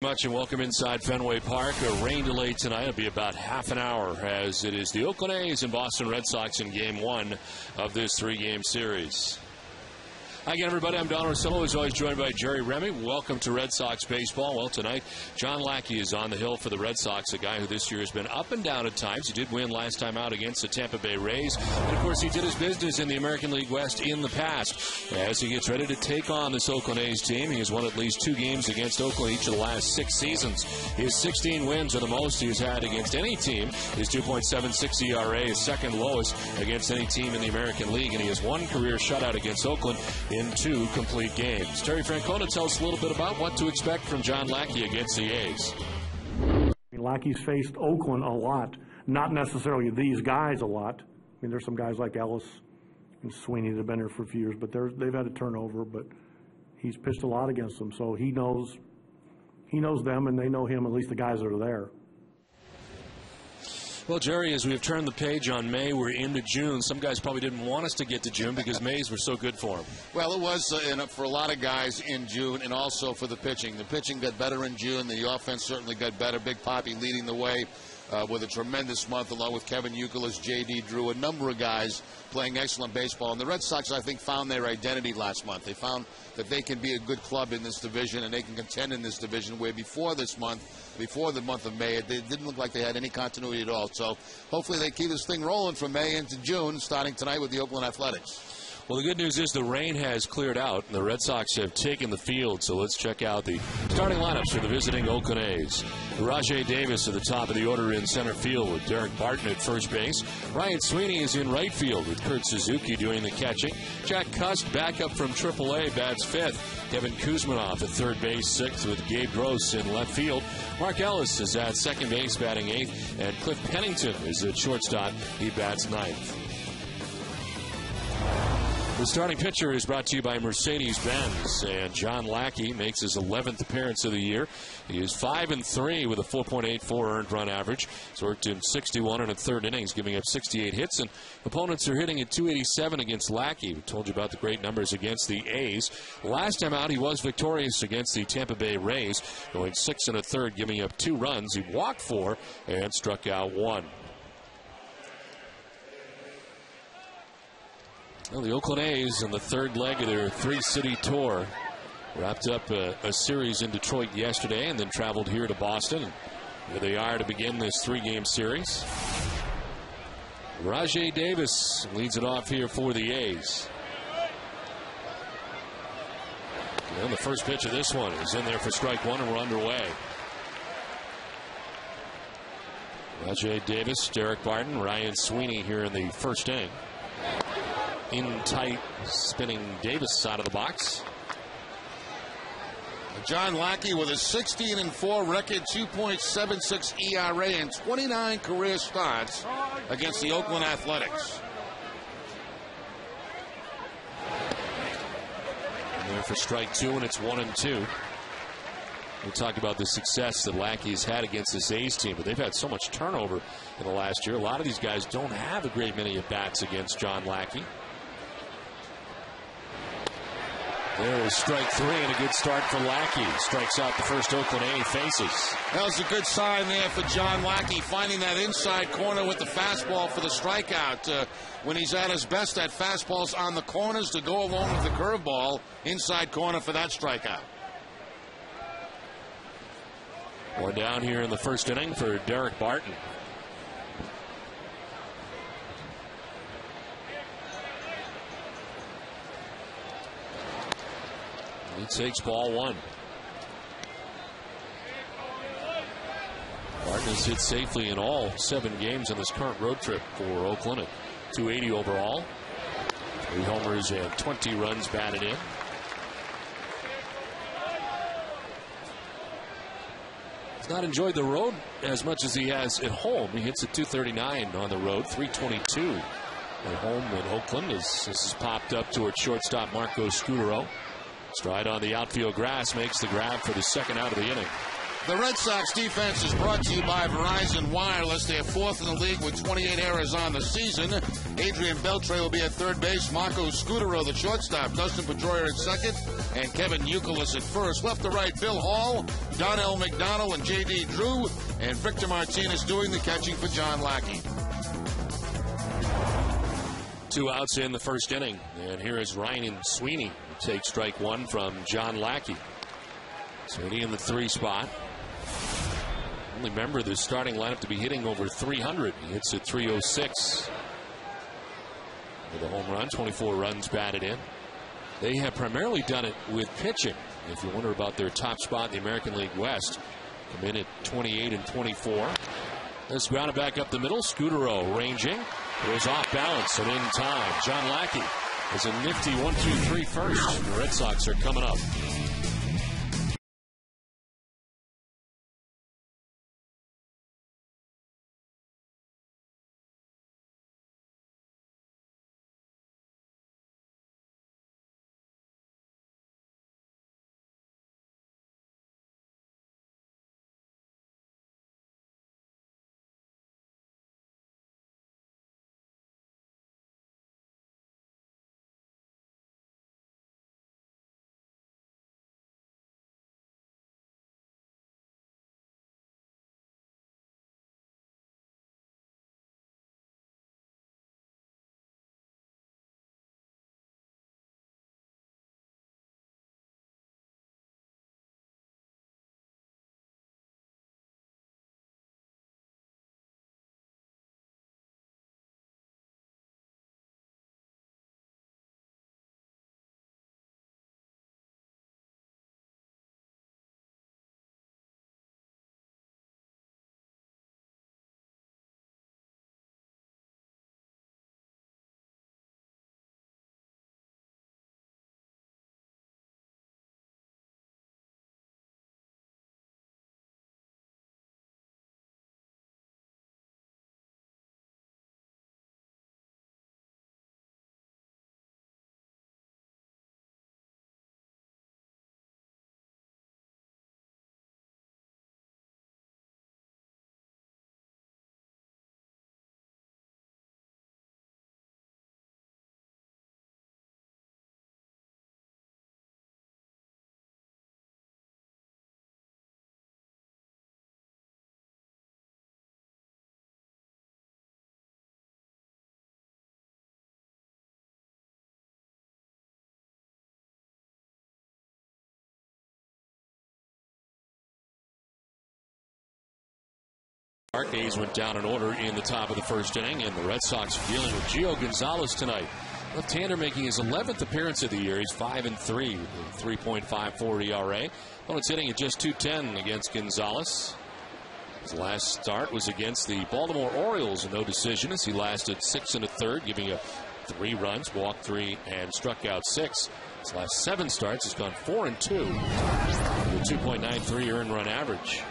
Much and welcome inside Fenway Park. A rain delay tonight. It'll be about half an hour as it is the Oakland A's and Boston Red Sox in Game 1 of this three-game series. Hi again, everybody. I'm Don Rosillo, as always joined by Jerry Remy. Welcome to Red Sox baseball. Well, tonight, John Lackey is on the hill for the Red Sox, a guy who this year has been up and down at times. He did win last time out against the Tampa Bay Rays. And, of course, he did his business in the American League West in the past. As he gets ready to take on this Oakland A's team, he has won at least 2 games against Oakland each of the last 6 seasons. His 16 wins are the most he has had against any team. His 2.76 ERA is second lowest against any team in the American League, and he has 1 career shutout against Oakland in 2 complete games. Terry Francona tells us a little bit about what to expect from John Lackey against the A's. Lackey's faced Oakland a lot, not necessarily these guys a lot. I mean, there's some guys like Ellis and Sweeney that have been here for a few years, but they've had a turnover, but he's pitched a lot against them, so he knows them and they know him, at least the guys that are there. Well, Jerry, as we've turned the page on May, we're into June. Some guys probably didn't want us to get to June because Mays were so good for them. Well, it was for a lot of guys in June, and also for the pitching. The pitching got better in June. The offense certainly got better. Big Poppy leading the way with a tremendous month, along with Kevin Youkilis, J.D. Drew, a number of guys playing excellent baseball. And the Red Sox, I think, found their identity last month. They found that they can be a good club in this division, and they can contend in this division, where before the month of May, it didn't look like they had any continuity at all. So hopefully they keep this thing rolling from May into June, starting tonight with the Oakland Athletics. Well, the good news is the rain has cleared out, and the Red Sox have taken the field. So let's check out the starting lineups for the visiting Oakland A's. Rajay Davis at the top of the order in center field with Derek Barton at first base. Ryan Sweeney is in right field with Kurt Suzuki doing the catching. Jack Cust back up from AAA, bats 5th. Kevin Kuzmanoff at third base, 6th with Gabe Gross in left field. Mark Ellis is at second base, batting 8th. And Cliff Pennington is at shortstop. He bats 9th. The starting pitcher is brought to you by Mercedes-Benz, and John Lackey makes his 11th appearance of the year. He is 5-3 with a 4.84 earned run average. He's worked in 61 and a third innings, giving up 68 hits, and opponents are hitting at 287 against Lackey. We told you about the great numbers against the A's. Last time out, he was victorious against the Tampa Bay Rays, going 6 and a third, giving up 2 runs. He walked 4 and struck out 1. Well, the Oakland A's in the third leg of their 3-city tour wrapped up a series in Detroit yesterday and then traveled here to Boston. And here they are to begin this 3-game series. Rajay Davis leads it off here for the A's. And the first pitch of this one is in there for strike 1, and we're underway. Rajay Davis, Derek Barton, Ryan Sweeney here in the first inning. In tight, spinning Davis side of the box. John Lackey with a 16-4 record, 2.76 ERA, and 29 career starts against the Oakland Athletics. And there for strike 2, and it's 1-2. We talk about the success that Lackey's had against this A's team, but they've had so much turnover in the last year. A lot of these guys don't have a great many at-bats against John Lackey. There is strike 3, and a good start for Lackey. Strikes out the first Oakland A faces. That was a good sign there for John Lackey, finding that inside corner with the fastball for the strikeout. When he's at his best, that fastball's on the corners to go along with the curveball. Inside corner for that strikeout. One down here in the first inning for Derek Barton. He takes ball 1. Barton has hit safely in all 7 games on this current road trip for Oakland at 280 overall. 3 homers and 20 runs batted in. He's not enjoyed the road as much as he has at home. He hits at 239 on the road, 322 at home in Oakland. As this is popped up towards shortstop Marco Scutaro. Stride on the outfield grass makes the grab for the second out of the inning. The Red Sox defense is brought to you by Verizon Wireless. They're fourth in the league with 28 errors on the season. Adrian Beltre will be at third base. Marco Scutero, the shortstop. Dustin Pedroia at second. And Kevin Youkilis at first. Left to right, Bill Hall, Donnell McDonald, and J.D. Drew. And Victor Martinez doing the catching for John Lackey. 2 outs in the first inning. And here is Ryan Sweeney to take strike one from John Lackey. Sweeney in the 3 spot. Only member of the starting lineup to be hitting over 300. He hits at 306 with a home run, 24 runs batted in. They have primarily done it with pitching. If you wonder about their top spot in the American League West, come in at 28 and 24. This grounded back up the middle. Scutero ranging. Goes off balance and in time. John Lackey has a nifty 1-2-3 first. The Red Sox are coming up. A's went down in order in the top of the first inning, and the Red Sox are dealing with Gio Gonzalez tonight. Left-hander making his 11th appearance of the year. He's 5-3 with a 3.54 ERA. Opponent's hitting at just .210 against Gonzalez. His last start was against the Baltimore Orioles, a no decision as he lasted 6 1/3, giving up 3 runs, walked 3, and struck out 6. His last 7 starts has gone 4-2 with a 2.93 earned run average.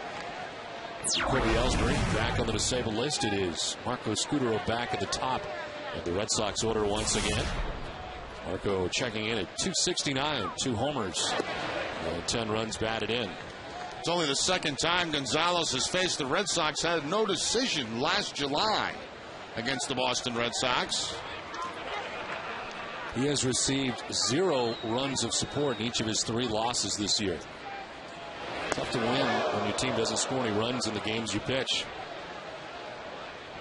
Kirby Ellsbury back on the disabled list. It is Marco Scutero back at the top of the Red Sox order once again. Marco checking in at 269, 2 homers, and 10 runs batted in. It's only the second time Gonzalez has faced the Red Sox. Had no decision last July against the Boston Red Sox. He has received 0 runs of support in each of his 3 losses this year. Tough to win when your team doesn't score any runs in the games you pitch.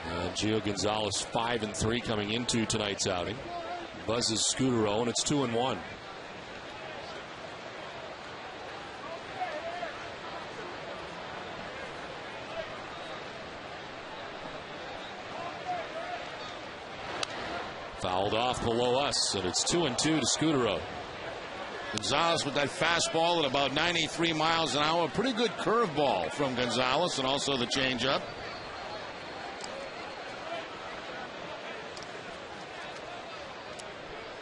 And Gio Gonzalez 5-3 coming into tonight's outing. Buzzes Scutero, and it's 2-1. Fouled off below us, and it's 2-2 to Scutero. Gonzalez with that fastball at about 93 miles an hour. Pretty good curveball from Gonzalez, and also the changeup.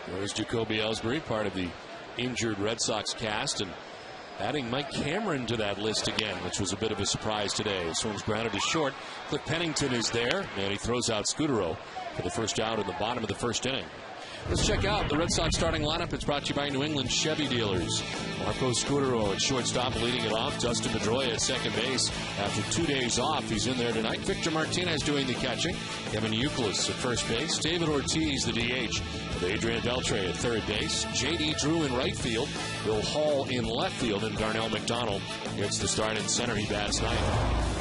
There's Jacoby Ellsbury, part of the injured Red Sox cast, and adding Mike Cameron to that list again, which was a bit of a surprise today. Swings grounded to short. Cliff Pennington is there, and he throws out Scutero for the first out in the bottom of the first inning. Let's check out the Red Sox starting lineup. It's brought to you by New England Chevy dealers. Marco Scudero at shortstop, leading it off. Dustin Pedroia at second base. After 2 days off, he's in there tonight. Victor Martinez doing the catching. Kevin Youkilis at first base. David Ortiz, the DH. With Adrian Beltre at third base. J.D. Drew in right field. Bill Hall in left field. And Darnell McDonald gets the start in center. He bats ninth.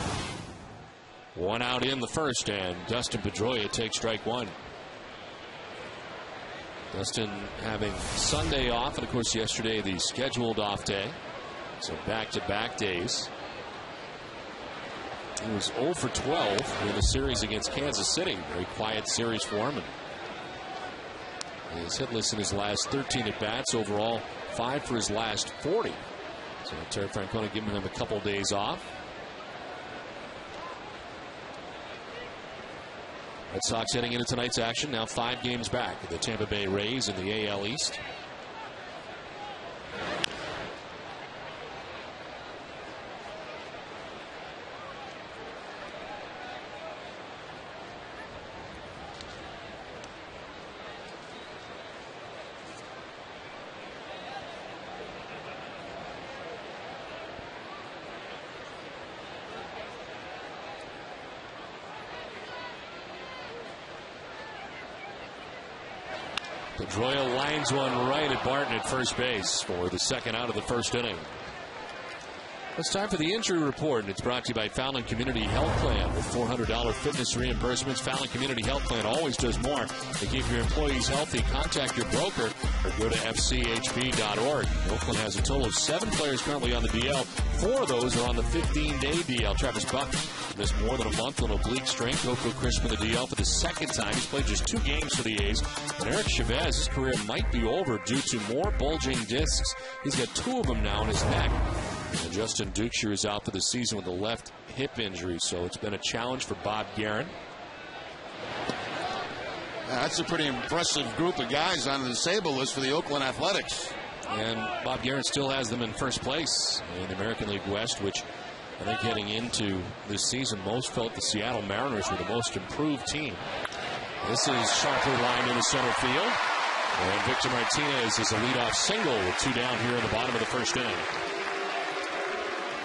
One out in the first, and Dustin Pedroia takes strike one. Dustin having Sunday off, and of course yesterday the scheduled off day. So back-to-back days. He was 0 for 12 in the series against Kansas City. Very quiet series for him. And he's hitless in his last 13 at-bats. Overall, 5 for his last 40. So Terry Francona giving him a couple days off. Red Sox heading into tonight's action, now 5 games back. The Tampa Bay Rays in the AL East. Pedroia lines one right at Barton at first base for the second out of the first inning. It's time for the injury report, and it's brought to you by Fallon Community Health Plan. With $400 fitness reimbursements, Fallon Community Health Plan always does more to keep your employees healthy. Contact your broker or go to fchb.org. Oakland has a total of 7 players currently on the DL. 4 of those are on the 15-day DL. Travis Buck missed more than a month with an oblique strain. Coco Crisp in the DL for the second time. He's played just 2 games for the A's. And Eric Chavez, his career might be over due to more bulging discs. He's got 2 of them now in his neck. And Justin Duxbury is out for the season with a left hip injury, so it's been a challenge for Bob Guerin. That's a pretty impressive group of guys on the disabled list for the Oakland Athletics. And Bob Guerin still has them in first place in the American League West, which I think heading into this season, most felt the Seattle Mariners were the most improved team. This is sharply lined into center field. And Victor Martinez is a leadoff single with 2 down here in the bottom of the first inning.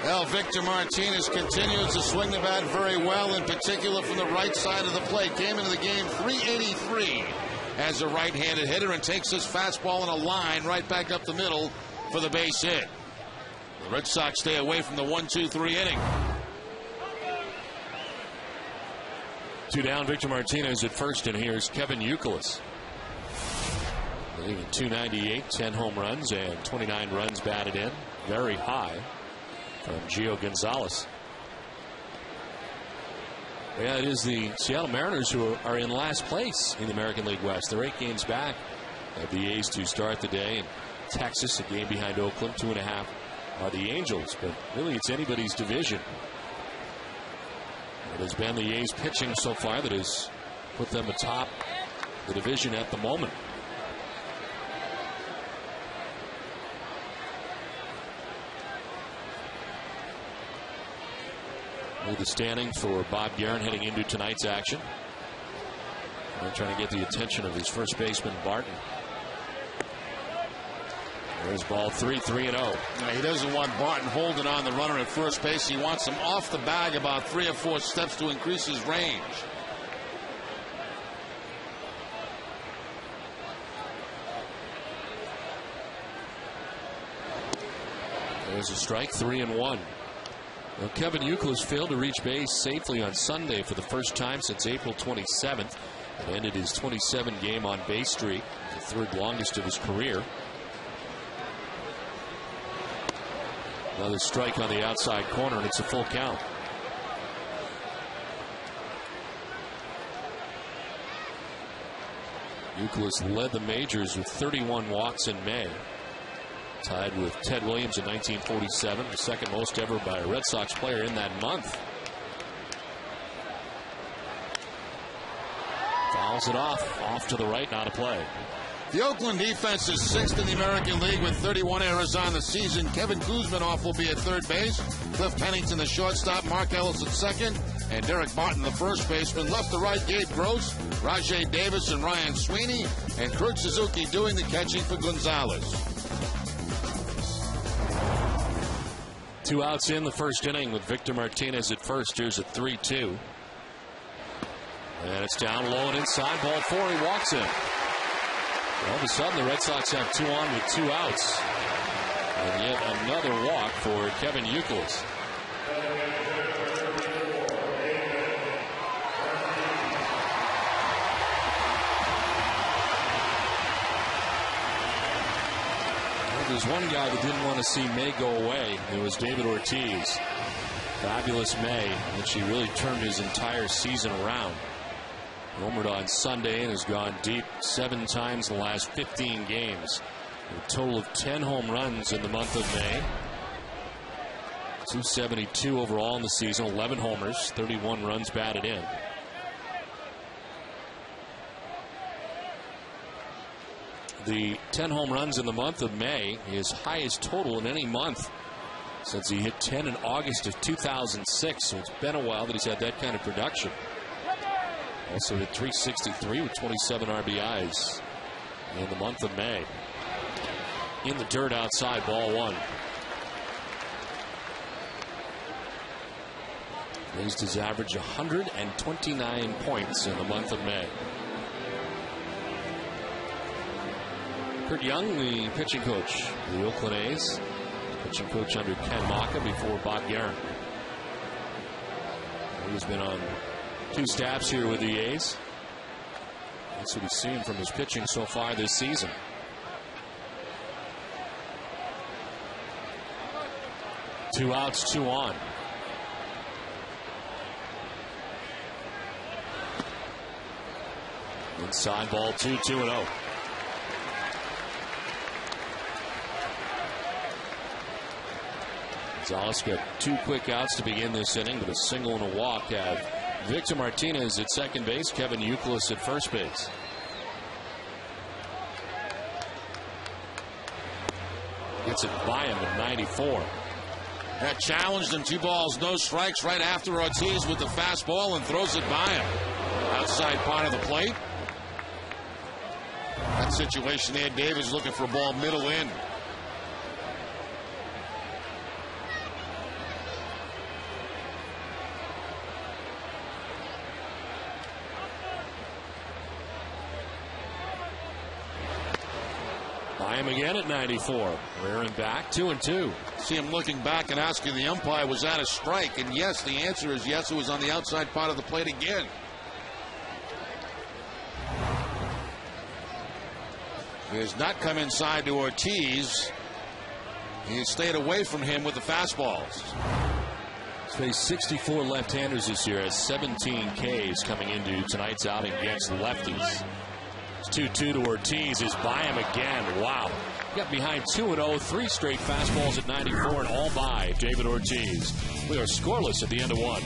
Well, Victor Martinez continues to swing the bat very well, in particular from the right side of the plate. Came into the game .383 as a right-handed hitter and takes his fastball in a line right back up the middle for the base hit. The Red Sox stay away from the 1-2-3 inning. 2 down, Victor Martinez at first, and here's Kevin Youkilis. Leading 298, 10 home runs, and 29 runs batted in. Very high from Gio Gonzalez. Yeah, it is the Seattle Mariners who are in last place in the American League West. They're 8 games back of the A's to start the day. And Texas, a game behind Oakland, 2.5 are the Angels. But really, it's anybody's division. It has been the A's pitching so far that has put them atop the division at the moment. The standing for Bob Guerin heading into tonight's action. They're trying to get the attention of his first baseman, Barton. There's ball 3, 3-0. Now, he doesn't want Barton holding on the runner at first base. He wants him off the bag about 3 or 4 steps to increase his range. There's a strike, 3-1. Well, Kevin Youkilis failed to reach base safely on Sunday for the first time since April 27th. It ended his 27-game on-base streak, the 3rd longest of his career. Another strike on the outside corner, and it's a full count. Youkilis led the majors with 31 walks in May. Tied with Ted Williams in 1947, the second most ever by a Red Sox player in that month. Fouls it off to the right, not a play. The Oakland defense is 6th in the American League with 31 errors on the season. Kevin Kuzminoff will be at third base. Cliff Pennington, the shortstop. Mark Ellis at second. and Derek Martin, the first baseman. Left to right, Gabe Gross, Rajay Davis, and Ryan Sweeney, and Kurt Suzuki doing the catching for Gonzalez. 2 outs in the first inning with Victor Martinez at first. Here's a 3-2. And it's down low and inside. Ball 4. He walks in. All of a sudden, the Red Sox have 2 on with 2 outs. And yet another walk for Kevin Youkilis. There's one guy that didn't want to see May go away. It was David Ortiz. Fabulous May, in which he really turned his entire season around. Homered on Sunday and has gone deep 7 times in the last 15 games. A total of 10 home runs in the month of May. 272 overall in the season, 11 homers, 31 runs batted in. The 10 home runs in the month of May, his highest total in any month since he hit 10 in August of 2006. So it's been a while that he's had that kind of production. Also hit 363 with 27 RBIs in the month of May. In the dirt outside, ball 1. Raised his average 129 points in the month of May. Kurt Young, the pitching coach for the Oakland A's. Pitching coach under Ken Maka before Bob Guerin. He's been on 2 staffs here with the A's. That's what he's seen from his pitching so far this season. Two outs, 2 on. Inside ball 2, 2-0. Gonzalez got 2 quick outs to begin this inning, but a single and a walk have Victor Martinez at second base, Kevin Youkilis at first base. Gets it by him at 94. That challenged him, 2 balls, no strikes right after Ortiz with the fastball and throws it by him. Outside part of the plate. That situation there, Davis looking for a ball middle in. By him again at 94. Rearing back, 2-2. See him looking back and asking the umpire, was that a strike? And yes, the answer is yes, it was on the outside part of the plate again. He has not come inside to Ortiz. He has stayed away from him with the fastballs. He's faced 64 left-handers this year, has 17 Ks coming into tonight's outing against lefties. 2-2 to Ortiz is by him again. Wow. Got behind 2-0, 3 straight fastballs at 94 and all by David Ortiz. We are scoreless at the end of 1.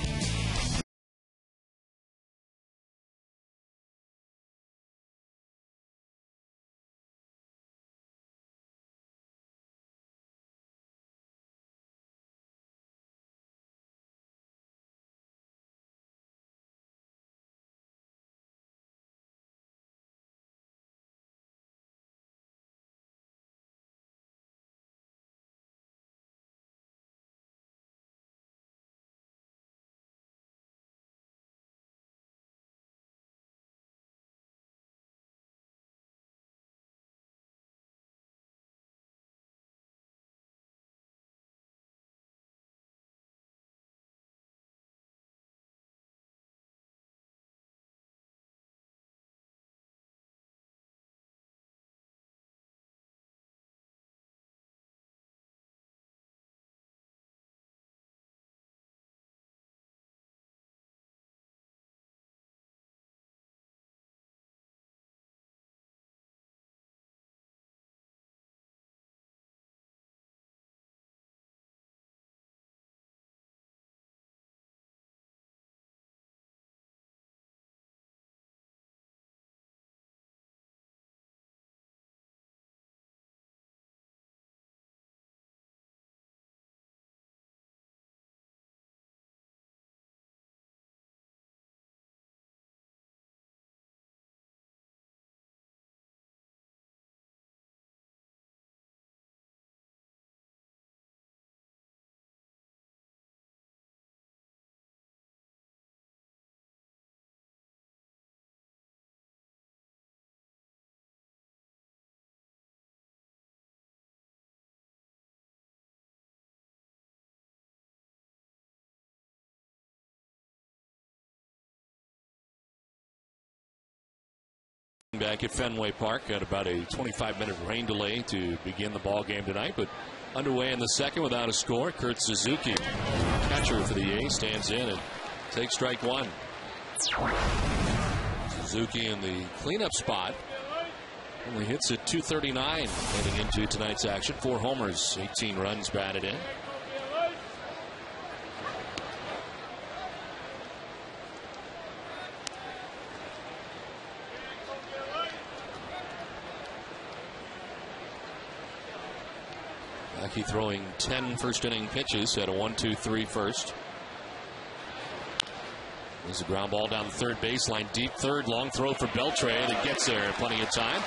Back at Fenway Park, got about a 25-minute rain delay to begin the ball game tonight, but underway in the second without a score. Kurt Suzuki, catcher for the A's, stands in and takes strike one. Suzuki in the cleanup spot. Only hits at .239 heading into tonight's action. 4 homers, 18 runs batted in. Lackey throwing 10 first-inning pitches at a 1-2-3 first. There's a ground ball down the third baseline, deep third, long throw for Beltre that gets there in plenty of time.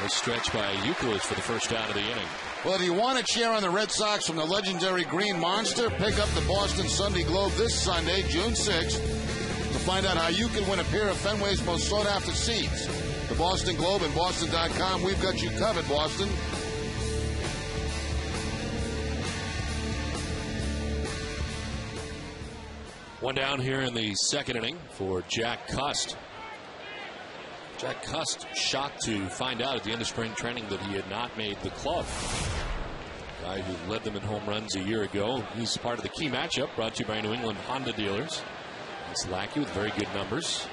Nice stretch by Youkilis for the first out of the inning. Well, do you want to cheer on the Red Sox from the legendary Green Monster? Pick up the Boston Sunday Globe this Sunday, June 6th, to find out how you can win a pair of Fenway's most sought-after seats. The Boston Globe and Boston.com. We've got you covered, Boston. One down here in the second inning for Jack Cust. Jack Cust shocked to find out at the end of spring training that he had not made the club. Guy who led them in home runs a year ago. He's part of the key matchup brought to you by New England Honda dealers. It's Lackey with very good numbers.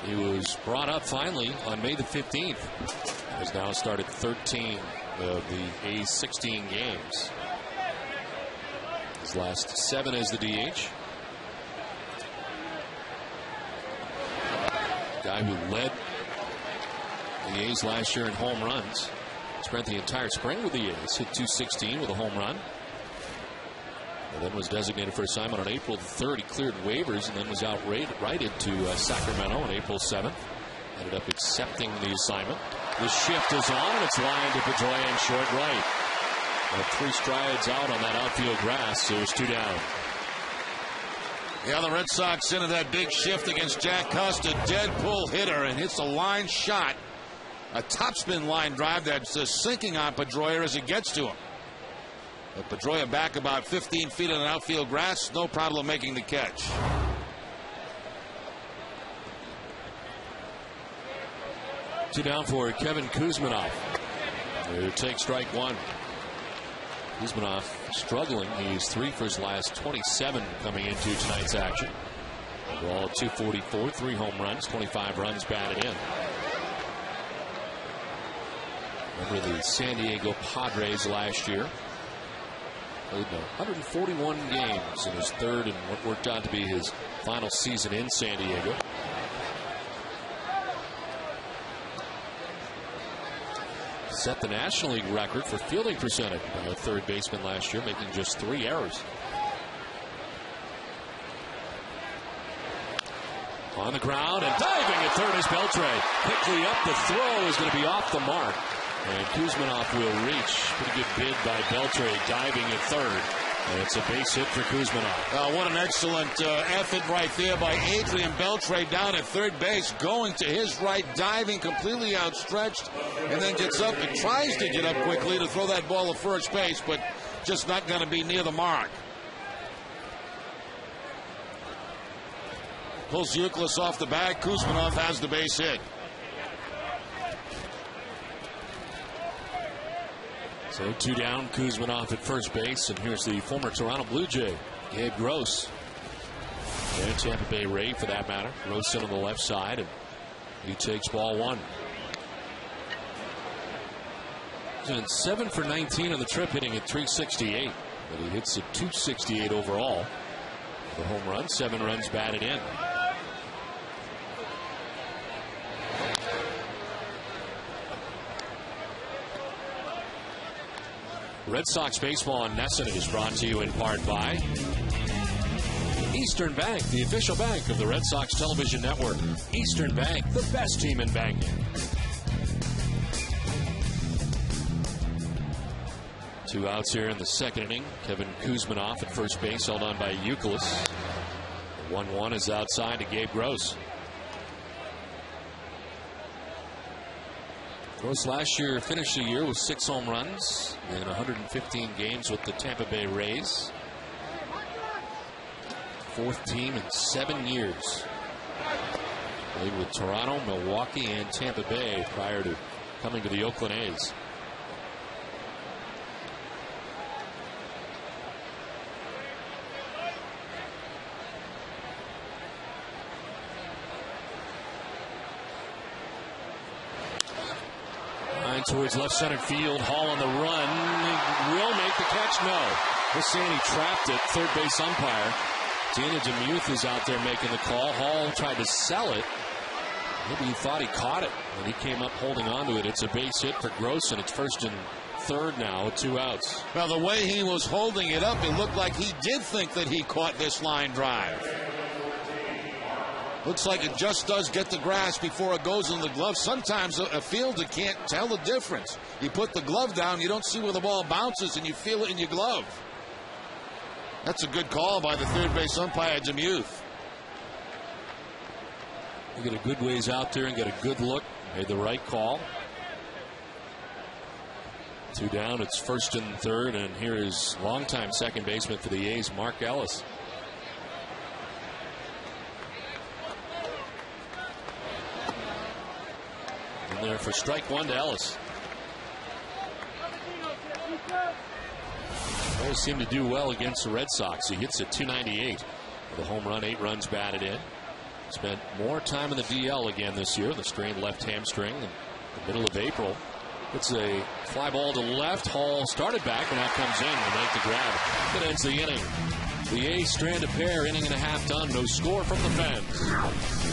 He was brought up finally on May the 15th. Has now started 13 of the A's 16 games. His last 7 as the DH. Guy who led the A's last year in home runs. Spent the entire spring with the A's. Hit .216 with a home run. And then was designated for assignment on April 3rd. He cleared waivers and then was outrighted to Sacramento on April 7th. Ended up accepting the assignment. The shift is on and it's lined to Pedroia in short right. 3 strides out on that outfield grass, so it's 2 down. Yeah, the Red Sox into that big shift against Jack Cust, a dead pull hitter, and hits a line shot. A topspin line drive that's sinking on Pedroia as it gets to him. But Pedroia back about 15 feet on an outfield grass, no problem making the catch. Two down for Kevin Kuzminoff, who takes strike one. Kuzminoff struggling. He's 3 for his last 27 coming into tonight's action. Overall at .244, 3 home runs, 25 runs batted in. Remember the San Diego Padres last year. Played 141 games in his third and what worked out to be his final season in San Diego. Set the National League record for fielding percentage by a third baseman last year, making just 3 errors. On the ground and diving at third is Beltre. Quickly up, the throw is going to be off the mark. And Kuzminoff will reach. Pretty good bid by Beltre, diving at third. And it's a base hit for Kuzminoff. What an excellent effort right there by Adrian Beltre down at third base, going to his right, diving completely outstretched, and then gets up and tries to get up quickly to throw that ball to first base, but just not going to be near the mark. Pulls Youkilis off the bag. Kuzminoff has the base hit. So 2 down, Kuzminoff at first base, and here's the former Toronto Blue Jay, Gabe Gross. And Tampa Bay Ray, for that matter. Gross in on the left side, and he takes ball 1. He's been 7 for 19 on the trip, hitting at .368, but he hits at .268 overall. The home run, 7 runs batted in. Red Sox baseball on NESN is brought to you in part by Eastern Bank, the official bank of the Red Sox television network. Eastern Bank, the best team in banking. 2 outs here in the second inning. Kevin Kuzminoff at first base, held on by Youkilis. 1-1 is outside to Gabe Gross. Gross last year finished the year with 6 home runs in 115 games with the Tampa Bay Rays. 4th team in 7 years. Played with Toronto, Milwaukee, and Tampa Bay prior to coming to the Oakland A's. Line towards left center field. Hall on the run. Will make the catch. No. This saying he trapped it. Third base umpire Dana DeMuth is out there making the call. Hall tried to sell it. Maybe he thought he caught it, and he came up holding on to it. It's a base hit for Gross, and it's first and third now with 2 outs. Well, the way he was holding it up, it looked like he did think that he caught this line drive. Looks like it just does get the grass before it goes in the glove. Sometimes a fielder can't tell the difference. You put the glove down, you don't see where the ball bounces, and you feel it in your glove. That's a good call by the third base umpire, DeMuth. You get a good ways out there and get a good look. Made the right call. 2 down. It's first and third, and here is longtime second baseman for the A's, Mark Ellis. In there for strike 1 to Ellis. Always seem to do well against the Red Sox. He hits at .298 with a home run, 8 runs batted in. Spent more time in the DL again this year. The strained left hamstring in the middle of April. It's a fly ball to left. Hall started back and now comes in to make the grab. That ends the inning. The A's strand a pair, inning and a half done. No score from the fans.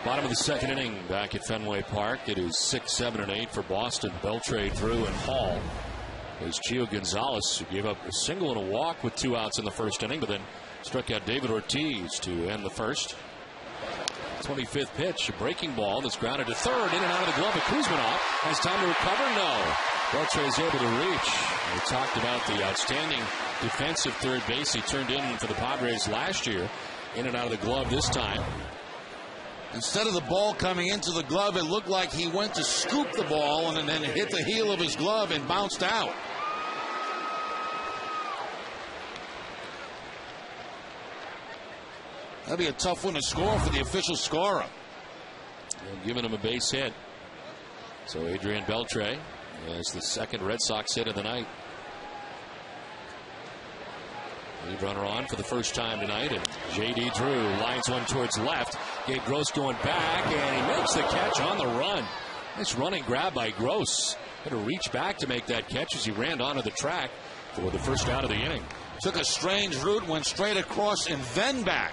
Bottom of the second inning back at Fenway Park. It is 6, 7, and 8 for Boston. Beltre, Drew, and Hall. There's Gio Gonzalez, who gave up a single and a walk with 2 outs in the first inning, but then struck out David Ortiz to end the first. 25th pitch, a breaking ball that's grounded to third, in and out of the glove of Kuzminoff. Has time to recover? No. Beltre is able to reach. We talked about the outstanding defensive third base he turned in for the Padres last year. In and out of the glove this time. Instead of the ball coming into the glove, it looked like he went to scoop the ball and then hit the heel of his glove and bounced out. That'd be a tough one to score for the official scorer. They're giving him a base hit. So Adrian Beltre is the second Red Sox hit of the night. Lead runner on for the first time tonight, and J.D. Drew lines one towards left. Gabe Gross going back, and he makes the catch on the run. Nice running grab by Gross. Had to reach back to make that catch as he ran onto the track for the first out of the inning. Took a strange route, went straight across and then back.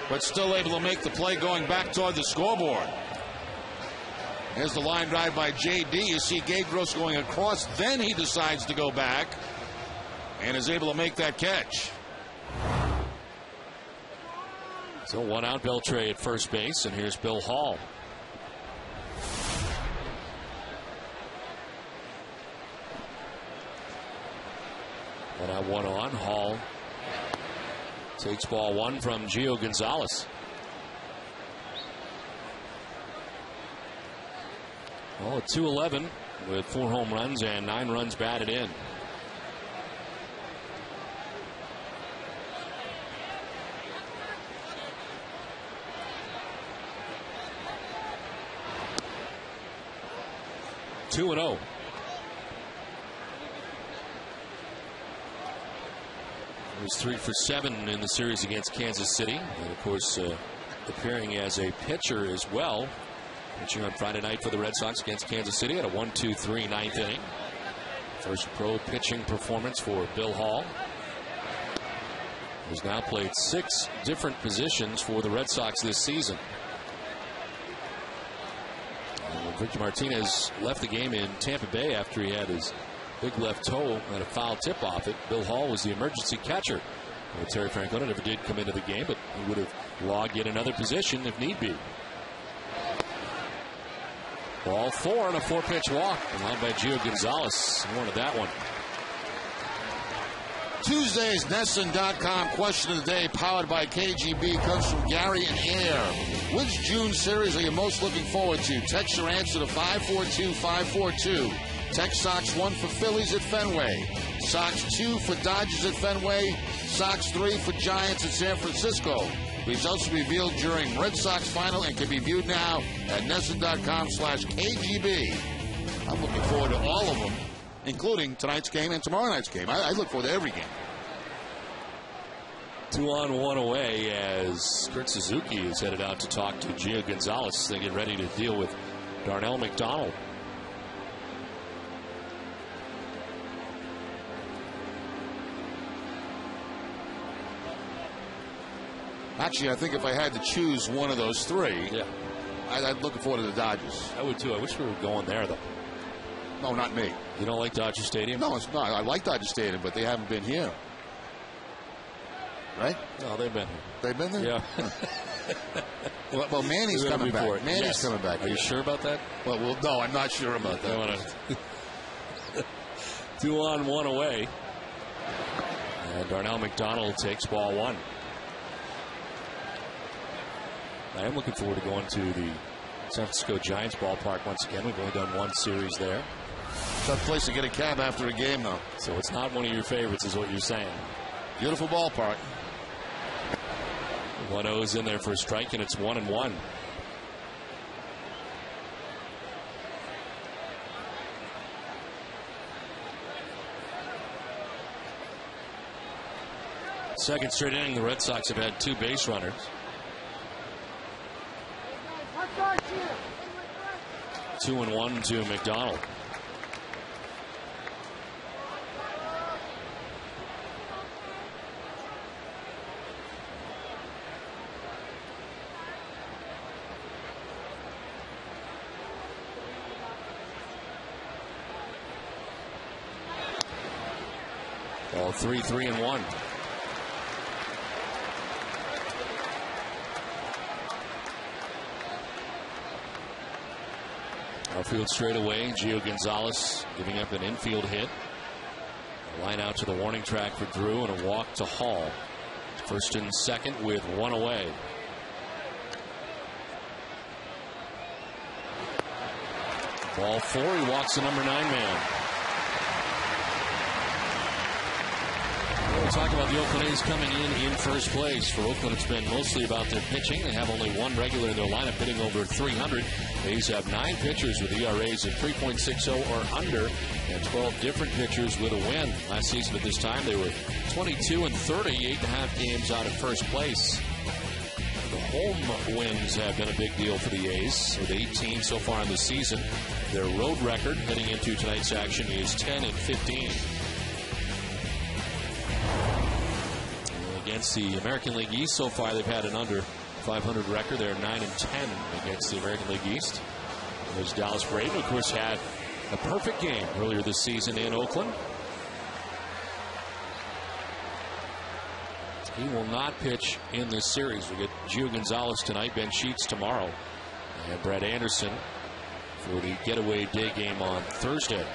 but still able to make the play going back toward the scoreboard. Here's the line drive by J.D. You see Gabe Gross going across. Then he decides to go back and is able to make that catch. So one out, Beltre at first base, and here's Bill Hall. One out, one on. Hall takes ball one from Gio Gonzalez. Well, at 2-11 with 4 home runs and 9 runs batted in. Two and 0. He was 3 for 7 in the series against Kansas City, and of course appearing as a pitcher as well. Pitching on Friday night for the Red Sox against Kansas City at a 1-2-3 ninth inning. First pro pitching performance for Bill Hall. He's now played 6 different positions for the Red Sox this season. And Victor Martinez left the game in Tampa Bay after he had his big left toe and a foul tip off it. Bill Hall was the emergency catcher. Well, Terry Francona never did come into the game, but he would have logged yet another position if need be. Ball 4 and a 4-pitch walk allowed by Gio Gonzalez. He wanted that one. Tuesday's NESN.com question of the day, powered by KGB, comes from Gary and Air. Which June series are you most looking forward to? Text your answer to 542-542. Text Sox 1 for Phillies at Fenway. Sox 2 for Dodgers at Fenway. Sox 3 for Giants at San Francisco. Results revealed during Red Sox final and can be viewed now at NESN.com/KGB. I'm looking forward to all of them, including tonight's game and tomorrow night's game. I look forward to every game. 2 on, 1 away as Kurt Suzuki is headed out to talk to Gio Gonzalez. They get ready to deal with Darnell McDonald. Actually, I think if I had to choose one of those 3, yeah, I'd look forward to the Dodgers. I would too. I wish we were going there, though. No, not me. You don't like Dodger Stadium? No, it's not. I like Dodger Stadium, but they haven't been here. Right? No, they've been here. They've been there? Yeah. Well, Manny's coming back. Manny's coming back. Are you sure about that? Well, no, I'm not sure about that. 2 on, 1 away. And Darnell McDonald takes ball 1. I am looking forward to going to the San Francisco Giants ballpark once again. We've only done one series there. Tough place to get a cab after a game, though. So it's not one of your favorites, is what you're saying. Beautiful ballpark. 1-0 is in there for a strike, and it's 1-1. Second straight inning, the Red Sox have had 2 base runners. 2-1 to McDonald. Ball 3-1. Outfield straight away. Gio Gonzalez giving up an infield hit. A line out to the warning track for Drew and a walk to Hall. First and second with 1 away. Ball 4. He walks the number 9 man. We'll talk about the Oakland A's coming in first place. For Oakland, it's been mostly about their pitching. They have only 1 regular in their lineup hitting over 300. The A's have 9 pitchers with ERAs of 3.60 or under, and 12 different pitchers with a win. Last season at this time, they were 22 and 30, 8.5 games out of first place. The home wins have been a big deal for the A's, with 18 so far in the season. Their road record heading into tonight's action is 10 and 15. against the American League East. So far, they've had an under 500 record. They're 9-10 against the American League East. There's Dallas Braden, of course, had a perfect game earlier this season in Oakland. He will not pitch in this series. We get Gio Gonzalez tonight, Ben Sheets tomorrow, and Brett Anderson for the getaway day game on Thursday.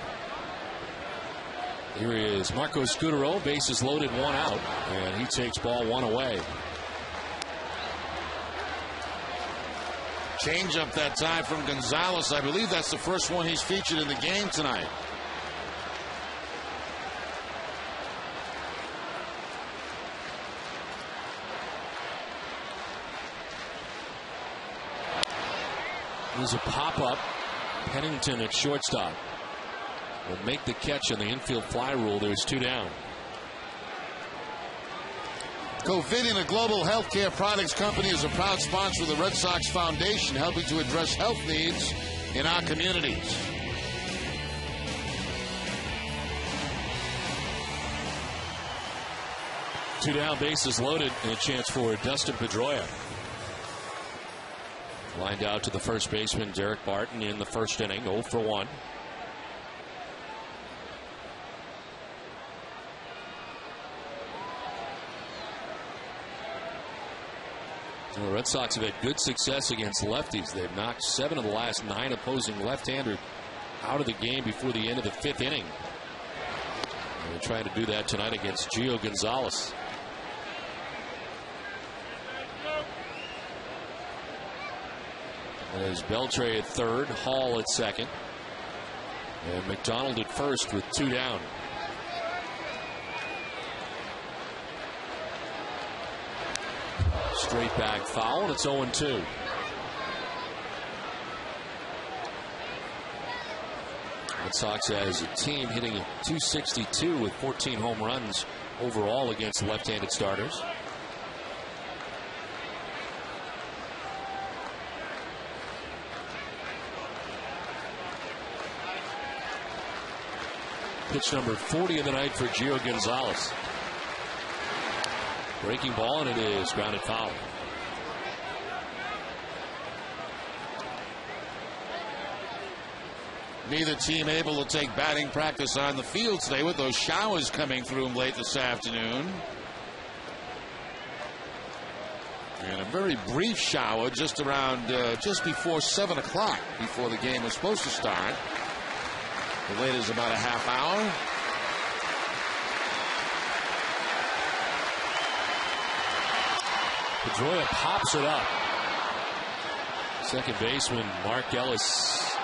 Here is Marco Scudero, bases loaded, 1 out, and he takes ball 1 away. Change up that time from Gonzalez. I believe that's the first one he's featured in the game tonight. There's a pop-up. Pennington at shortstop will make the catch on the infield fly rule. There's 2 down. Covidien, a global healthcare products company, is a proud sponsor of the Red Sox Foundation, helping to address health needs in our communities. Two down, bases loaded, and a chance for Dustin Pedroia. Lined out to the first baseman, Derek Barton, in the first inning, 0 for 1. The Red Sox have had good success against lefties. They've knocked 7 of the last 9 opposing left-handers out of the game before the end of the 5th inning. And they're trying to do that tonight against Gio Gonzalez. There's Beltre at third, Hall at second, and McDonald at first with 2 down. Straight back foul, and it's 0-2. Red Sox as a team hitting .262 with 14 home runs overall against left-handed starters. Pitch number 40 of the night for Gio Gonzalez. Breaking ball, and it is grounded foul. Neither team able to take batting practice on the field today with those showers coming through them late this afternoon. And a very brief shower just around just before 7 o'clock, before the game was supposed to start. The wait is about a half hour. Pedroia pops it up. Second baseman Mark Ellis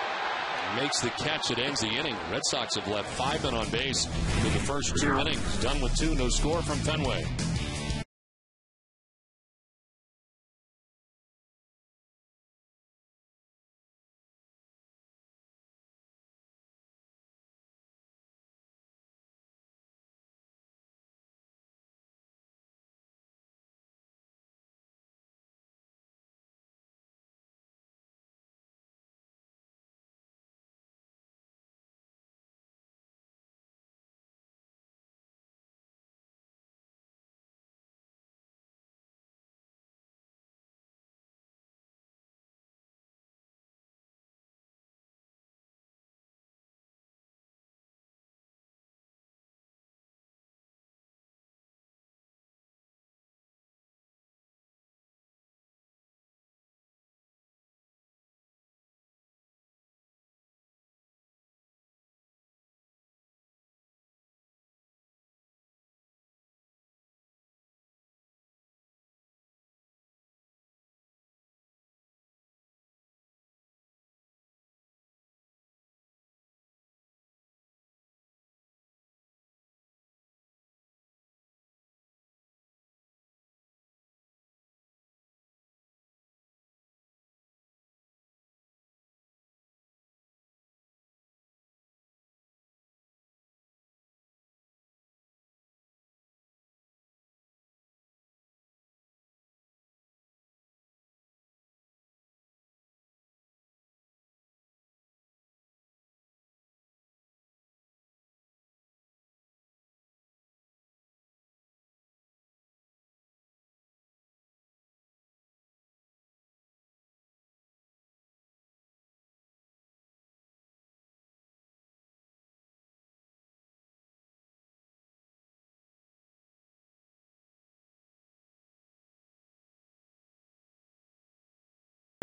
makes the catch that ends the inning. Red Sox have left 5 men on base in the first 2 innings. Done with 2, no score from Fenway.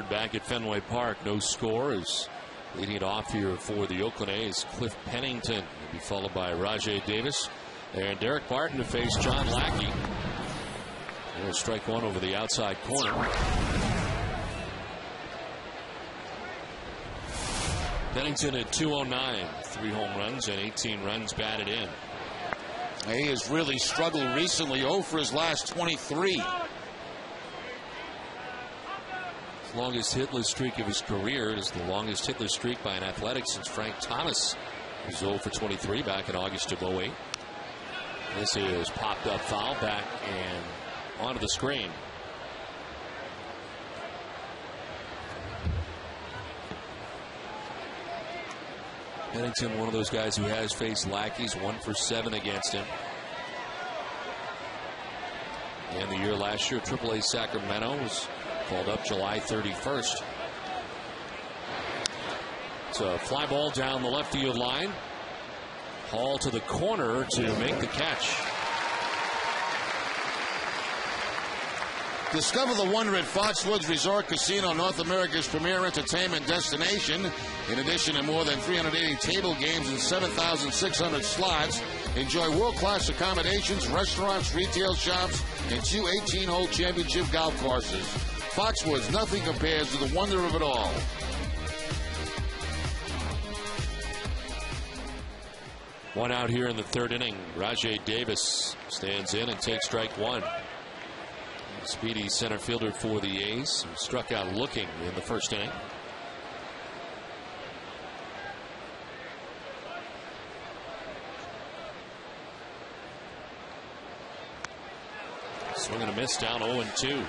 back at Fenway Park. No score is leading it off here for the Oakland A's. Cliff Pennington will be followed by Rajai Davis and Derek Barton to face John Lackey. There's strike one over the outside corner. Pennington at 209, 3 home runs and 18 runs batted in. He has really struggled recently, 0 for his last 23. Longest hitless streak of his career. It is the longest hitless streak by an Athletic since Frank Thomas was 0 for 23 back in August of 08. This is popped up foul back and onto the screen. Pennington, one of those guys who has faced Lackeys, 1 for 7 against him. And the year last year, AAA Sacramento was called up July 31st. It's a fly ball down the left field line. Hall to the corner to make the catch. Discover the wonder at Foxwoods Resort Casino, North America's premier entertainment destination. In addition to more than 380 table games and 7,600 slots, enjoy world-class accommodations, restaurants, retail shops, and 2 18-hole championship golf courses. Foxwoods, nothing compares to the wonder of it all. One out here in the third inning. Rajai Davis stands in and takes strike one. Speedy center fielder for the A's, who struck out looking in the first inning. Swing and a miss, down 0-2.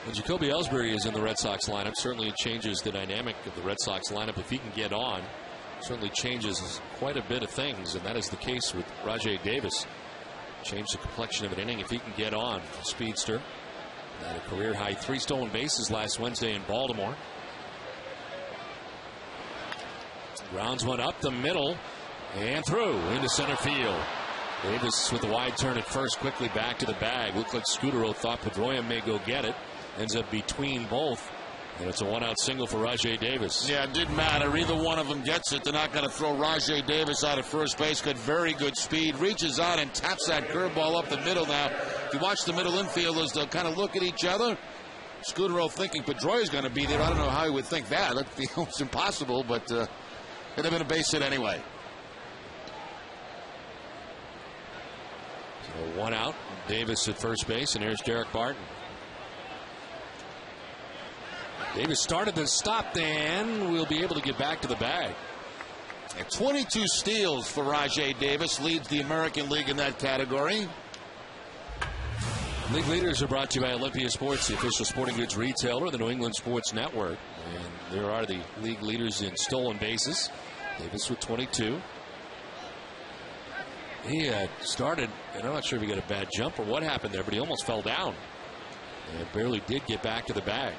When Jacoby Ellsbury is in the Red Sox lineup, certainly it changes the dynamic of the Red Sox lineup. If he can get on, certainly changes quite a bit of things, and that is the case with Rajai Davis. Change the complexion of an inning if he can get on. Speedster had a career high 3 stolen bases last Wednesday in Baltimore. Grounds one up the middle and through into center field. Davis with a wide turn at first, quickly back to the bag. Looked like Scudero thought Pedroia may go get it. Ends up between both. And it's a 1-out single for Rajai Davis. Yeah, it didn't matter. Either one of them gets it. They're not going to throw Rajai Davis out at first base. Got very good speed. Reaches out and taps that curveball up the middle now. If you watch the middle infielders, they'll kind of look at each other. Scudero thinking Pedroia's going to be there. I don't know how he would think that. That'd be almost impossible, but it'd have been a base hit anyway. So 1 out. Davis at first base, and here's Derek Barton. Davis started then stopped, and we'll be able to get back to the bag. And 22 steals for Rajai Davis, leads the American League in that category. League leaders are brought to you by Olympia Sports, the official sporting goods retailer of the New England Sports Network. And there are the league leaders in stolen bases. Davis with 22. He started, and I'm not sure if he got a bad jump or what happened there, but he almost fell down and barely did get back to the bag.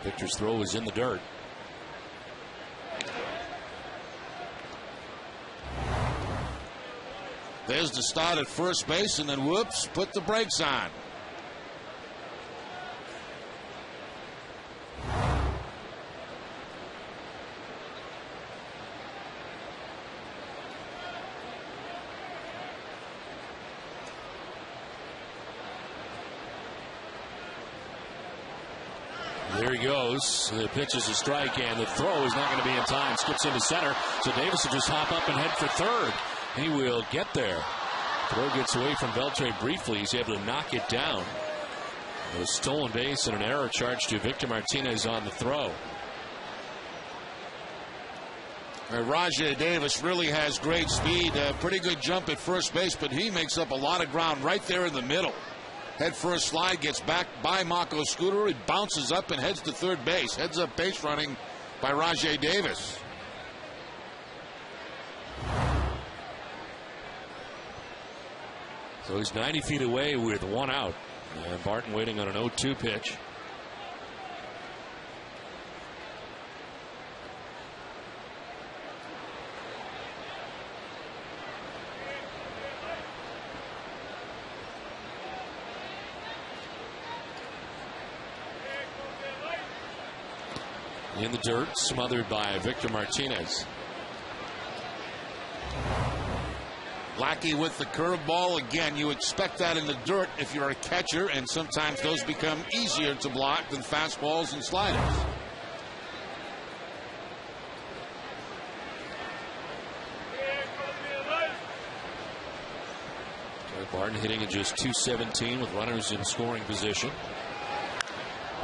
Victor's throw was in the dirt. There's the start at first base, and then whoops, put the brakes on. There he goes. The pitch is a strike, and the throw is not going to be in time. Skips into center, so Davis will just hop up and head for third. He will get there. Throw gets away from Beltre briefly. He's able to knock it down. A stolen base and an error charge to Victor Martinez on the throw. Rajai Davis really has great speed. Pretty good jump at first base, but he makes up a lot of ground right there in the middle. Head first slide, gets back by Marco Scudero. He bounces up and heads to third base. Heads up base running by Rajai Davis. So he's 90 feet away with 1 out. And Barton waiting on an 0-2 pitch. in the dirt, smothered by Victor Martinez. Lackey with the curveball. Again, you expect that in the dirt if you're a catcher, and sometimes those become easier to block than fastballs and sliders. Barton hitting at just .217 with runners in scoring position.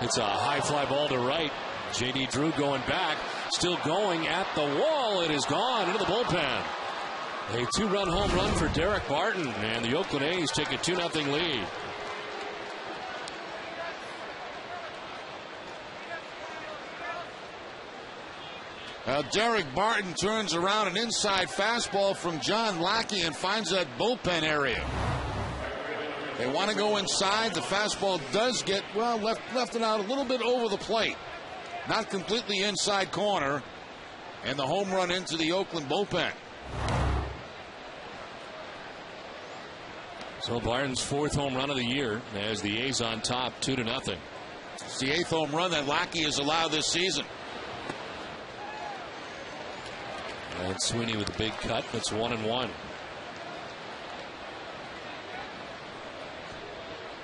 It's a high fly ball to right. J.D. Drew going back, still going at the wall. It is gone into the bullpen. A 2-run home run for Derek Barton, and the Oakland A's take a 2-0 lead. Derek Barton turns around an inside fastball from John Lackey and finds that bullpen area. They want to go inside. The fastball does get, well, left it out a little bit over the plate. Not completely inside corner. And the home run into the Oakland bullpen. So Barton's 4th home run of the year as the A's on top 2-0. It's the 8th home run that Lackey has allowed this season. And Sweeney with a big cut. That's 1-1.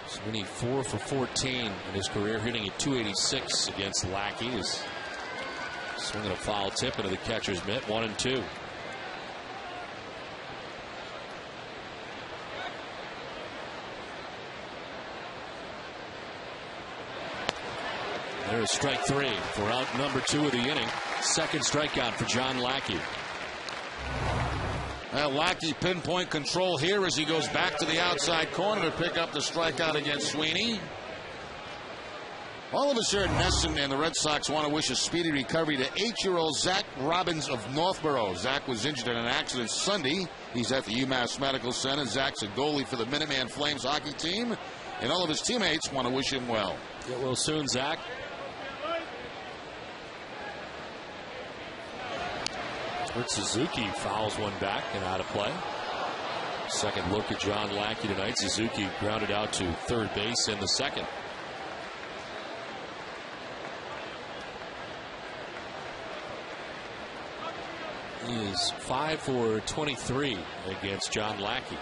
Sweeney 4 for 14 in his career, hitting at .286 against Lackey. Is swinging a foul tip into the catcher's mitt. 1-2. There's strike 3 for out number 2 of the inning. Second strikeout for John Lackey. Lackey pinpoint control here as he goes back to the outside corner to pick up the strikeout against Sweeney. All of us here at Nesson and the Red Sox want to wish a speedy recovery to 8-year-old Zach Robbins of Northborough. Zach was injured in an accident Sunday. He's at the UMass Medical Center. Zach's a goalie for the Minuteman Flames hockey team, and all of his teammates want to wish him well. Get well soon, Zach. Kurt Suzuki fouls one back and out of play. Second look at John Lackey tonight. Suzuki grounded out to third base in the second. He is 5 for 23 against John Lackey.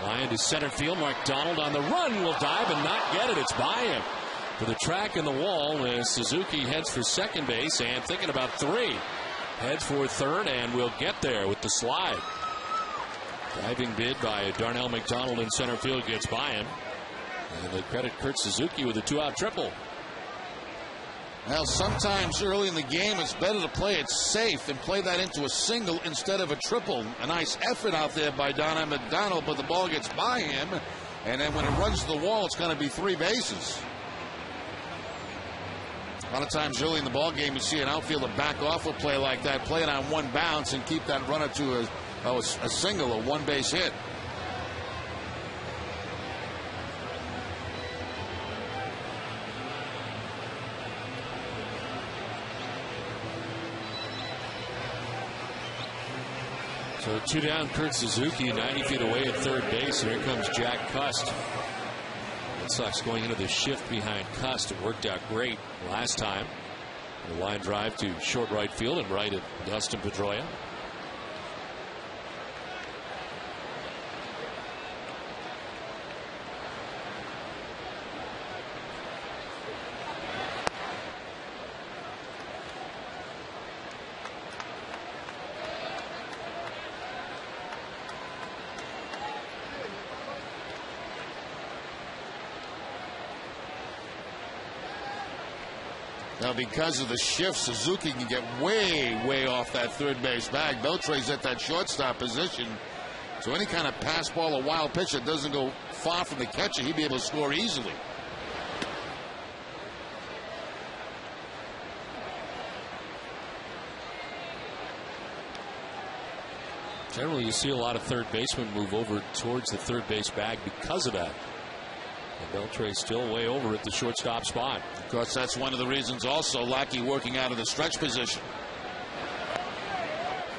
Line to center field. Mark Donald on the run will dive and not get it. It's by him. For the track and the wall as Suzuki heads for second base and thinking about 3. Heads for third and will get there with the slide. Diving bid by Darnell McDonald in center field gets by him. And they credit Kurt Suzuki with a 2-out triple. Well, sometimes early in the game it's better to play it safe and play that into a single instead of a triple. A nice effort out there by Darnell McDonald, but the ball gets by him. And then when it runs to the wall, it's going to be 3 bases. A lot of times early in the ball game, you see an outfielder back off a play like that, play it on one bounce, and keep that runner to a single, a one-base hit. So 2 down, Kurt Suzuki, 90 feet away at third base. And here comes Jack Cust. Red Sox going into the shift behind Cust. It worked out great last time. The line drive to short right field and right at Dustin Pedroia. Now, because of the shift, Suzuki can get way off that third base bag. Beltre's at that shortstop position. So any kind of pass ball or wild pitch that doesn't go far from the catcher, he'd be able to score easily. Generally, you see a lot of third basemen move over towards the third base bag because of that. Beltre still way over at the shortstop spot. Of course, that's one of the reasons also Lackey working out of the stretch position.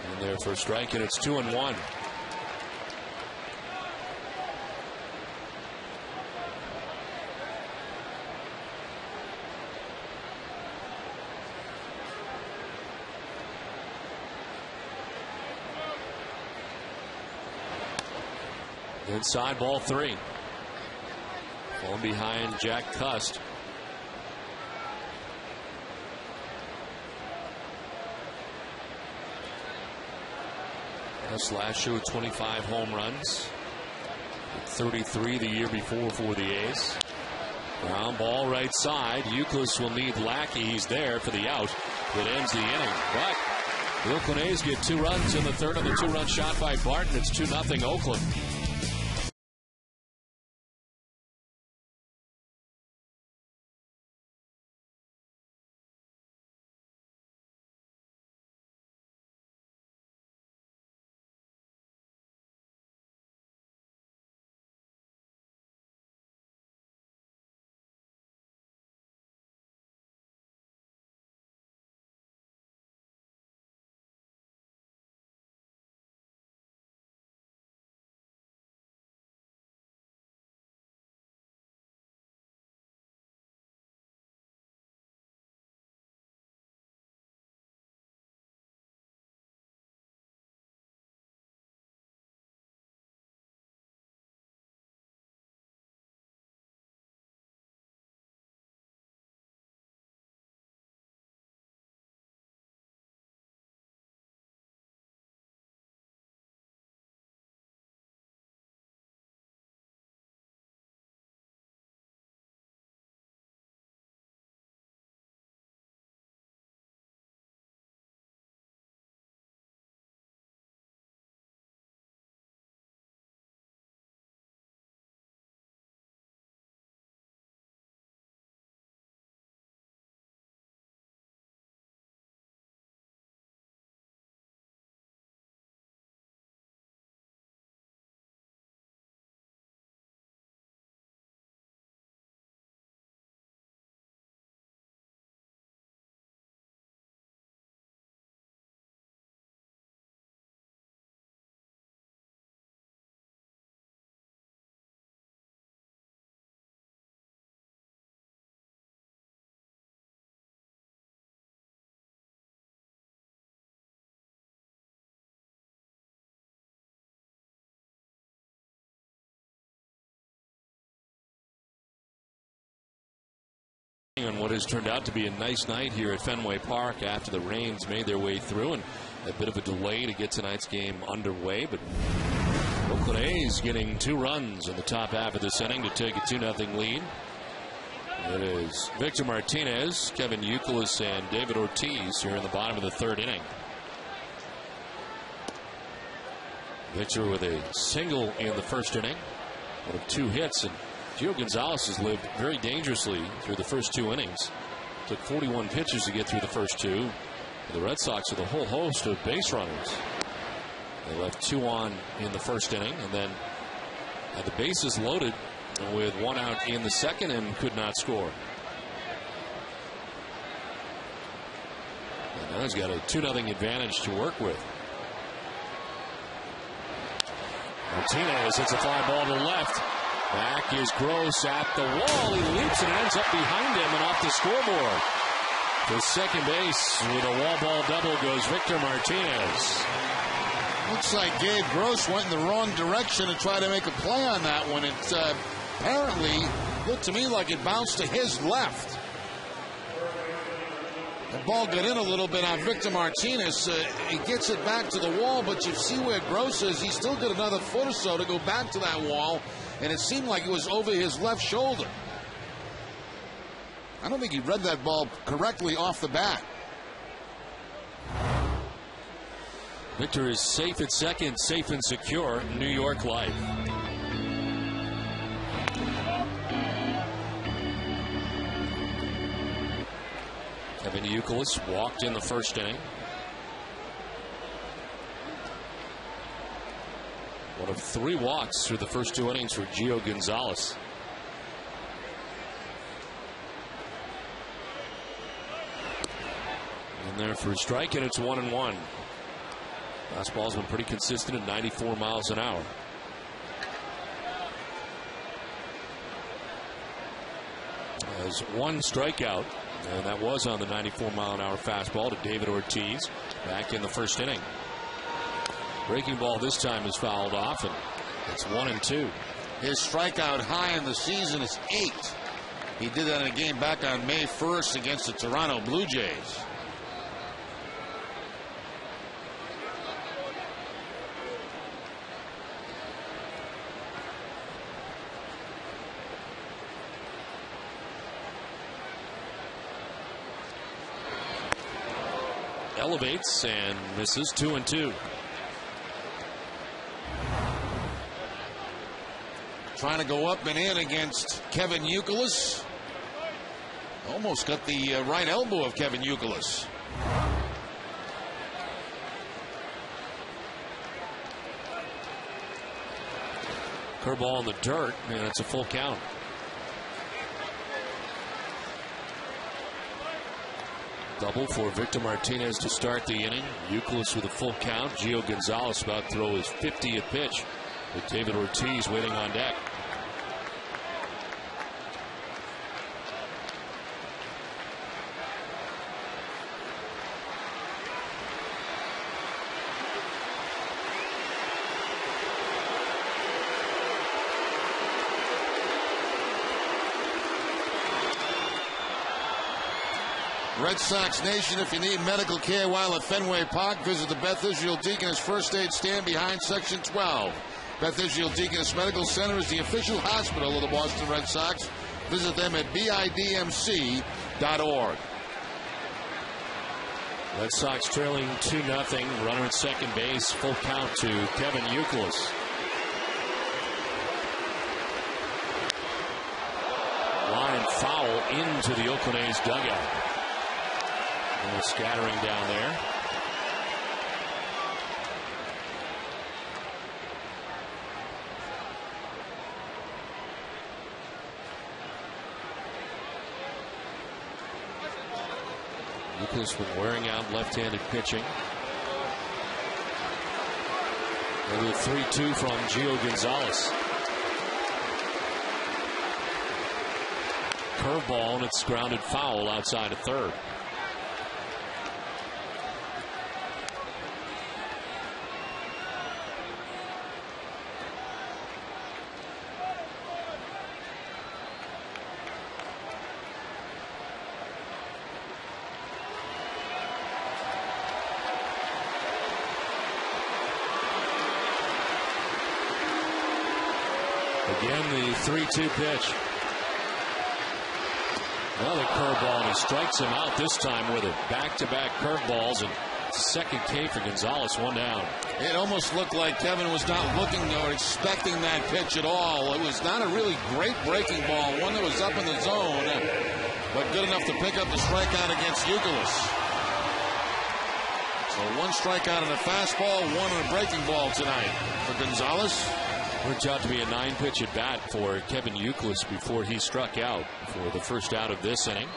And there for a strike, and it's 2-1. Inside ball 3. Falling behind Jack Cust. Cust last year with 25 home runs. 33 the year before for the A's. Ground ball right side. Youkilis will need Lackey. He's there for the out that ends the inning. But the Oakland A's get 2 runs in the third on the 2-run shot by Barton. It's 2-0 Oakland. On what has turned out to be a nice night here at Fenway Park after the rains made their way through and a bit of a delay to get tonight's game underway. But Oakland A's getting 2 runs in the top half of this inning to take a 2-0 lead. It is Victor Martinez, Kevin Youkilis, and David Ortiz here in the bottom of the 3rd inning. Victor with a single in the 1st inning, one of 2 hits, and Gio Gonzalez has lived very dangerously through the first 2 innings. Took 41 pitches to get through the first 2. The Red Sox with a whole host of base runners. They left 2 on in the 1st inning and then had the bases loaded with 1 out in the 2nd and could not score. And now he's got a 2-0 advantage to work with. Martinez hits a fly ball to left. Back is Gross at the wall. He leaps and ends up behind him and off the scoreboard. To second base with a wall ball double goes Victor Martinez. Looks like Gabe Gross went in the wrong direction and tried to make a play on that one. It apparently looked to me like it bounced to his left. The ball got in a little bit on Victor Martinez. He gets it back to the wall, but you see where Gross is. He's still got another foot or so to go back to that wall. And it seemed like it was over his left shoulder. I don't think he read that ball correctly off the bat. Victor is safe at second, safe and secure. New York Life. Kevin Youkilis walked in the 1st inning. One of 3 walks through the first 2 innings for Gio Gonzalez. In there for a strike, and it's 1-1. Fastball's been pretty consistent at 94 miles an hour. Has 1 strikeout, and that was on the 94-mile-an-hour fastball to David Ortiz back in the 1st inning. Breaking ball this time is fouled off, and It's 1-2. His strikeout high in the season is 8. He did that in a game back on May 1st against the Toronto Blue Jays. Elevates and misses. 2-2. Trying to go up and in against Kevin Youkilis. Almost got the right elbow of Kevin Youkilis. Curveball in the dirt, and it's a full count. Double for Victor Martinez to start the inning. Youkilis with a full count. Gio Gonzalez about to throw his 50th pitch, with David Ortiz waiting on deck. Red Sox Nation, if you need medical care while at Fenway Park, visit the Beth Israel Deaconess First Aid Stand behind Section 12. Beth Israel Deaconess Medical Center is the official hospital of the Boston Red Sox. Visit them at bidmc.org. Red Sox trailing 2-0. Runner at second base. Full count to Kevin Youkilis. Line foul into the Oakland A's dugout. A little scattering down there. Youkilis been wearing out left-handed pitching. Maybe a 3-2 from Gio Gonzalez. Curveball, and it's grounded foul outside of third. Again, the 3-2 pitch. Another curveball, and he strikes him out this time with it. Back-to-back curveballs, and second K for Gonzalez, one down. It almost looked like Kevin was not looking or expecting that pitch at all. It was not a really great breaking ball, one that was up in the zone, but good enough to pick up the strikeout against Youkilis. So one strikeout and a fastball, one on a breaking ball tonight for Gonzalez. Worked out to be a 9-pitch at bat for Kevin Youkilis before he struck out for the first out of this inning.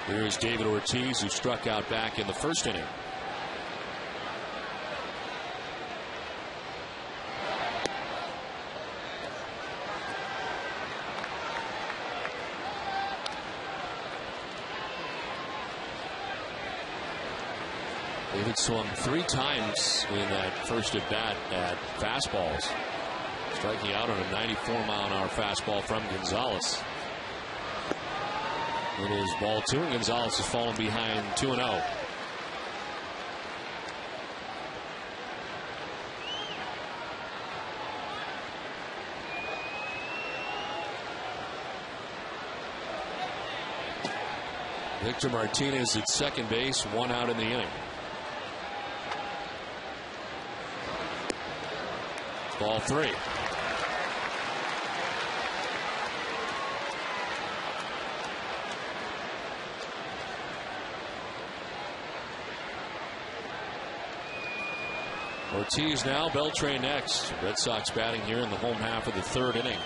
Here's David Ortiz, who struck out back in the first inning. David swung 3 times in that first at bat at fastballs. Striking out on a 94-mile-an-hour fastball from Gonzalez. It is ball 2, and Gonzalez has fallen behind 2-0. Victor Martinez at second base, 1 out in the inning. Ball 3. Ortiz now, Beltran next. Red Sox batting here in the home half of the third inning.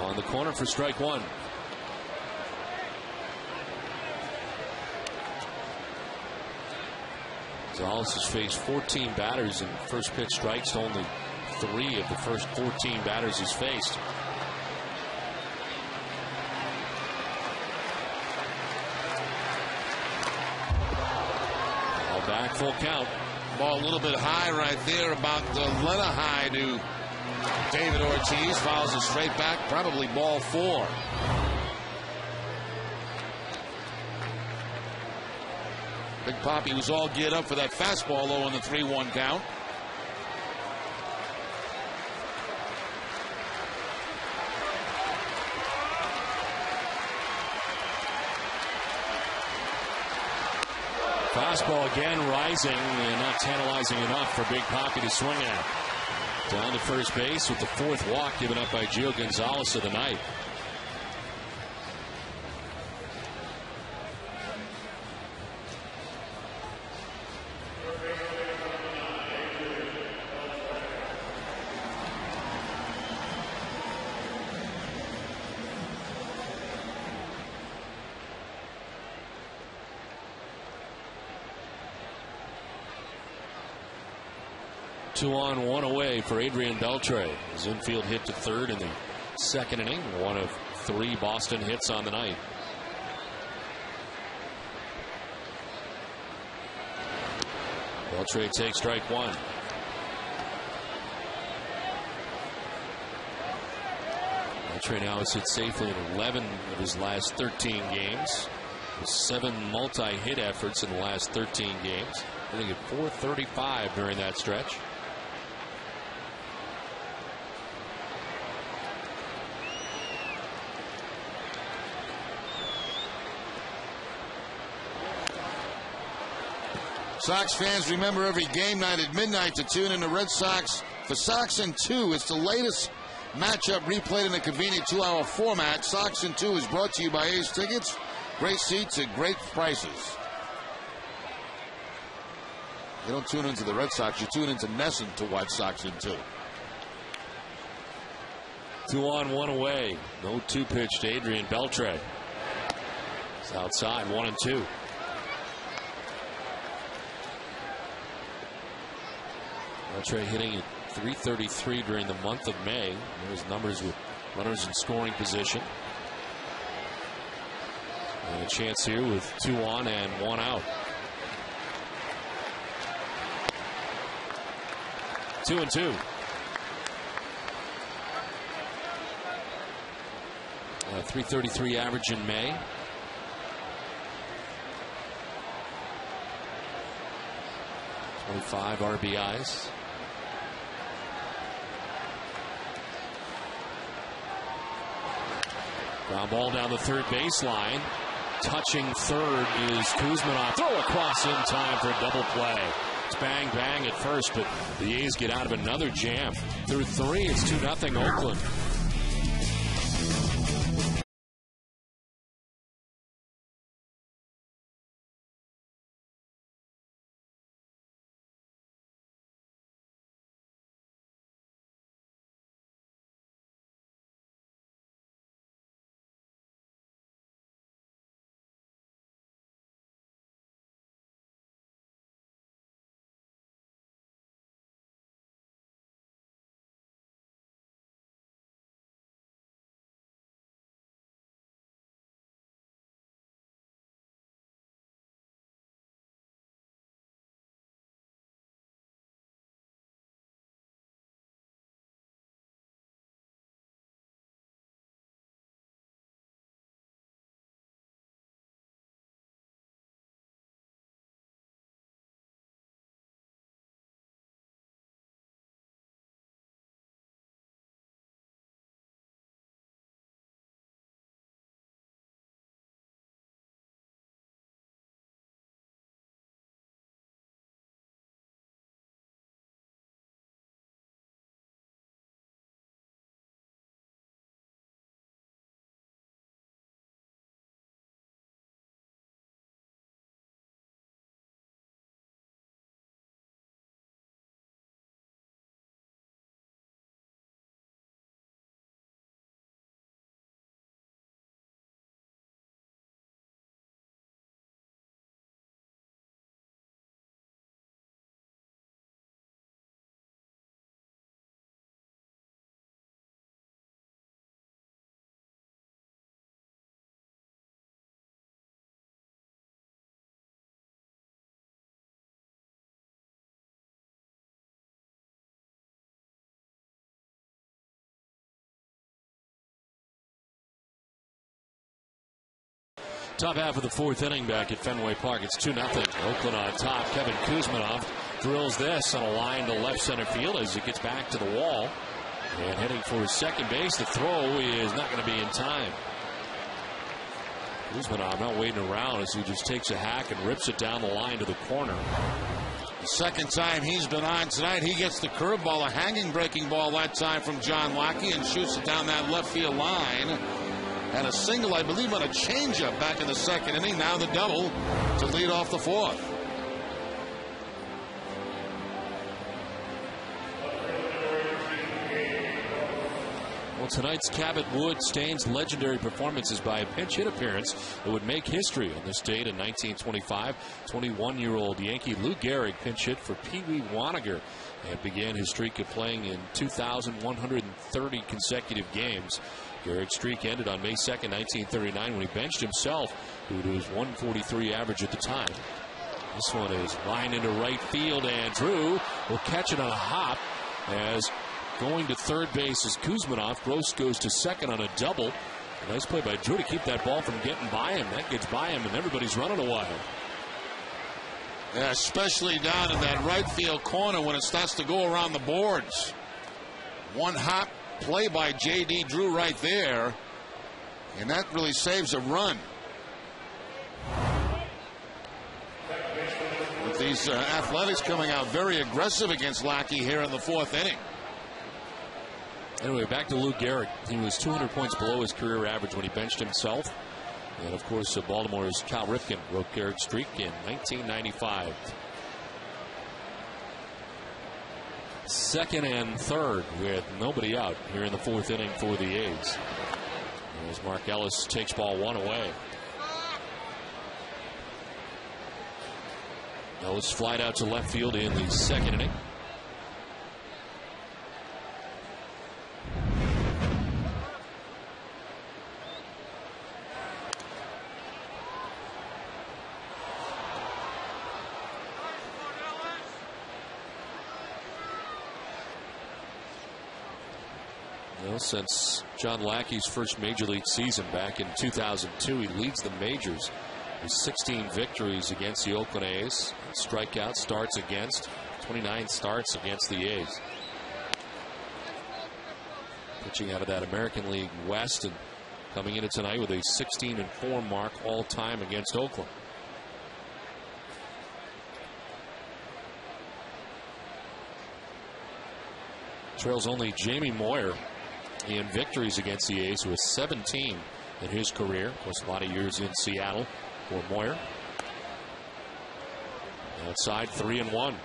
On the corner for strike 1. Gonzalez has faced 14 batters and first pitch strikes to only 3 of the first 14 batters he's faced. back, full count. Ball a little bit high right there, about the letter high to David Ortiz. Fouls it straight back, probably ball 4. Big Poppy was all geared up for that fastball low on the 3-1 count. Fastball again rising and not tantalizing enough for Big Poppy to swing at. Down to first base with the 4th walk given up by Gio Gonzalez of the night. Two on, one away for Adrian Beltre. His infield hit to third in the 2nd inning. One of 3 Boston hits on the night. Beltre takes strike 1. Beltre now has hit safely in 11 of his last 13 games. With 7 multi-hit efforts in the last 13 games. Hitting at .435 during that stretch. Sox fans, remember every game night at midnight to tune in to Red Sox for Sox in 2. It's the latest matchup replayed in a convenient 2-hour format. Sox in 2 is brought to you by A's Tickets. Great seats at great prices. You don't tune into the Red Sox, you tune into Nesson to watch Sox in 2. 2 on, 1 away. No 2-pitch to Adrian Beltre. It's outside, 1-2. Beltre hitting at .333 during the month of May. There's numbers with runners in scoring position. And a chance here with 2 on and 1 out. 2-2. .333 average in May. 25 RBIs. Ground ball down the third baseline. Touching third is Kuzmanov. Throw across in time for a double play. It's bang bang at first, but the A's get out of another jam. Through 3, it's 2-0 Oakland. Top half of the fourth inning back at Fenway Park. It's 2-0. Oakland on top. Kevin Kuzmanov drills this on a line to left center field as it gets back to the wall. And heading for his second base. The throw is not going to be in time. Kuzmanov not waiting around as he just takes a hack and rips it down the line to the corner. The second time he's been on tonight, he gets the curveball, a hanging breaking ball that time from John Lackey, and shoots it down that left field line. And a single, I believe, on a changeup back in the second inning. Now the double to lead off the fourth. Well, tonight's Cabot Wood stains legendary performances by a pinch hit appearance that would make history on this date in 1925. 21-year-old Yankee Lou Gehrig pinch hit for Pee Wee Waniger and began his streak of playing in 2,130 consecutive games. Gehrig's streak ended on May 2nd, 1939, when he benched himself due to his 143 average at the time. This one is lined into right field, and Drew will catch it on a hop as going to third base is Kuzmanov. Gross goes to second on a double. A nice play by Drew to keep that ball from getting by him. That gets by him, and everybody's running a while. Yeah, especially down in that right field corner when it starts to go around the boards. One hop play by J.D. Drew right there, and that really saves a run. With these Athletics coming out very aggressive against Lackey here in the fourth inning. Anyway, back to Lou Gehrig. He was 200 points below his career average when he benched himself. And, of course, Baltimore's Cal Ripken broke Gehrig's streak in 1995. Second and third with nobody out here in the fourth inning for the A's. As Mark Ellis takes ball one away. Ellis flied out to left field in the second inning. Since John Lackey's first major league season back in 2002, he leads the majors with 16 victories against the Oakland A's. Strikeout starts against, 29 starts against the A's. Pitching out of that American League West and coming into tonight with a 16-4 mark all time against Oakland. Trails only Jamie Moyer in victories against the A's, who has 17 in his career. Of course, a lot of years in Seattle for Moyer. Outside, 3-1.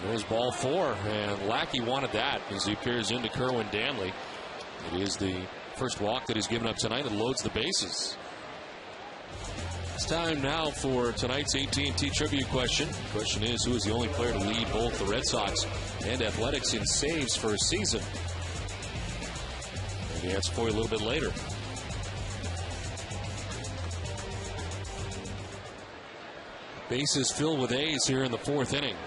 There's ball four, and Lackey wanted that as he peers into Kerwin Danley. It is the first walk that he's given up tonight and loads the bases. It's time now for tonight's AT&T trivia question. The question is, who is the only player to lead both the Red Sox and Athletics in saves for a season? And the answer for you a little bit later. Bases filled with A's here in the fourth inning.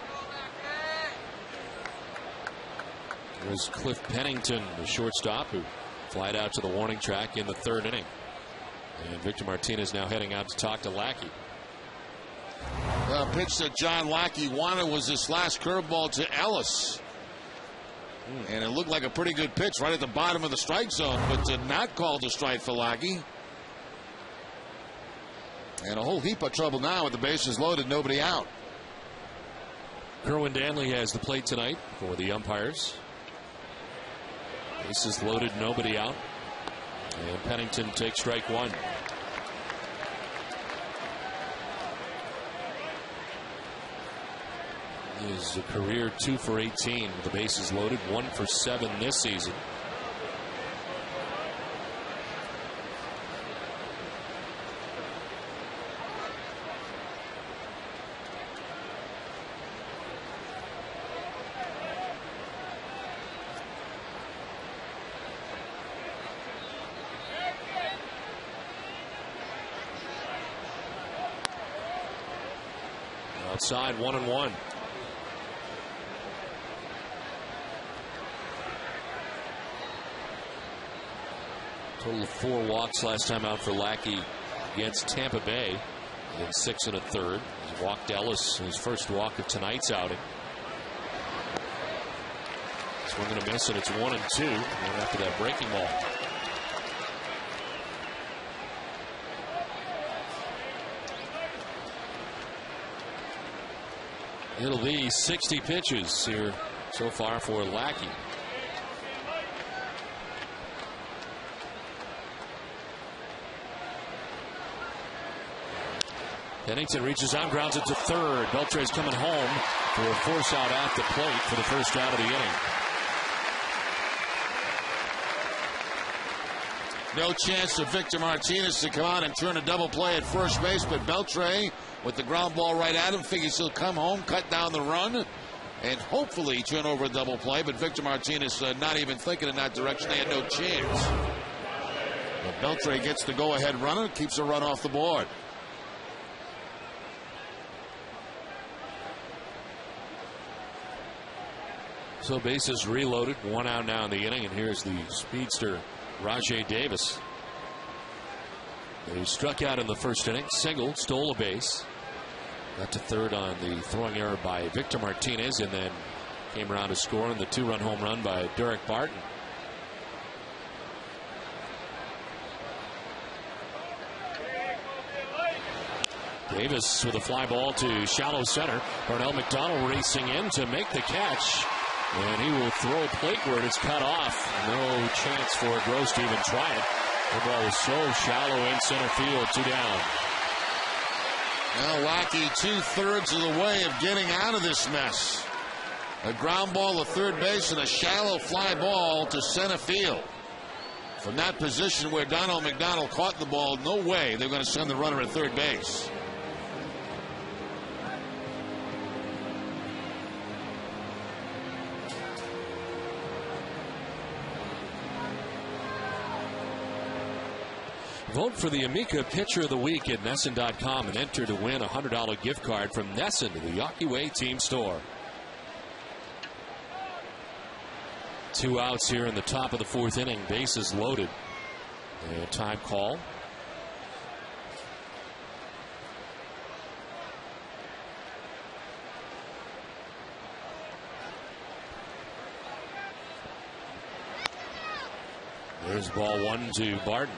There's Cliff Pennington, the shortstop, who flied out to the warning track in the third inning. And Victor Martinez now heading out to talk to Lackey. The pitch that John Lackey wanted was this last curveball to Ellis. And it looked like a pretty good pitch right at the bottom of the strike zone, but not called a strike for Lackey. And a whole heap of trouble now with the bases loaded, nobody out. Kerwin Danley has the plate tonight for the umpires. Bases loaded, nobody out. And Pennington takes strike one. His career 2 for 18 with the bases loaded, 1 for 7 this season. Outside 1-1. Total of 4 walks last time out for Lackey against Tampa Bay. In 6 1/3. He walked Ellis, his first walk of tonight's outing. Swing and a miss, and it's 1-2. Going after that breaking ball. It'll be 60 pitches here so far for Lackey. Pennington reaches out, grounds it to third. Beltre's coming home for a force out at the plate for the first out of the inning. No chance for Victor Martinez to come out and turn a double play at first base, but Beltre, with the ground ball right at him, figures he'll come home, cut down the run, and hopefully turn over a double play. But Victor Martinez not even thinking in that direction. They had no chance. But Beltre gets the go-ahead runner, keeps a run off the board. So bases reloaded, 1 out now in the inning, and here's the speedster Rajay Davis. He struck out in the first inning, singled, stole a base, got to third on the throwing error by Victor Martinez, and then came around to score in the 2-run home run by Derek Barton. Davis with a fly ball to shallow center. Darnell McDonald racing in to make the catch. And he will throw plateward. It's cut off. No chance for Gross to even try it. The ball was so shallow in center field. 2 down. Now Lackey 2/3 of the way of getting out of this mess. A ground ball to third base and a shallow fly ball to center field. From that position where Donald McDonald caught the ball, no way they're going to send the runner at third base. Vote for the Amica Pitcher of the Week at NESN.com and enter to win a $100 gift card from NESN to the Yawkey Way team store. 2 outs here in the top of the 4th inning. Bases loaded. And time call. There's ball 1 to Barton.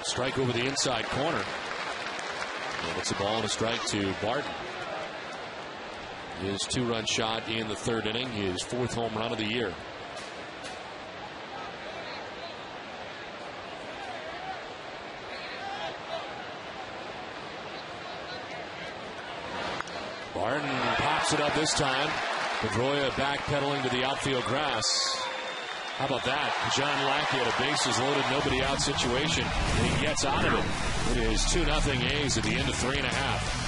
Strike over the inside corner. And it's a ball and a strike to Barton. His 2-run shot in the 3rd inning, his 4th home run of the year. Barton pops it up this time. Pedroia backpedaling to the outfield grass. How about that? John Lackey at a bases loaded, nobody out situation, and he gets out of it. It is 2-0 A's at the end of 3.5.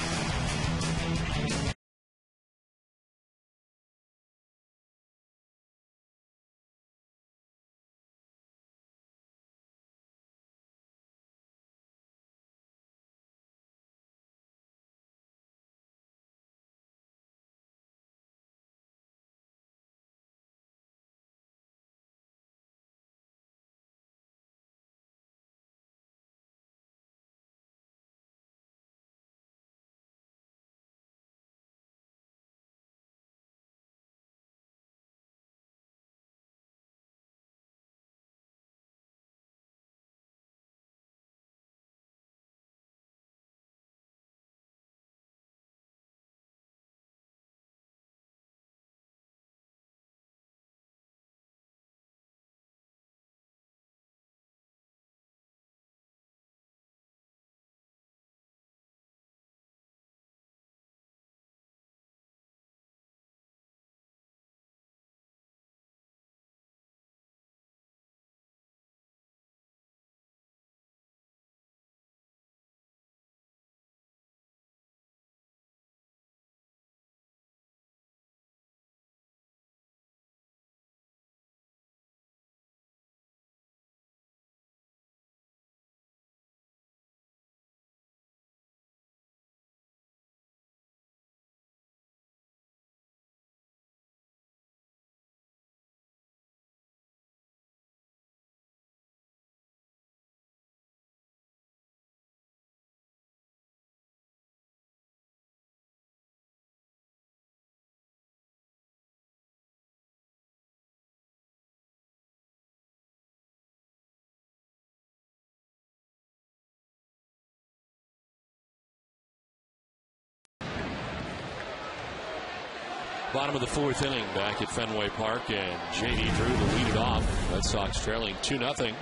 Bottom of the fourth inning back at Fenway Park, and J.D. Drew to lead it off. Red Sox trailing 2-0.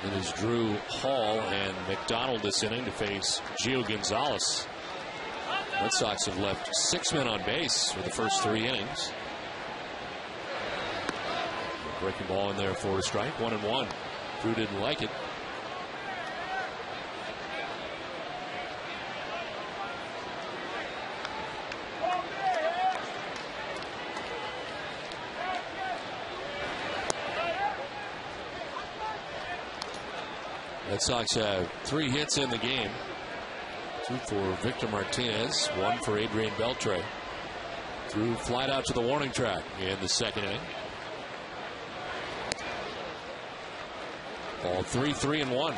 It is Drew, Hall, and McDonald this inning to face Gio Gonzalez. Red Sox have left 6 men on base for the first 3 innings. Breaking ball in there for a strike, 1-1. Drew didn't like it. Red Sox have 3 hits in the game. 2 for Victor Martinez, 1 for Adrian Beltre. Drew flied out to the warning track in the second inning. Ball 3-3-1.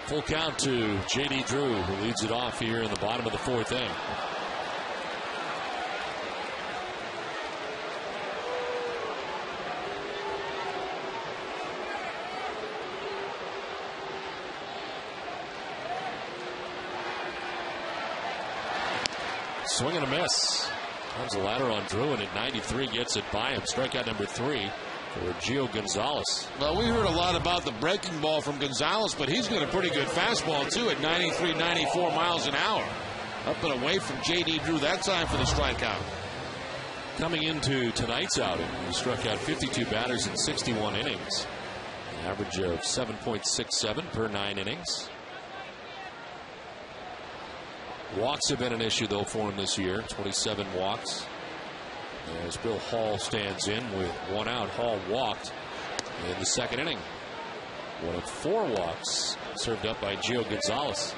Full count to J.D. Drew, who leads it off here in the bottom of the fourth inning. Swing and a miss. Comes a ladder on Drew, and at 93 gets it by him. Strikeout number 3 for Gio Gonzalez. Well, we heard a lot about the breaking ball from Gonzalez, but he's got a pretty good fastball, too, at 93, 94 miles an hour. Up and away from J.D. Drew that time for the strikeout. Coming into tonight's outing, he struck out 52 batters in 61 innings. An average of 7.67 per 9 innings. Walks have been an issue, though, for him this year. 27 walks. As Bill Hall stands in with 1 out. Hall walked in the second inning. 1 of 4 walks served up by Gio Gonzalez.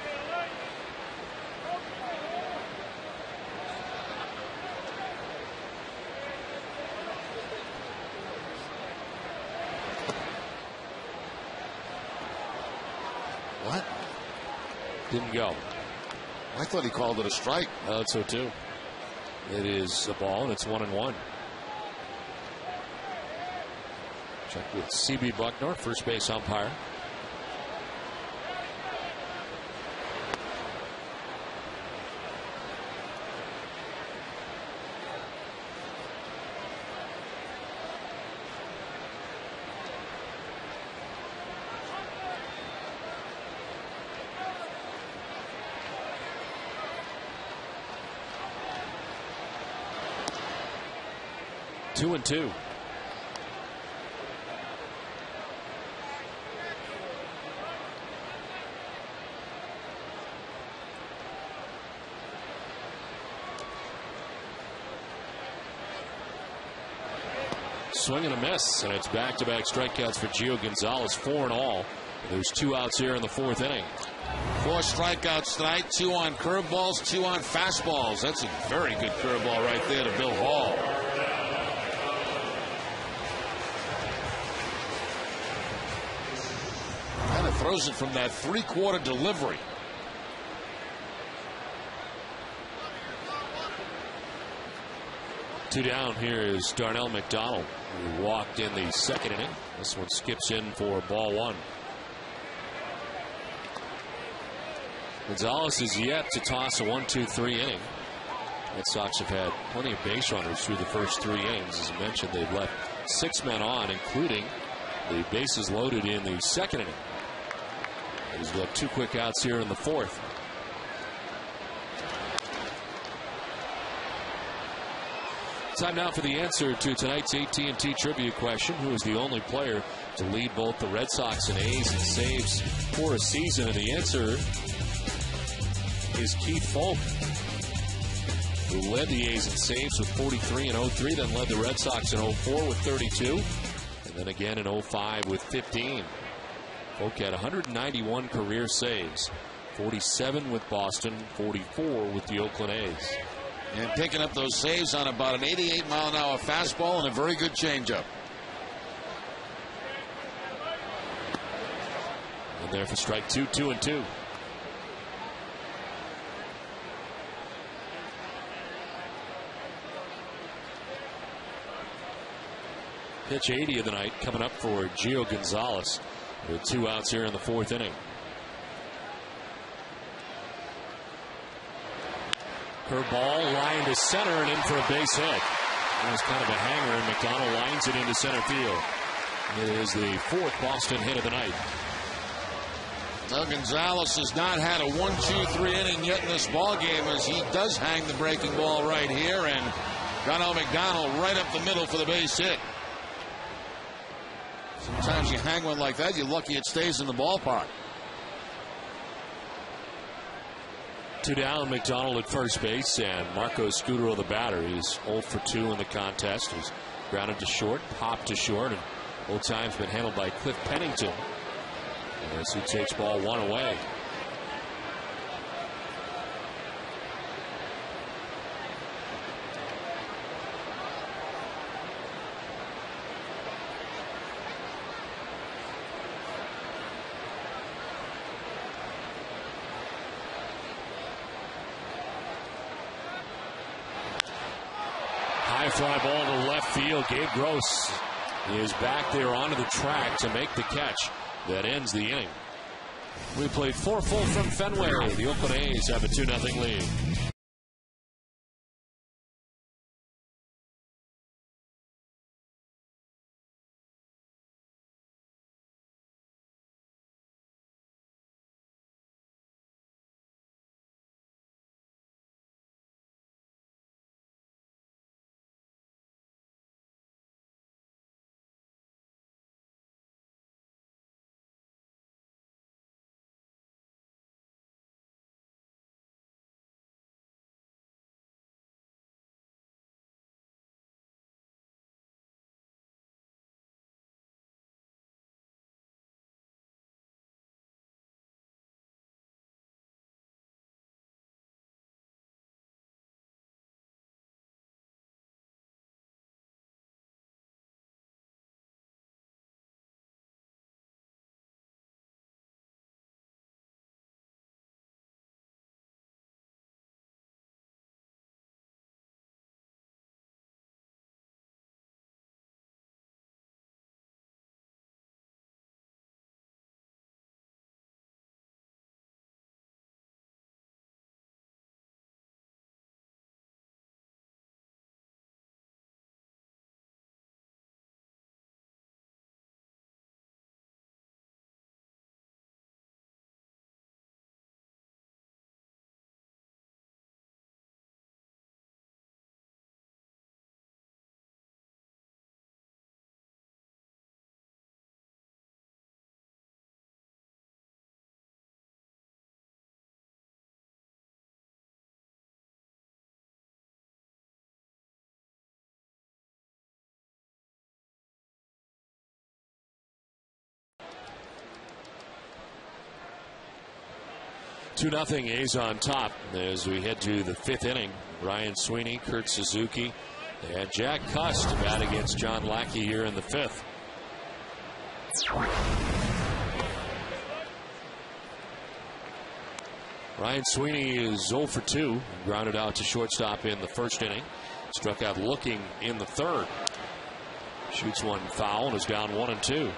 What? Didn't go. I thought he called it a strike. I thought so too. It is a ball, and it's 1-1. Check with C.B. Bucknor, first base umpire. Two and two. Swing and a miss, and it's back-to-back strikeouts for Gio Gonzalez, 4 in all. There's 2 outs here in the fourth inning. 4 strikeouts tonight, 2 on curveballs, 2 on fastballs. That's a very good curveball right there to Bill Hall. Kind of throws it from that 3-quarter delivery. Two down. Here is Darnell McDonald, who walked in the second inning. This one skips in for ball 1. Gonzalez is yet to toss a 1-2-3 inning. Red Sox have had plenty of base runners through the first 3 innings. As I mentioned, they've left 6 men on, including the bases loaded in the second inning. He's got 2 quick outs here in the fourth. Time now for the answer to tonight's AT&T trivia question. Who is the only player to lead both the Red Sox and A's in saves for a season? And the answer is Keith Folk, who led the A's in saves with 43 in 03, then led the Red Sox in 04 with 32, and then again in 05 with 15. Folk had 191 career saves, 47 with Boston, 44 with the Oakland A's. And picking up those saves on about an 88-mile-an-hour fastball and a very good changeup. And there for strike 2, 2-2. Pitch 80 of the night coming up for Gio Gonzalez with 2 outs here in the 4th inning. Curveball line to center and in for a base hit. It was kind of a hanger, and McDonald lines it into center field. It is the 4th Boston hit of the night. Well, Gonzalez has not had a 1-2-3 inning yet in this ball game, as he does hang the breaking ball right here, and Gunnar McDonald right up the middle for the base hit. Sometimes you hang one like that, you're lucky it stays in the ballpark. 2 down, McDonald at first base, and Marco Scudero, the batter. He's 0 for 2 in the contest. He's grounded to short, popped to short, and both times been handled by Cliff Pennington, as he takes ball 1 away. High fly ball to left field. Gabe Gross is back there onto the track to make the catch that ends the inning. We played 4 full from Fenway. The Oakland A's have a 2-0 lead. Two 2-0 A's on top as we head to the 5th inning. Ryan Sweeney, Kurt Suzuki, and Jack Cust to bat against John Lackey here in the 5th. Ryan Sweeney is 0 for 2, grounded out to shortstop in the 1st inning. Struck out looking in the 3rd. Shoots one foul and is down 1-2.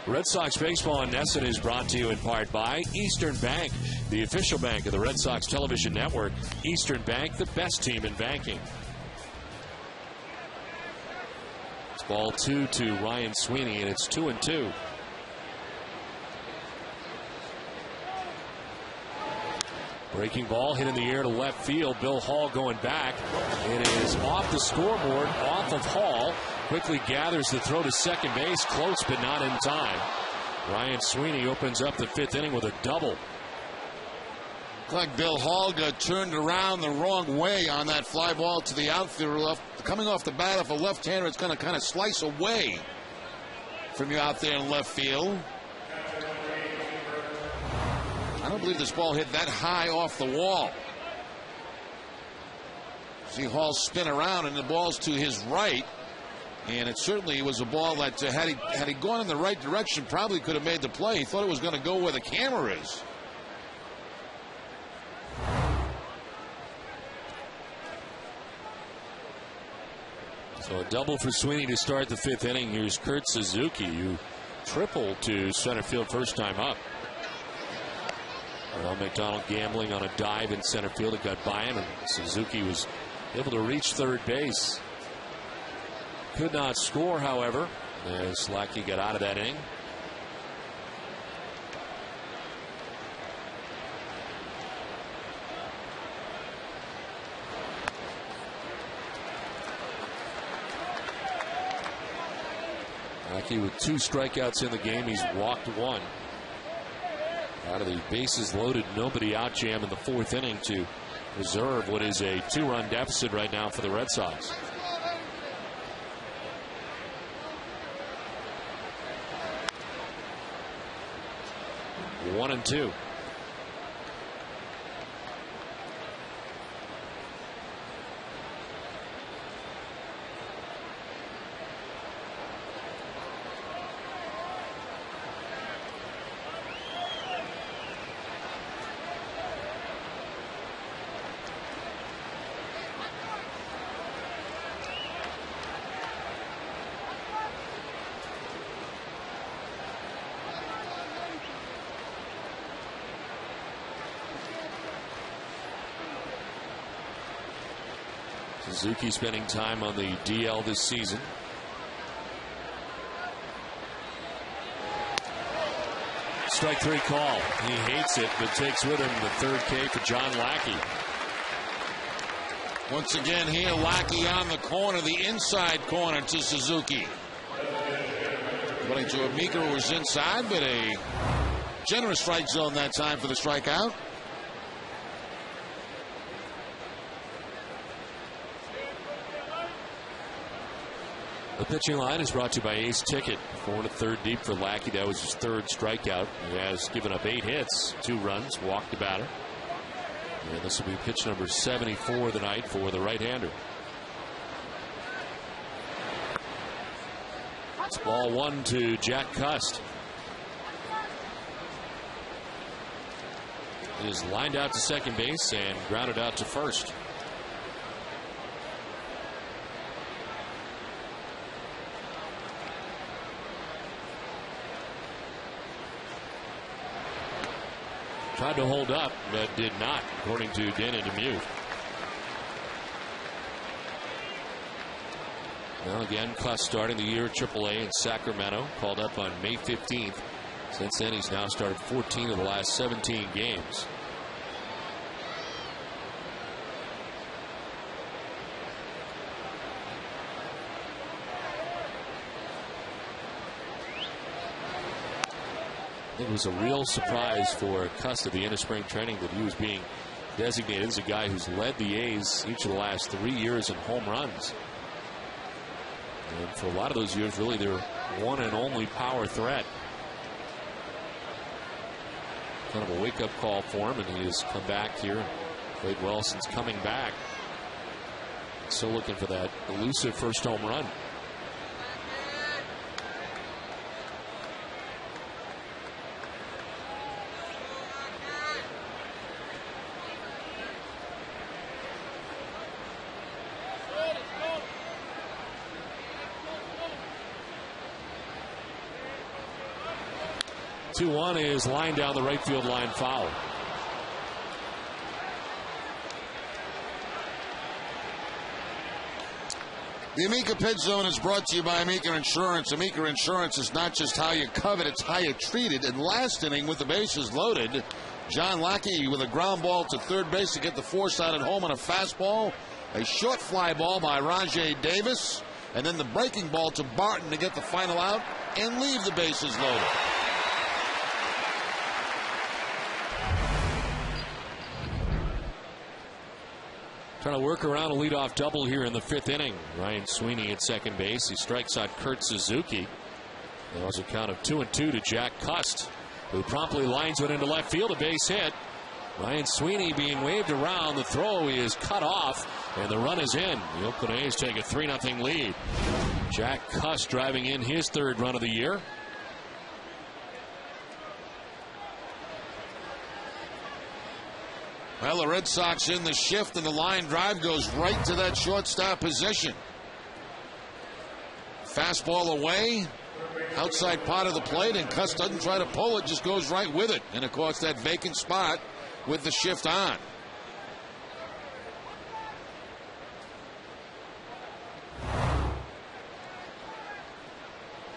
Red Sox baseball on NESN is brought to you in part by Eastern Bank, the official bank of the Red Sox television network. Eastern Bank, the best team in banking. It's ball 2 to Ryan Sweeney, and it's 2-2. Breaking ball hit in the air to left field. Bill Hall going back. It is off the scoreboard, off of Hall. Quickly gathers the throw to second base. Close, but not in time. Ryan Sweeney opens up the 5th inning with a double. Looks like Bill Hall got turned around the wrong way on that fly ball to the outfielder. Coming off the bat, if a left-hander, it's going to kind of slice away from you out there in left field. I don't believe this ball hit that high off the wall. See Hall spin around, and the ball's to his right. And it certainly was a ball that had he gone in the right direction, probably could have made the play. He thought it was going to go where the camera is. So a double for Sweeney to start the 5th inning. Here's Kurt Suzuki, who tripled to center field first time up. Well, McDonald gambling on a dive in center field. It got by him, and Suzuki was able to reach third base. Could not score, however, as Lackey got out of that inning. Lackey with 2 strikeouts in the game. He's walked 1. Out of the bases loaded, nobody out jam in the 4th inning to reserve what is a 2-run deficit right now for the Red Sox. One and 2. Suzuki spending time on the DL this season. Strike 3 call. He hates it, but takes with him the 3rd K for John Lackey. Once again here, Lackey on the corner, the inside corner to Suzuki. Running to Amica, who was inside, but a generous strike zone that time for the strikeout. The pitching line is brought to you by Ace Ticket. 4 1/3 deep for Lackey. That was his 3rd strikeout. He has given up 8 hits, 2 runs, walked the batter. And this will be pitch number 74 of the night for the right-hander. It's ball 1 to Jack Cust. He is lined out to second base and grounded out to first. Tried to hold up, but did not, according to Dana Demuth. Well, again, Cuss starting the year at AAA in Sacramento. Called up on May 15th. Since then, he's now started 14 of the last 17 games. It was a real surprise for Cuss at the end of spring training that he was being designated as a guy who's led the A's each of the last 3 years in home runs. And for a lot of those years, really, their one and only power threat. Kind of a wake-up call for him, and he has come back here and played well since coming back. Still looking for that elusive first home run. The 2-1 is lined down the right field line, foul. The Amica Pitch Zone is brought to you by Amica Insurance. Amica Insurance is not just how you covered, it's how you treated. And last inning, with the bases loaded, John Lackey with a ground ball to third base to get the force out at home on a fastball. A short fly ball by Rajay Davis. And then the breaking ball to Barton to get the final out and leave the bases loaded. Trying to work around a leadoff double here in the 5th inning. Ryan Sweeney at second base. He strikes out Kurt Suzuki. That was a count of 2-2 to Jack Cust, who promptly lines it into left field, a base hit. Ryan Sweeney being waved around. The throw is cut off, and the run is in. The Oakland A's take a 3-0 lead. Jack Cust driving in his 3rd run of the year. Well, the Red Sox in the shift, and the line drive goes right to that shortstop position. Fastball away, outside part of the plate, and Cuss doesn't try to pull it, just goes right with it. And of course, that vacant spot with the shift on.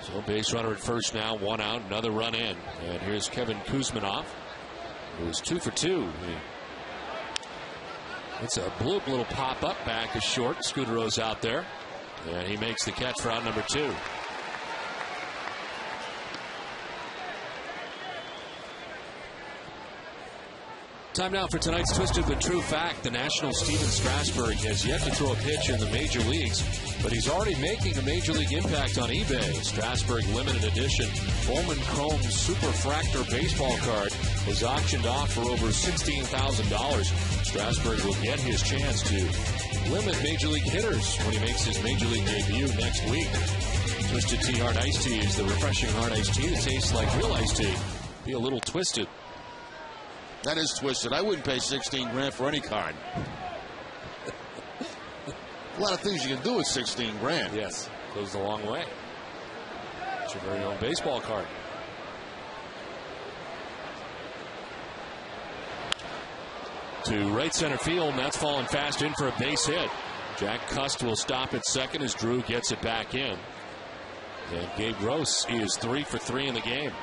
So base runner at first now, 1 out, another run in. And here's Kevin Kuzminoff, who's 2 for 2. It's a bloop, little pop up back is short. Scudero's out there, and he makes the catch for out number 2. Time now for tonight's Twisted but True Fact. The National Steven Strasburg has yet to throw a pitch in the major leagues, but he's already making a major league impact on eBay. Strasburg limited edition Bowman Chrome Superfractor baseball card is auctioned off for over $16,000. Strasburg will get his chance to limit major league hitters when he makes his major league debut next week. Twisted Tea Hard Iced Tea is the refreshing hard iced tea that tastes like real iced tea. Be a little twisted. That is twisted. I wouldn't pay 16 grand for any card. A lot of things you can do with 16 grand. Yes, goes a long way. It's your very own baseball card. To right center field, and that's falling fast in for a base hit. Jack Cust will stop at second as Drew gets it back in. And Gabe Gross is 3 for 3 in the game.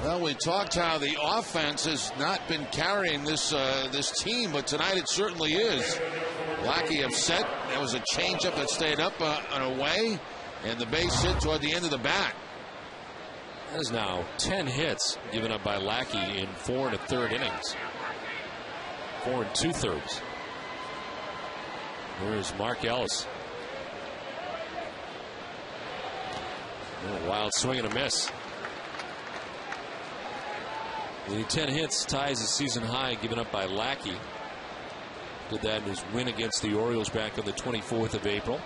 Well, we talked how the offense has not been carrying this team, but tonight it certainly is. Lackey upset. There was a changeup that stayed up and away, and the base hit toward the end of the bat. That is now 10 hits given up by Lackey in 4 1/3 innings. 4 2/3. Here's Mark Ellis. A wild swing and a miss. The 10 hits ties the season high given up by Lackey. Did that in his win against the Orioles back on the 24th of April.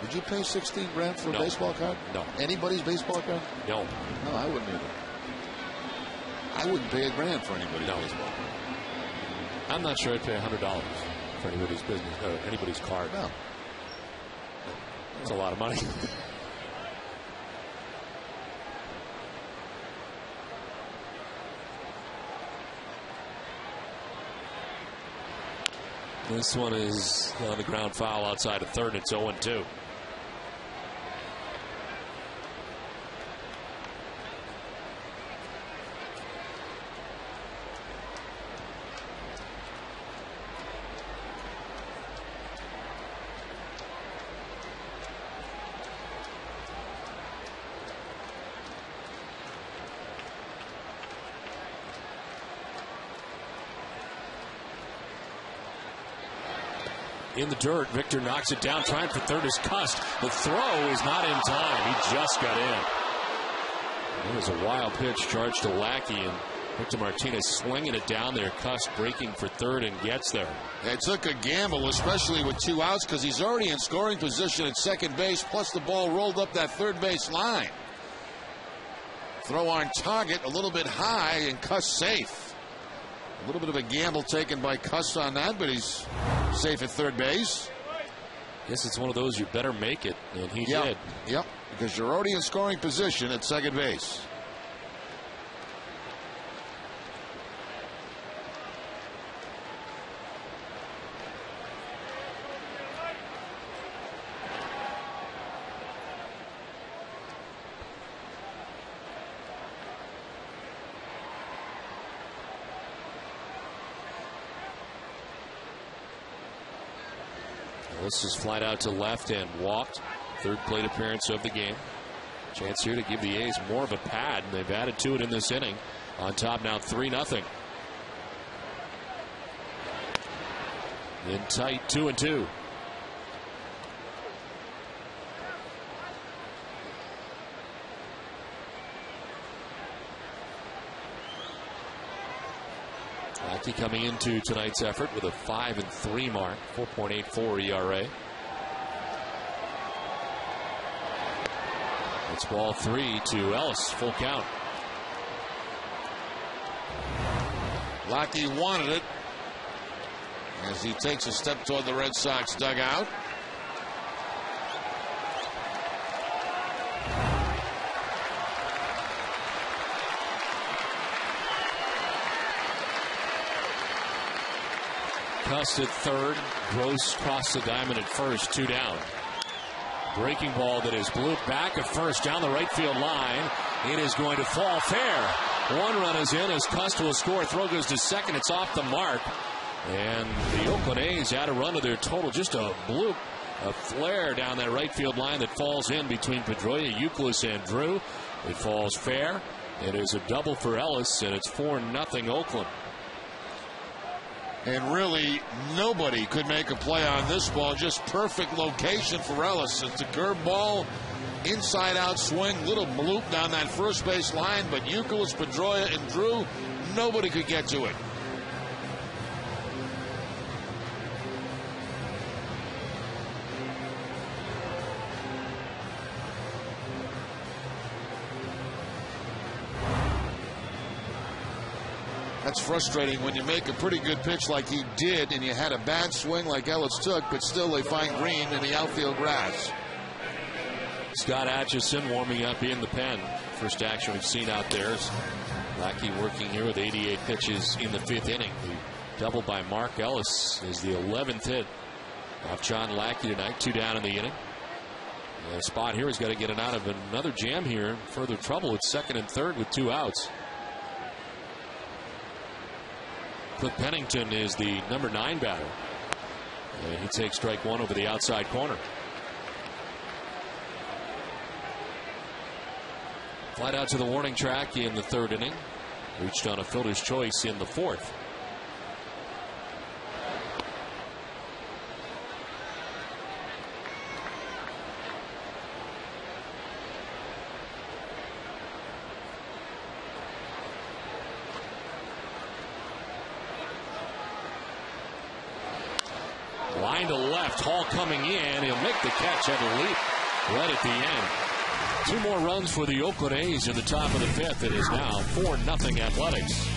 Would you pay 16 grand for a No. baseball card? No. Anybody's baseball card? No. No, I wouldn't either. I wouldn't pay $1,000 for anybody's baseball card. I'm not sure I'd pay $100 for anybody's business, anybody's card. No. That's a lot of money. This one is on the ground foul outside of third. It's 0-2. In the dirt, Victor knocks it down, trying for third is Cust. The throw is not in time. He just got in. It was a wild pitch charged to Lackey, and Victor Martinez slinging it down there. Cust breaking for third and gets there. It took a gamble, especially with 2 outs, because he's already in scoring position at second base, plus the ball rolled up that third base line. Throw on target, a little bit high, and Cust safe. A little bit of a gamble taken by Cust on that, but he's safe at third base. Guess it's one of those you better make it, and he did. Yep, because you're already in scoring position at second base. This is flight out to left and walked. Third plate appearance of the game. Chance here to give the A's more of a pad, and they've added to it in this inning. On top now 3-0. In tight 2-2. Lackey coming into tonight's effort with a 5-3 mark, 4.84 ERA. It's ball 3 to Ellis, full count. Lackey wanted it as he takes a step toward the Red Sox dugout. Cuss at third. Gross crossed the diamond at first. 2 down. Breaking ball that is blooped back at first down the right field line. It is going to fall fair. 1 run is in as Cuss will score. Throw goes to second. It's off the mark. And the Oakland A's add a run to their total. Just a bloop, a flare down that right field line that falls in between Pedroia, Youkilis, and Drew. It falls fair. It is a double for Ellis, and it's 4-0 Oakland. And really, nobody could make a play on this ball. Just perfect location for Ellis. It's a curveball, inside-out swing, little bloop down that first base line. But Youkilis, Pedroia, and Drew, nobody could get to it. That's frustrating when you make a pretty good pitch like he did and you had a bad swing like Ellis took, but still they find green in the outfield grass. Scott Atchison warming up in the pen. First action we've seen out there is Lackey working here with 88 pitches in the 5th inning. The double by Mark Ellis is the 11th hit of John Lackey tonight. 2 down in the inning. The spot here has got to get it out of another jam here. Further trouble at second and third with 2 outs. Cliff Pennington is the number 9 batter. And he takes strike 1 over the outside corner. Flight out to the warning track in the 3rd inning. Reached on a fielder's choice in the 4th. Line to left, Hall coming in. He'll make the catch at a leap right at the end. 2 more runs for the Oakland A's in the top of the 5th. It is now 4-0 Athletics.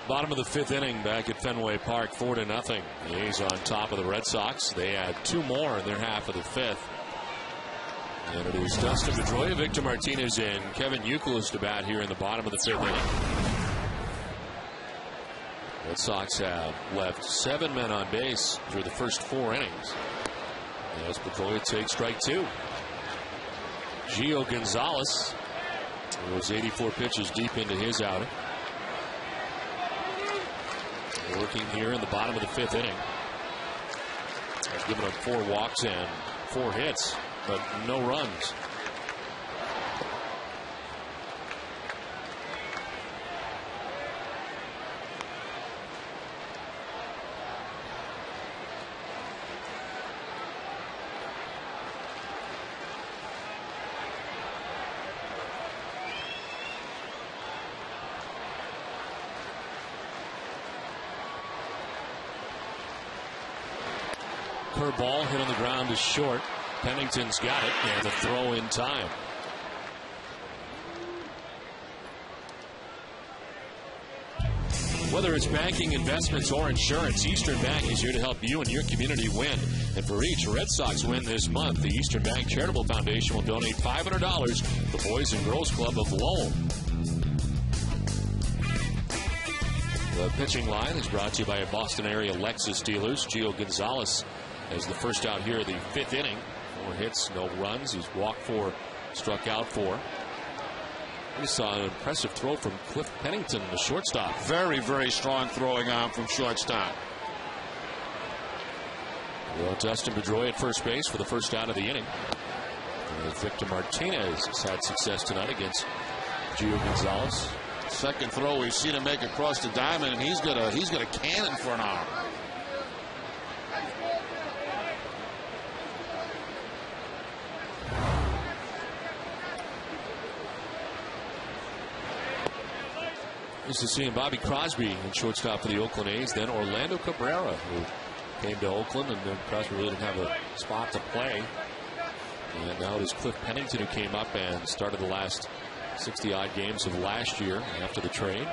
Bottom of the 5th inning back at Fenway Park, 4-0. The A's on top of the Red Sox. They add 2 more in their half of the 5th. And it is Dustin Pedroia, Victor Martinez, and Kevin Youkilis to bat here in the bottom of the 5th inning. Red Sox have left 7 men on base through the first 4 innings. As Pedroia takes strike 2. Gio Gonzalez was 84 pitches deep into his outing. Working here in the bottom of the 5th inning. He's given up 4 walks and 4 hits, but no runs. Curveball hit on the ground is short. Pennington's got it, and the throw in time. Whether it's banking, investments, or insurance, Eastern Bank is here to help you and your community win. And for each Red Sox win this month, the Eastern Bank Charitable Foundation will donate $500 to the Boys and Girls Club of Lowell. The pitching line is brought to you by a Boston area Lexus dealers. Gio Gonzalez as the first out here of the 5th inning. 4 hits, no runs. He's walked 4, struck out 4. We saw an impressive throw from Cliff Pennington, the shortstop. Very, very strong throwing arm from shortstop. Well, Dustin Pedroia at first base for the first out of the inning. Victor Martinez has had success tonight against Gio Gonzalez. Second throw we've seen him make across the diamond, and he's got a cannon for an arm. Used to seeing Bobby Crosby in shortstop for the Oakland A's, then Orlando Cabrera, who came to Oakland, and then Crosby really didn't have a spot to play. And now it is Cliff Pennington who came up and started the last 60-odd games of last year after the trade.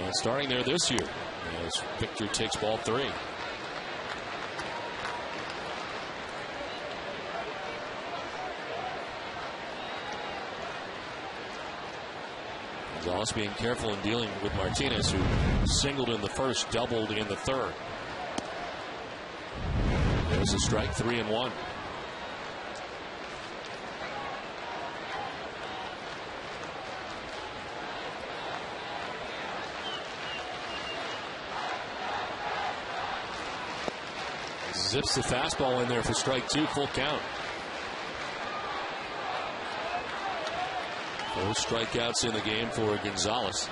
And starting there this year as Victor takes ball 3. Gonzalez being careful in dealing with Martinez, who singled in the first, doubled in the third. There's a strike, 3-1. Zips the fastball in there for strike 2, full count. 4 strikeouts in the game for Gonzalez.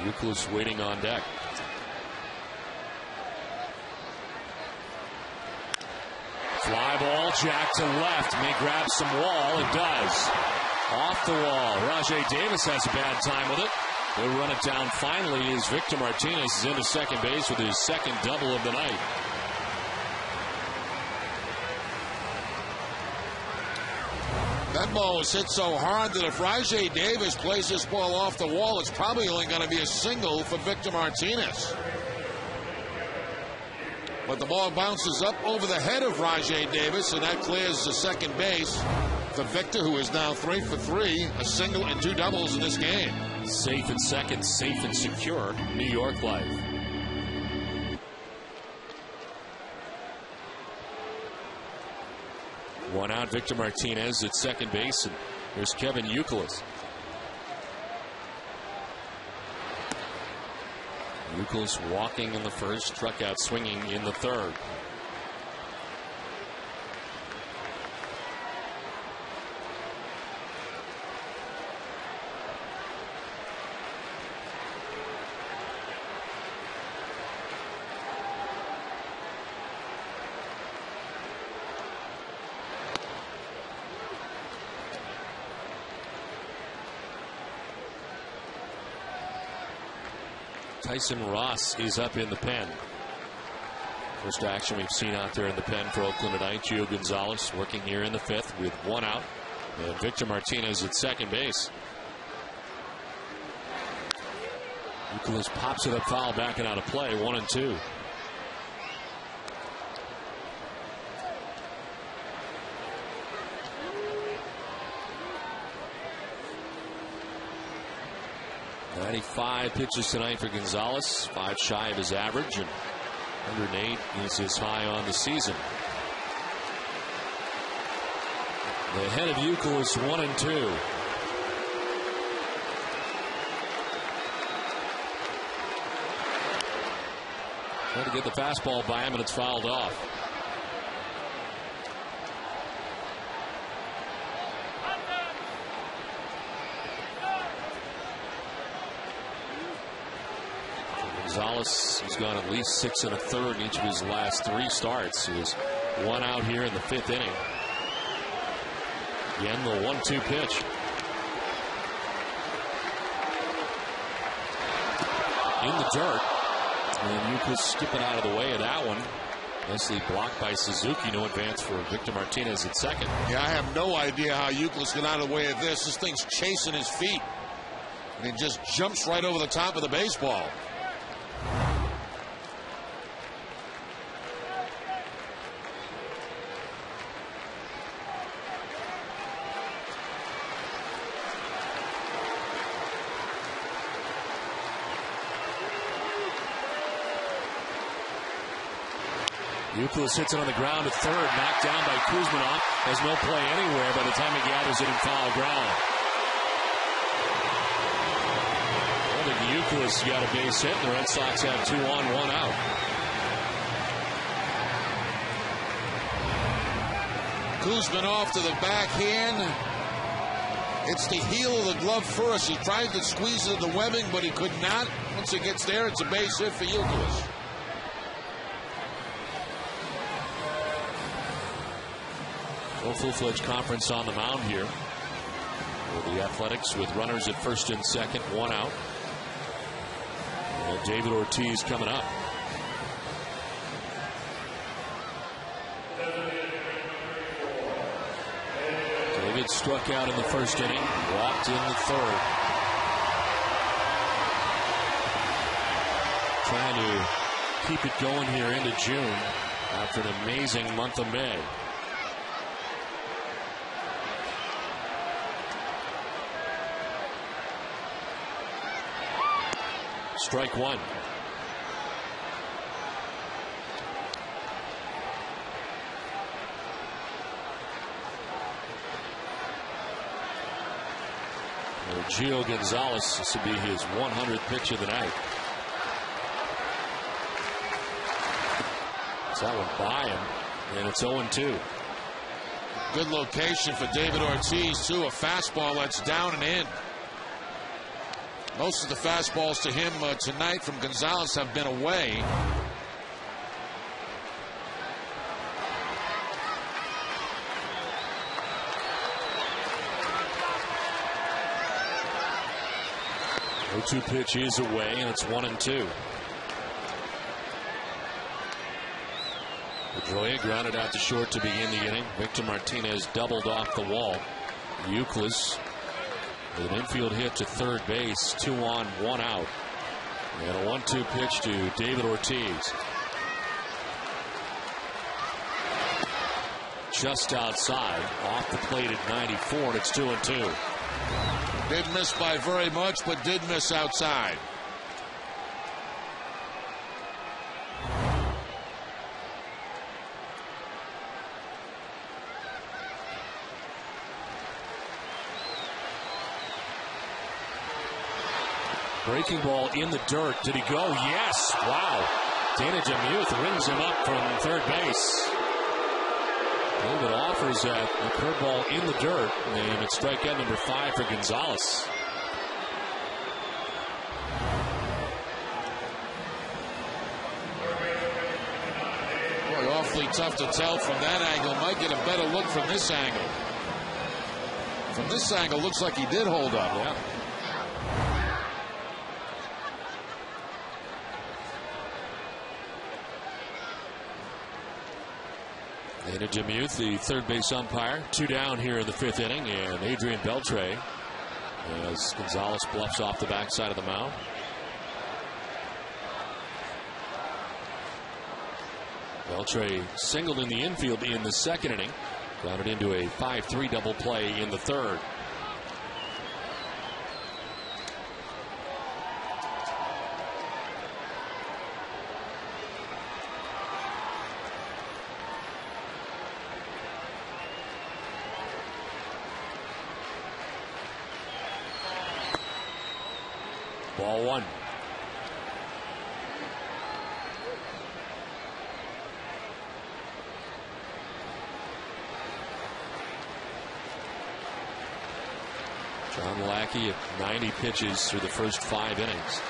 Youkilis waiting on deck. Fly ball, jack to left. May grab some wall. It does. Off the wall. Rajai Davis has a bad time with it. They'll run it down finally as Victor Martinez is into second base with his second double of the night. That ball was hit so hard that if Rajai Davis plays this ball off the wall, it's probably only going to be a single for Victor Martinez. But the ball bounces up over the head of Rajai Davis, and that clears the second base for Victor, who is now 3 for 3, a single and 2 doubles in this game. Safe and second, safe and secure, New York life. One out, Victor Martinez at second base, and there's Kevin Youkilis. Youkilis walking in the first, struck out swinging in the third. Tyson Ross is up in the pen. First action we've seen out there in the pen for Oakland tonight. Gio Gonzalez working here in the 5th with 1 out. And Victor Martinez at second base. Youkilis pops it up foul, backing out of play. 1-2. .95 pitches tonight for Gonzalez, 5 shy of his average, and 108 is his high on the season. The head of Youkilis 1-2. Trying to get the fastball by him, and it's fouled off. Gonzalez has gone at least 6 1/3 in each of his last 3 starts. He was 1 out here in the 5th inning. Again, the 1-2 pitch. In the dirt. And Euclid skipping out of the way of that one. Nicely blocked by Suzuki. No advance for Victor Martinez at second. Yeah, I have no idea how Euclid's got out of the way of this. This thing's chasing his feet. And he just jumps right over the top of the baseball. Euclid hits it on the ground at third, knocked down by Kuzminov. Has no play anywhere by the time he gathers it in foul ground. I think Euclid's got a base hit, and the Red Sox have 2 on, 1 out. Kuzminov to the backhand. It's the heel of the glove first. He tried to squeeze it in the webbing, but he could not. Once it gets there, it's a base hit for Euclid. No full-fledged conference on the mound here. For the Athletics with runners at first and second, 1 out. And David Ortiz coming up. David struck out in the first inning, walked in the third. Trying to keep it going here into June after an amazing month of May. Strike one. Gio Gonzalez, this will be his 100th pitch of the night. So that one by him, and it's 0-2. Good location for David Ortiz, too. A fastball that's down and in. Most of the fastballs to him tonight from Gonzalez have been away. The 0-2 pitch is away, and it's 1-2. Pedroia grounded out to short to begin the inning. Victor Martinez doubled off the wall. Euclid with an infield hit to third base, 2 on, 1 out. And a 1-2 pitch to David Ortiz. Just outside, off the plate at 94, and it's 2-2. Didn't miss by very much, but did miss outside. Breaking ball in the dirt. Did he go? Yes. Wow. Dana Demuth rings him up from third base. David offers that curveball in the dirt, and it's strikeout number 5 for Gonzalez. Boy, awfully tough to tell from that angle. Might get a better look from this angle. From this angle, looks like he did hold up. Yeah. Dana Demuth, the third base umpire. 2 down here in the 5th inning, and Adrian Beltre as Gonzalez bluffs off the backside of the mound. Beltre singled in the infield in the 2nd inning. Grounded into a 5-3 double play in the 3rd. Ball 1. John Lackey at 90 pitches through the first 5 innings.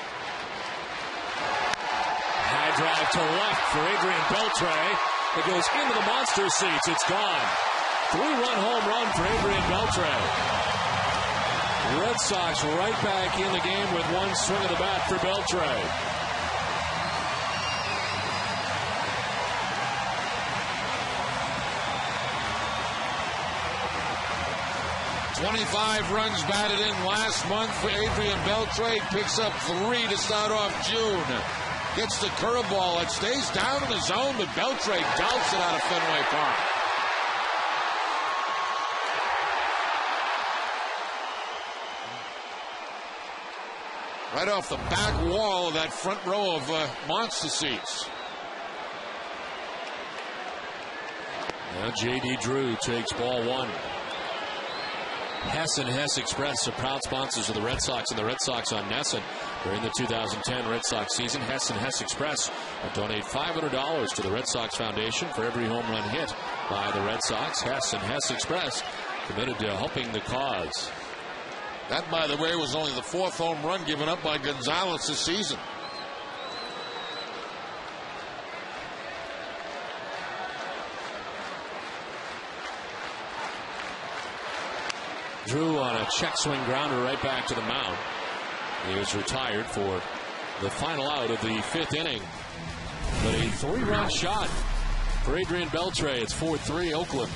High drive to left for Adrian Beltre. It goes into the monster seats. It's gone. 3-run home run for Adrian Beltre. Red Sox right back in the game with one swing of the bat for Beltre. "25 runs batted in last month for Adrian Beltre. Picks up 3 to start off June. Gets the curveball. It stays down in the zone, but Beltre douts it out of Fenway Park. Right off the back wall of that front row of monster seats. Now J.D. Drew takes ball 1. Hess and Hess Express are proud sponsors of the Red Sox and the Red Sox on Nesson. During the 2010 Red Sox season, Hess and Hess Express will donate $500 to the Red Sox Foundation for every home run hit by the Red Sox. Hess and Hess Express committed to helping the cause. That, by the way, was only the 4th home run given up by Gonzalez this season. Drew on a check swing grounder right back to the mound. He was retired for the final out of the 5th inning. But a 3-run shot for Adrian Beltre. It's 4-3 Oakland.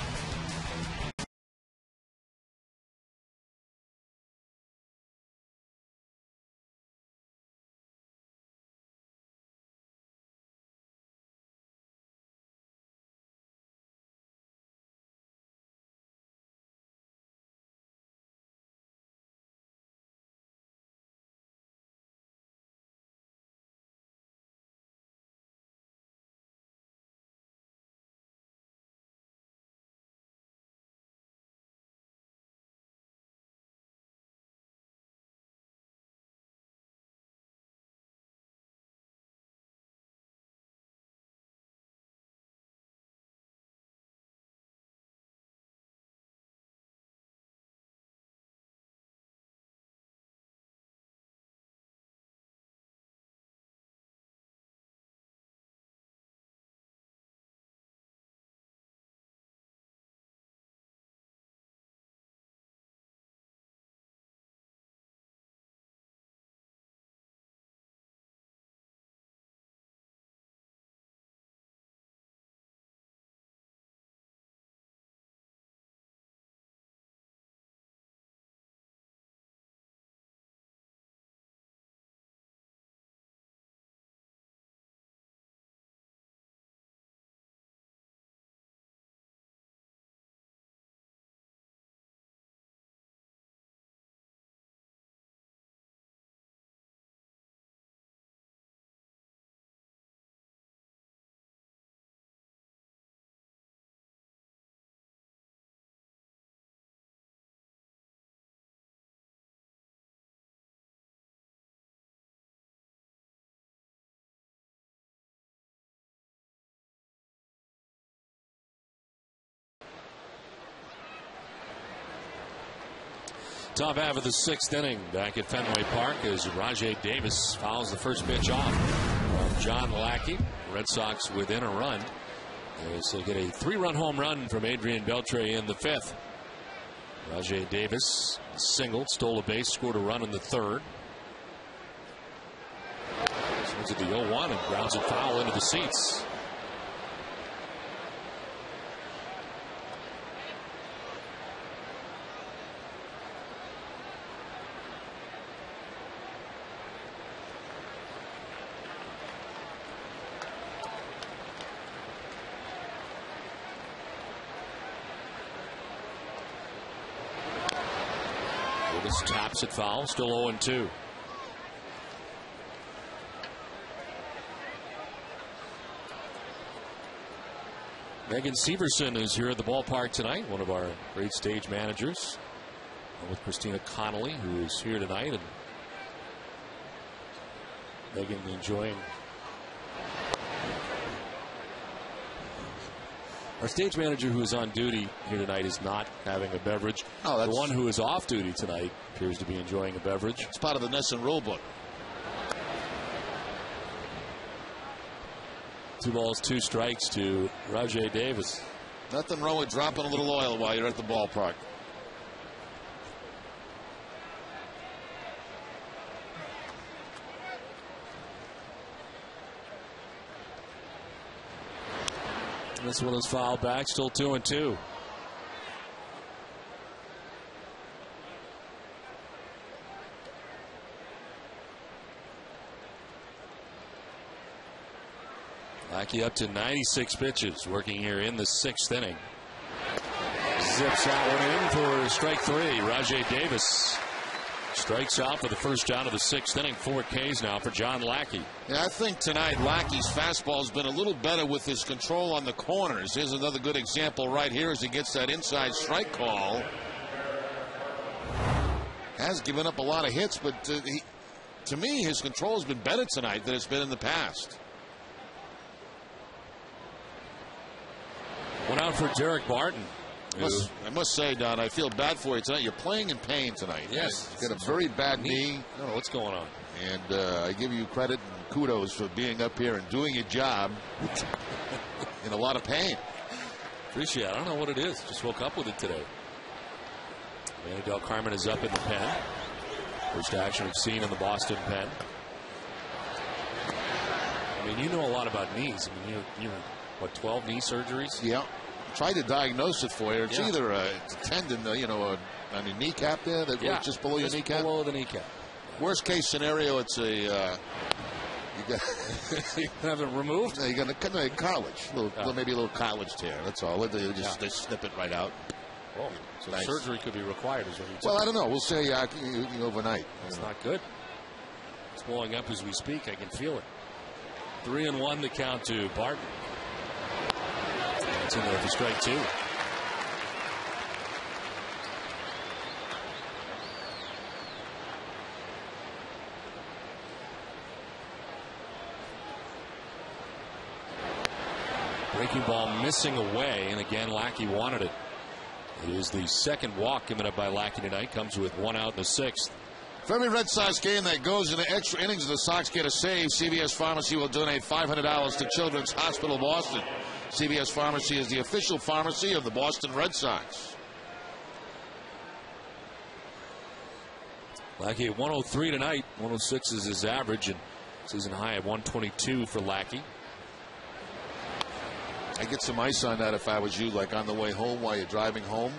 Top half of the 6th inning back at Fenway Park as Rajai Davis fouls the first pitch off from John Lackey. Red Sox within a run as they get a 3-run home run from Adrian Beltre in the 5th. Rajai Davis singled, stole a base, scored a run in the 3rd. Swings at the 0-1 and grounds it foul into the seats. Taps it foul, still 0-2. Megan Severson is here at the ballpark tonight, one of our great stage managers, with Christina Connolly, who is here tonight, and Megan enjoying Our stage manager who is on duty here tonight is not having a beverage. Oh, the one who is off duty tonight appears to be enjoying a beverage. It's part of the Nesson rule book. 2 balls, 2 strikes to Rajai Davis. Nothing wrong with dropping a little oil while you're at the ballpark. This one is fouled back, still 2-2. Lackey up to 96 pitches, working here in the 6th inning. Zips that one in for strike 3. Rajai Davis strikes out for the first out of the 6th inning. 4 Ks now for John Lackey. Yeah, I think tonight Lackey's fastball's been a little better with his control on the corners. Here's another good example right here as he gets that inside strike call. Has given up a lot of hits, but to me, his control has been better tonight than it's been in the past. One out for Derek Barton. I must say, Don, I feel bad for you tonight. You're playing in pain tonight. Yes. You've got a very bad knee. I don't know what's going on. And I give you credit and kudos for being up here and doing your job in a lot of pain. Appreciate it. I don't know what it is. Just woke up with it today. Manny Del Carmen is up in the pen. First action we've seen in the Boston pen. I mean, you know a lot about knees. I mean, you're what, 12 knee surgeries? Yeah. Tried to diagnose it for you. It's either a tendon, on your kneecap there, that goes just below your kneecap. Below the kneecap. Worst case scenario, it's a you have it removed. You got a cartilage, maybe a little cartilage tear. That's all. They snip it right out. Oh, so nice. Surgery could be required, is what you're Well, I don't know. We'll say overnight. It's not good. It's blowing up as we speak. I can feel it. 3-1 the count to Barton. It's in there for strike 2. Breaking ball missing away, and again Lackey wanted it. It is the second walk given up by Lackey tonight. Comes with 1 out in the 6th. For every Red Sox game that goes into extra innings, the Sox get a save. CVS Pharmacy will donate $500 to Children's Hospital Boston. CVS Pharmacy is the official pharmacy of the Boston Red Sox. Lackey at 103 tonight. 106 is his average, and season high at 122 for Lackey. I'd get some ice on that if I was you, like on the way home while you're driving home.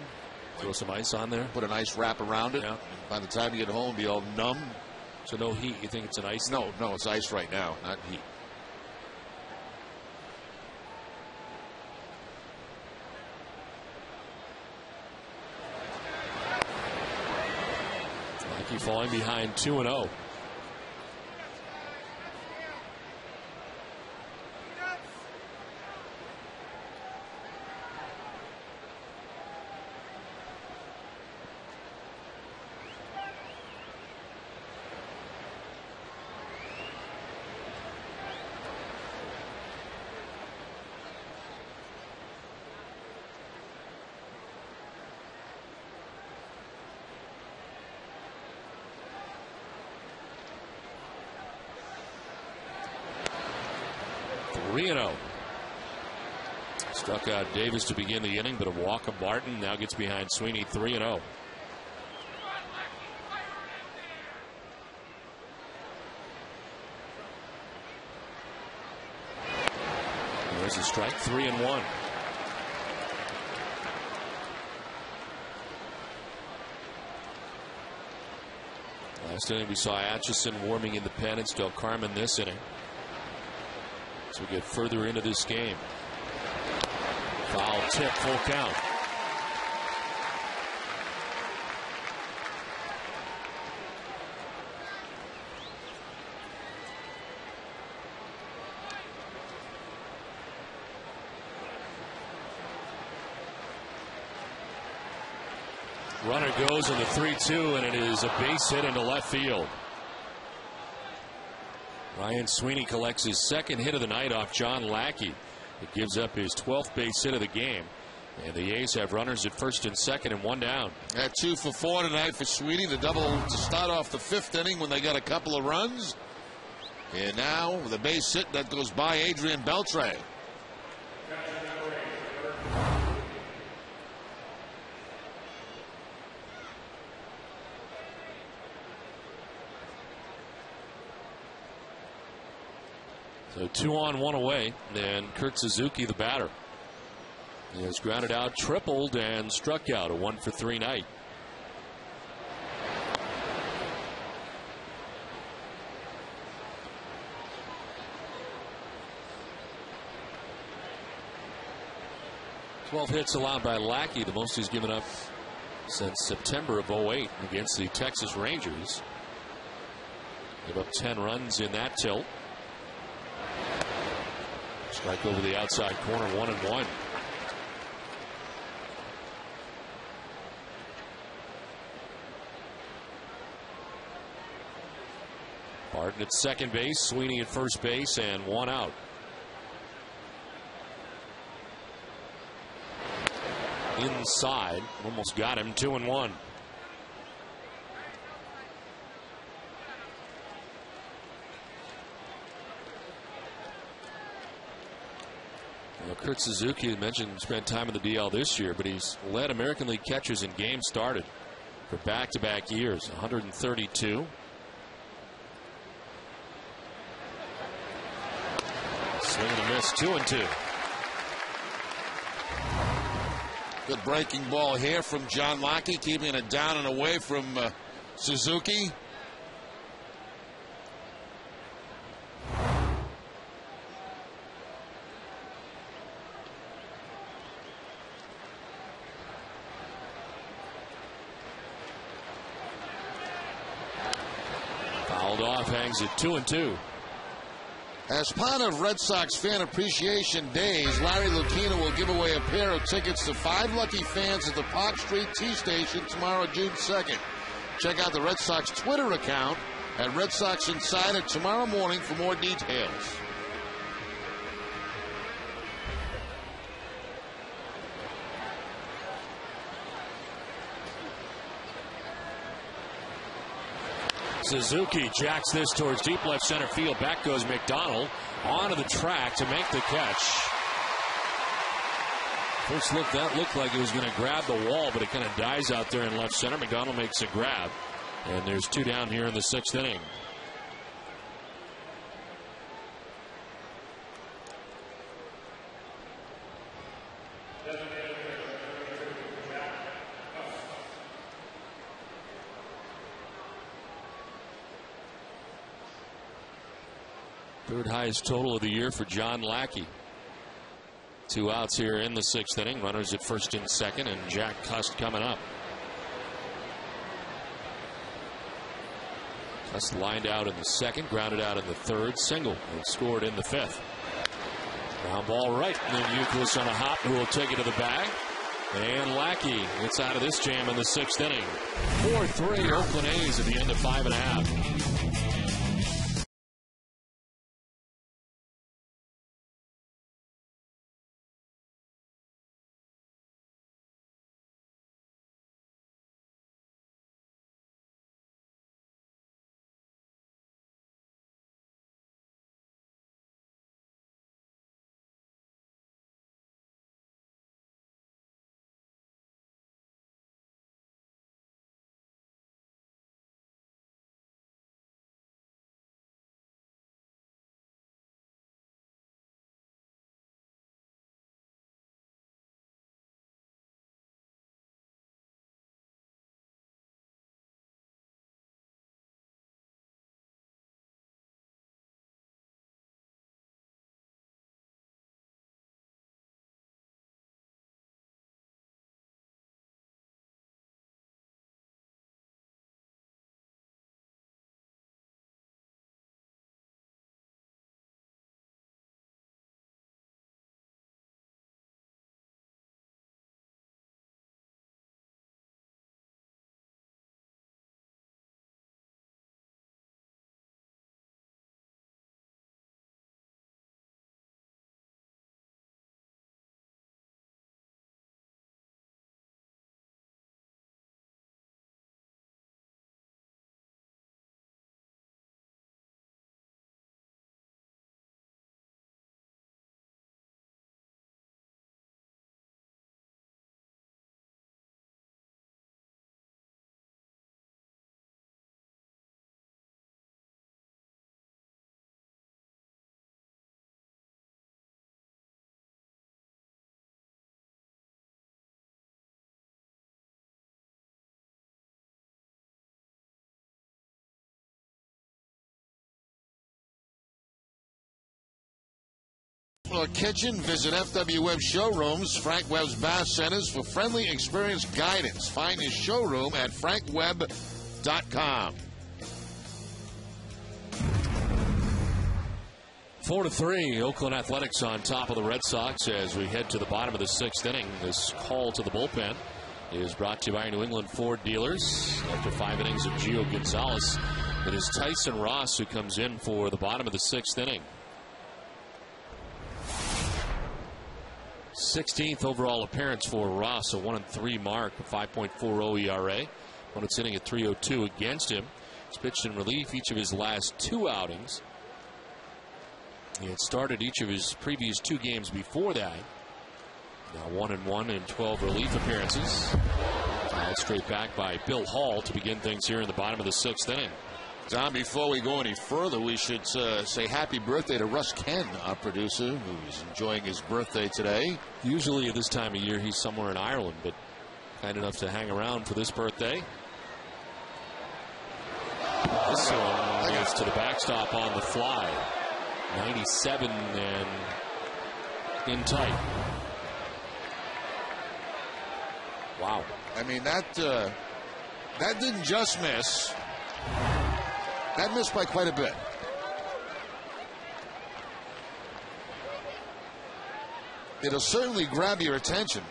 Throw some ice on there. Put an ice wrap around it. Yeah. By the time you get home, be all numb. So no heat. You think it's an ice? No, it's ice right now, not heat. Lackey falling behind 2-0. Struck out Davis to begin the inning, but a walk of Barton. Now gets behind Sweeney. 3-0. There's a strike. 3-1. Last inning we saw Atchison warming in the pen. It's Del Carmen this inning. As we get further into this game. Foul tip, full count. Runner goes in the 3-2, and it is a base hit into left field. Ryan Sweeney collects his second hit of the night off John Lackey. It gives up his 12th base hit of the game. And the A's have runners at first and second and one down. At 2 for 4 tonight for Sweeney. The double to start off the 5th inning when they got a couple of runs. And now the base hit that goes by Adrian Beltre. So 2 on, 1 away. And Kurt Suzuki, the batter. He has grounded out, tripled, and struck out. A 1 for 3 night. Hits allowed by Lackey, the most he's given up since September of 08 against the Texas Rangers. Gave up 10 runs in that tilt. Strike over the outside corner, 1-1. Barton at second base, Sweeney at first base, and 1 out. Inside, almost got him, 2-1. Kurt Suzuki mentioned spent time in the DL this year, but he's led American League catchers in games started for back-to-back years, 132. Swing and a miss, 2-2. Good breaking ball here from John Lackey, keeping it down and away from Suzuki. Fouled off, hangs at 2-2. As part of Red Sox Fan Appreciation Days, Larry Lucchino will give away a pair of tickets to 5 lucky fans at the Park Street Tea Station tomorrow, June 2nd. Check out the Red Sox Twitter account at Red Sox Insider tomorrow morning for more details. Suzuki jacks this towards deep left center field. Back goes McDonald onto the track to make the catch. First look, that looked like it was going to grab the wall, but it kind of dies out there in left center. McDonald makes a grab, and there's 2 down here in the 6th inning. Third highest total of the year for John Lackey. 2 outs here in the 6th inning. Runners at first and second, and Jack Cust coming up. Cust lined out in the 2nd, grounded out in the 3rd, single, and scored in the 5th. Ground ball right, and then Youkilis on a hop who will take it to the bag. And Lackey gets out of this jam in the 6th inning. 4-3 Oakland A's at the end of 5.5. or kitchen, visit FW Webb Showrooms, Frank Webb's Bass Centers for friendly, experienced guidance. Find his showroom at frankwebb.com. 4-3, Oakland Athletics on top of the Red Sox as we head to the bottom of the 6th inning. This call to the bullpen is brought to you by New England Ford dealers. After 5 innings of Gio Gonzalez, it is Tyson Ross who comes in for the bottom of the 6th inning. 16th overall appearance for Ross, a 1-3 mark, a 5.40 ERA. Opponent's hitting at .302 against him. He's pitched in relief each of his last 2 outings. He had started each of his previous 2 games before that. Now 1-1 in 12 relief appearances. Tied straight back by Bill Hall to begin things here in the bottom of the 6th inning. Tom, before we go any further, we should say happy birthday to Russ Ken, our producer, who's enjoying his birthday today. Usually at this time of year, he's somewhere in Ireland, but kind enough to hang around for this birthday. This one gets to the backstop on the fly. 97 and in tight. Wow. I mean, that didn't just miss. That missed by quite a bit. It'll certainly grab your attention.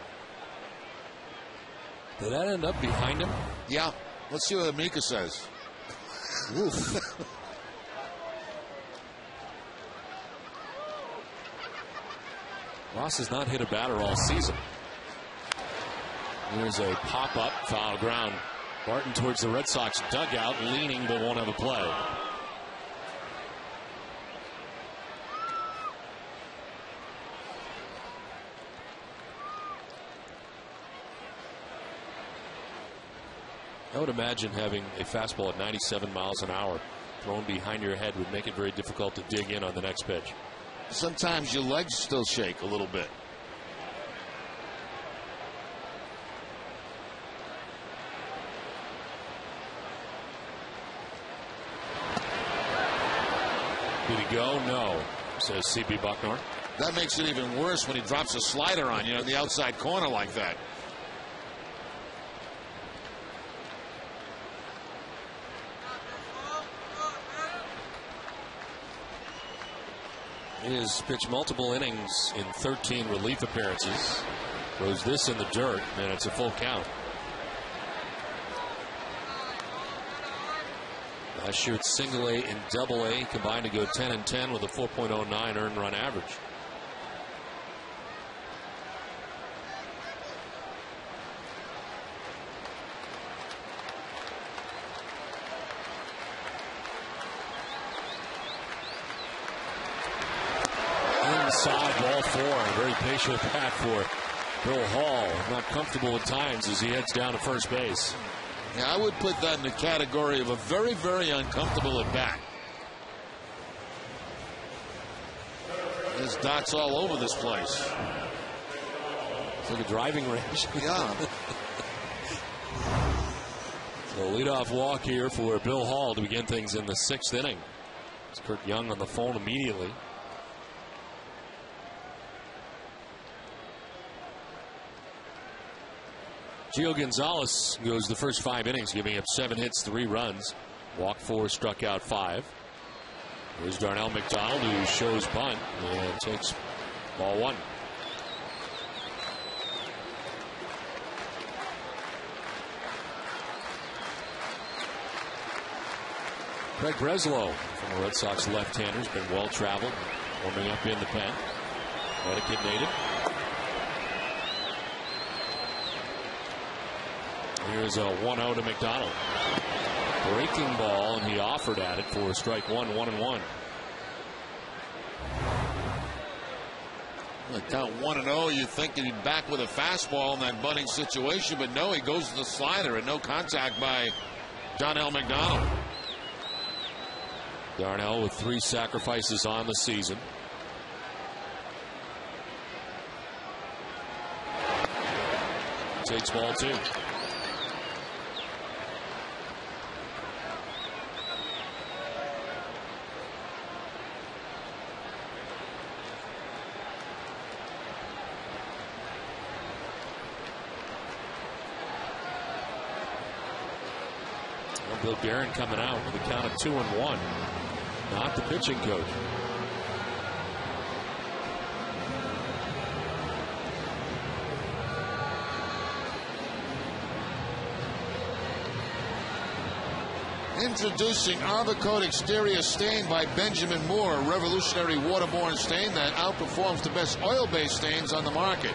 Did that end up behind him? Yeah. Let's see what Amika says. Oof. Ross has not hit a batter all season. Here's a pop-up, foul ground. Barton towards the Red Sox dugout, leaning but won't have a play. I would imagine having a fastball at 97 miles an hour thrown behind your head would make it very difficult to dig in on the next pitch. Sometimes your legs still shake a little bit. Did he go? No, says C.B. Bucknor. That makes it even worse when he drops a slider on you in the outside corner like that. He has pitched multiple innings in 13 relief appearances. Throws this in the dirt, and it's a full count. Last year it's single A and double A combined to go 10-10 with a 4.09 earned run average. Inside ball 4. Very patient bat for Bill Hall. Not comfortable at times as he heads down to first base. Yeah, I would put that in the category of a very, very uncomfortable at bat. There's dots all over this place. It's like a driving range. Yeah. So leadoff walk here for Bill Hall to begin things in the 6th inning. It's Kurt Young on the phone immediately. Gio Gonzalez goes the first 5 innings, giving up 7 hits, 3 runs. Walked 4, struck out 5. Here's Darnell McDonald, who shows bunt and takes ball 1. Craig Breslow, from the Red Sox left-hander, has been well-traveled, warming up in the pen. Connecticut native. Here's a 1-0 to McDonald. Breaking ball, and he offered at it for strike 1, 1-1. Count 1-0. You think he'd be back with a fastball in that bunting situation, but no, he goes to the slider and no contact by Darnell McDonald. Darnell with 3 sacrifices on the season. Takes ball 2. Bill Guerin coming out with a count of 2-1. Not the pitching coach. Introducing Arbor Coat Exterior Stain by Benjamin Moore, a revolutionary waterborne stain that outperforms the best oil-based stains on the market.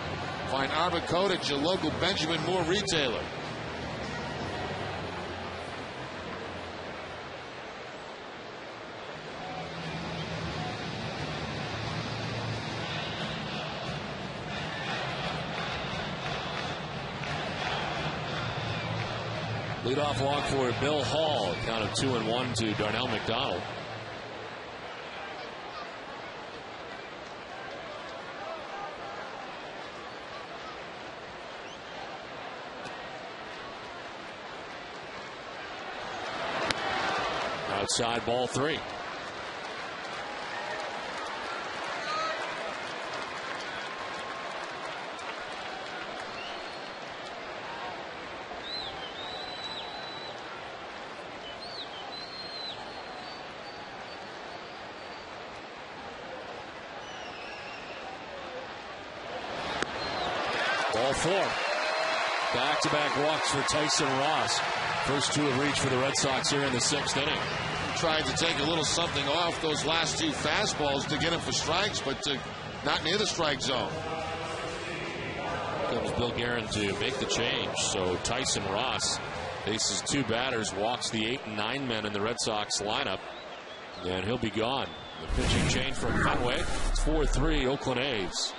Find Arbor Coat at your local Benjamin Moore retailer. Leadoff walk for Bill Hall. Count of 2-1 to Darnell McDonald. Outside, ball 3. Ball 4. Back-to-back walks for Tyson Ross. First 2 have reached for the Red Sox here in the 6th inning. Tried to take a little something off those last 2 fastballs to get him for strikes, but not near the strike zone. Comes Bill Guerin to make the change. So Tyson Ross faces 2 batters, walks the 8 and 9 men in the Red Sox lineup, and he'll be gone. The pitching change from Fenway. It's 4-3 Oakland A's.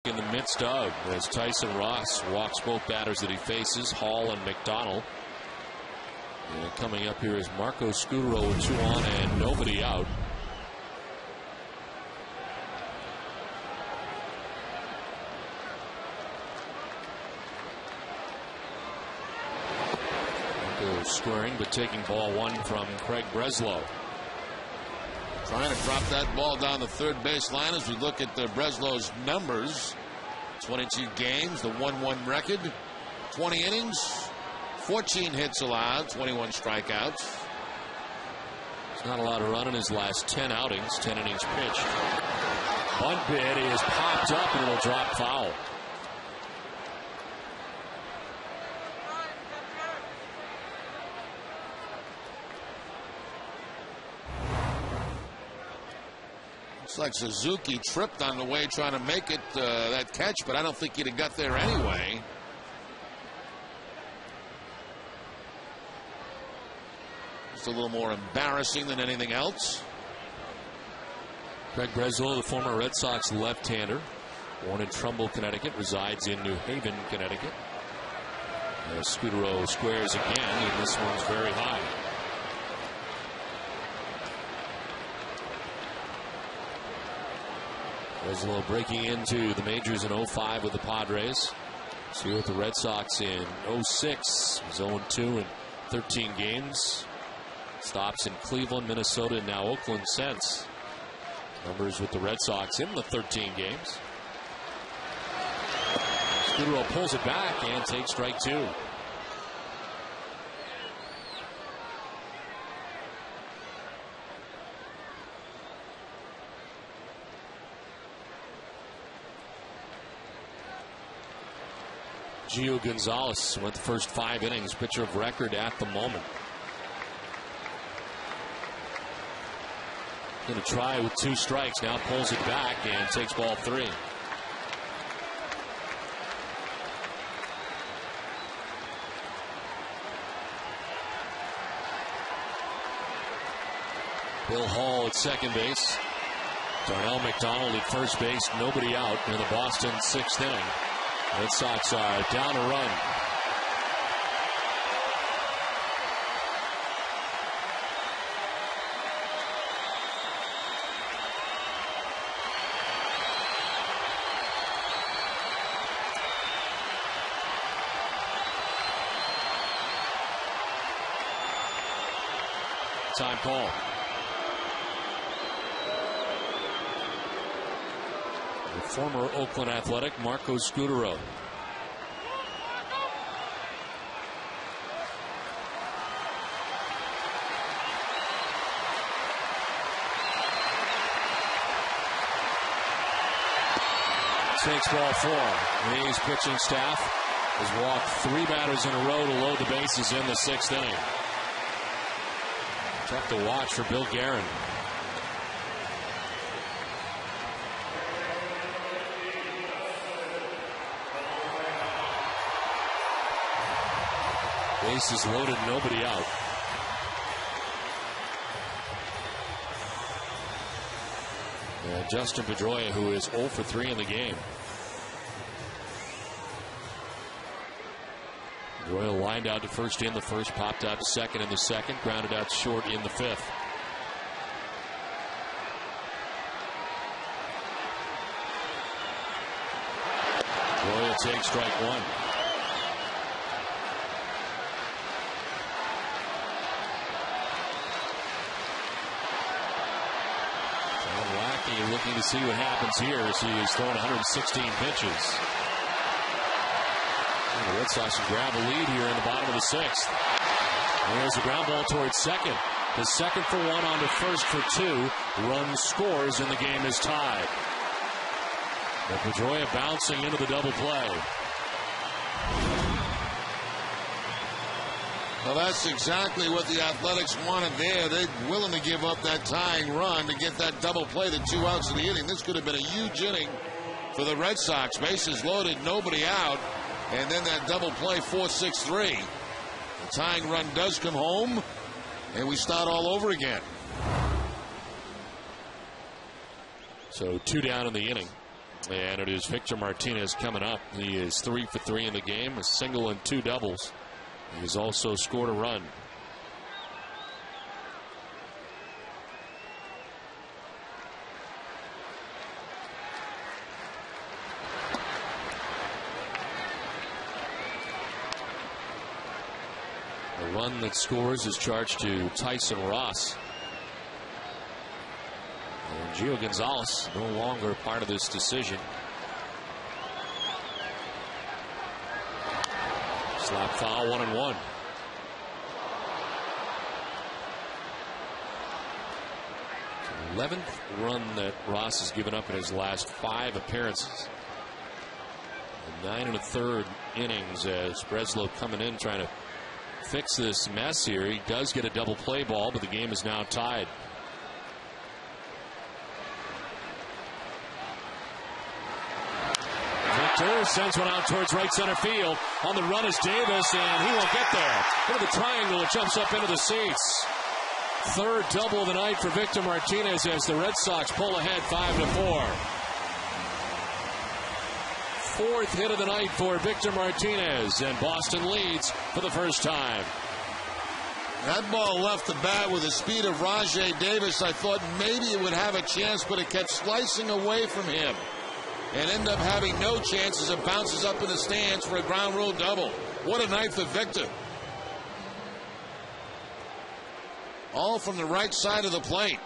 In the midst of, as Tyson Ross walks both batters that he faces, Hall and McDonald. And coming up here is Marco Scutaro with 2 on and nobody out. Marco squaring but taking ball 1 from Craig Breslow. Trying to drop that ball down the third base line as we look at Breslow's numbers. 22 games, the 1-1 record, 20 innings, 14 hits allowed, 21 strikeouts. There's not a lot of run in his last 10 outings, 10 innings pitched. Bunt bid is popped up and it'll drop foul. Looks like Suzuki tripped on the way trying to make it that catch, but I don't think he'd have got there anyway. Just a little more embarrassing than anything else. Craig Breslow, the former Red Sox left-hander, born in Trumbull, Connecticut, resides in New Haven, Connecticut. Scudero squares again, and this one's very high. Breslow breaking into the majors in 05 with the Padres. See with the Red Sox in 06. Was 0-2 in 13 games. Stops in Cleveland, Minnesota, and now Oakland since. Numbers with the Red Sox in the 13 games. Scudero pulls it back and takes strike 2. Gio Gonzalez went the first 5 innings, pitcher of record at the moment. Going to try with 2 strikes, now pulls it back and takes ball 3. Bill Hall at second base. Darnell McDonald at first base, nobody out in the Boston 6th inning. Red Sox are down a run. Time call. The former Oakland Athletic, Marco Scudero. Takes ball 4. The A's pitching staff has walked 3 batters in a row to load the bases in the 6th inning. Tough to watch for Bill Guerin. Bases loaded, nobody out. And Justin Pedroia, who is 0 for 3 in the game. Pedroia lined out to first in the first, popped out to second in the second, grounded out short in the 5th. Pedroia takes strike 1. Lackey looking to see what happens here as he is throwing 116 pitches. And the Red Sox can grab a lead here in the bottom of the 6th. And there's a ground ball towards second. The second for 1 on to first for 2. Run scores and the game is tied. But Pedroia bouncing into the double play. Well, that's exactly what the Athletics wanted there. They're willing to give up that tying run to get that double play, the 2 outs in the inning. This could have been a huge inning for the Red Sox. Bases loaded, nobody out. And then that double play, 4-6-3. The tying run does come home, and we start all over again. So 2 down in the inning. And it is Victor Martinez coming up. He is 3 for 3 in the game, a single and 2 doubles. He's also scored a run. The run that scores is charged to Tyson Ross. And Gio Gonzalez no longer part of this decision. Slap foul, 1-1. The 11th run that Ross has given up in his last 5 appearances. 9 1/3 innings as Breslow coming in trying to fix this mess here. He does get a double play ball, but the game is now tied. Baxter sends one out towards right center field. On the run is Davis, and he won't get there. Into the triangle, it jumps up into the seats. Third double of the night for Victor Martinez as the Red Sox pull ahead 5-4. Fourth hit of the night for Victor Martinez, and Boston leads for the first time. That ball left the bat with the speed of Rajai Davis. I thought maybe it would have a chance, but it kept slicing away from him and ended up having no chances. It bounces up in the stands for a ground rule double. What a night for Victor. All from the right side of the plate.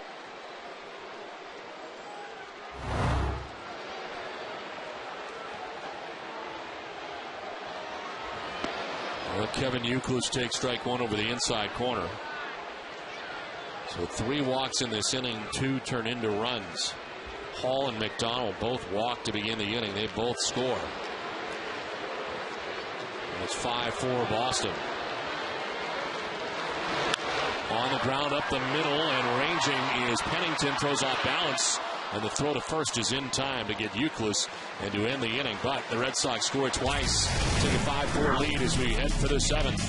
Well, Kevin Youkilis takes strike one over the inside corner. So 3 walks in this inning, 2 turn into runs. Hall and McDonald both walk to begin the inning. They both score. And it's 5-4 Boston. On the ground up the middle and ranging is Pennington, throws off balance. And the throw to first is in time to get Youkilis and to end the inning. But the Red Sox score twice. Take a 5-4 lead as we head for the 7th.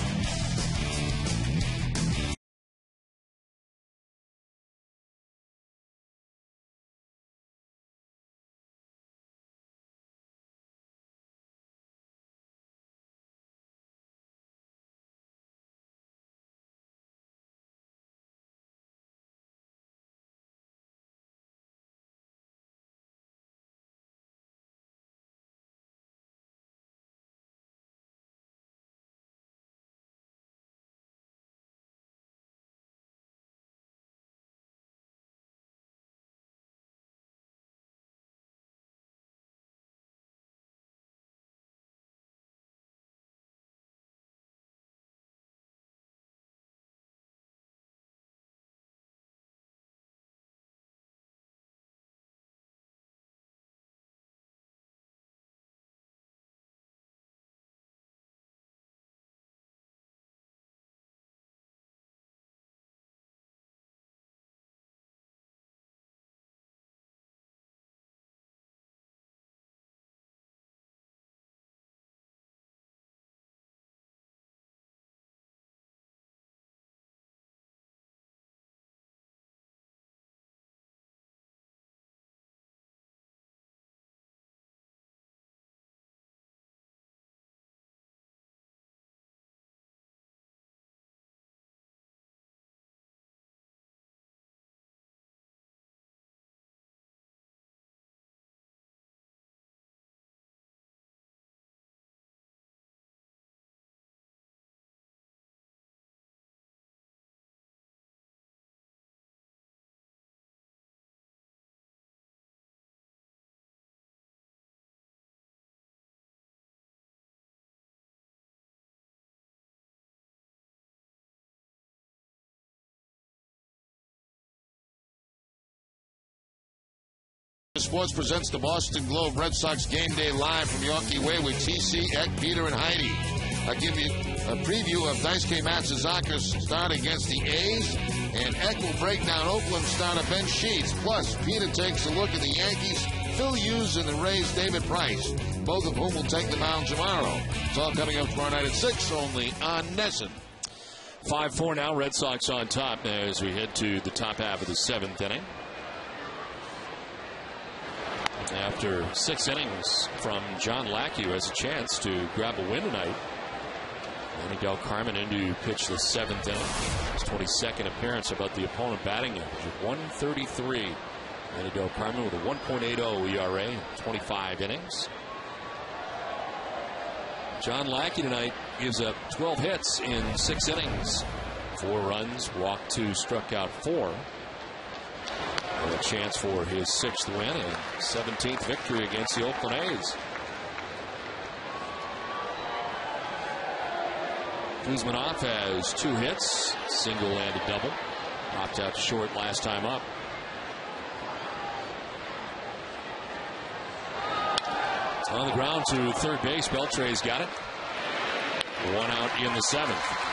Sports presents the Boston Globe Red Sox Game Day live from Yawkey Way with TC, Eck, Peter, and Heidi. I'll give you a preview of Daisuke Matsuzaka's start against the A's, and Eck will break down Oakland starter Ben Sheets. Plus, Peter takes a look at the Yankees, Phil Hughes, and the Rays' David Price, both of whom will take the mound tomorrow. It's all coming up tomorrow night at 6, only on NESN. 5-4 now, Red Sox on top as we head to the top half of the 7th inning. After 6 innings from John Lackey, who has a chance to grab a win tonight. Manny Del Carmen in to pitch the 7th inning. His 22nd appearance about the opponent batting average of 133. Manny Del Carmen with a 1.80 ERA in 25 innings. John Lackey tonight gives up 12 hits in 6 innings. 4 runs, walked 2, struck out 4. And a chance for his 6th win and 17th victory against the Oakland A's. Kuzminoff has 2 hits, single and a double. Popped out short last time up. On the ground to third base, Beltre's got it. 1 out in the 7th.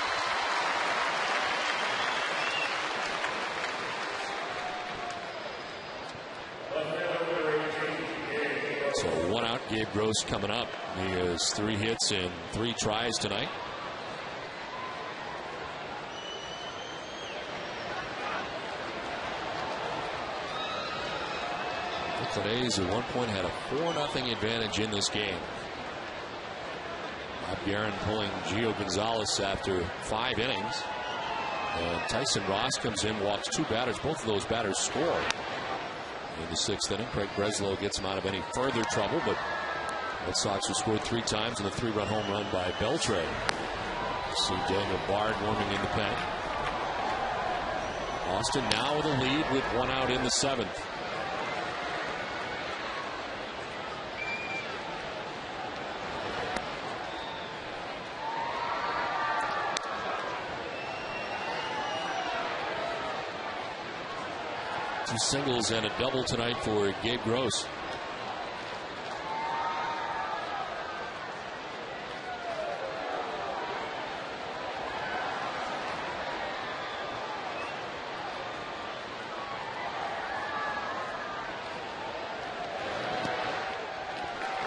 So 1 out Gabe Gross coming up. He has 3 hits and 3 tries tonight. The A's at one point had a 4-0 advantage in this game. Bob Guerin pulling Gio Gonzalez after 5 innings. And Tyson Ross comes in, walks 2 batters. Both of those batters score. In the 6th inning, Craig Breslow gets him out of any further trouble, but Red Sox have scored 3 times and a 3-run home run by Beltre. See Daniel Bard warming in the pen. Austin now with a lead with 1 out in the 7th. Two singles and a double tonight for Gabe Gross.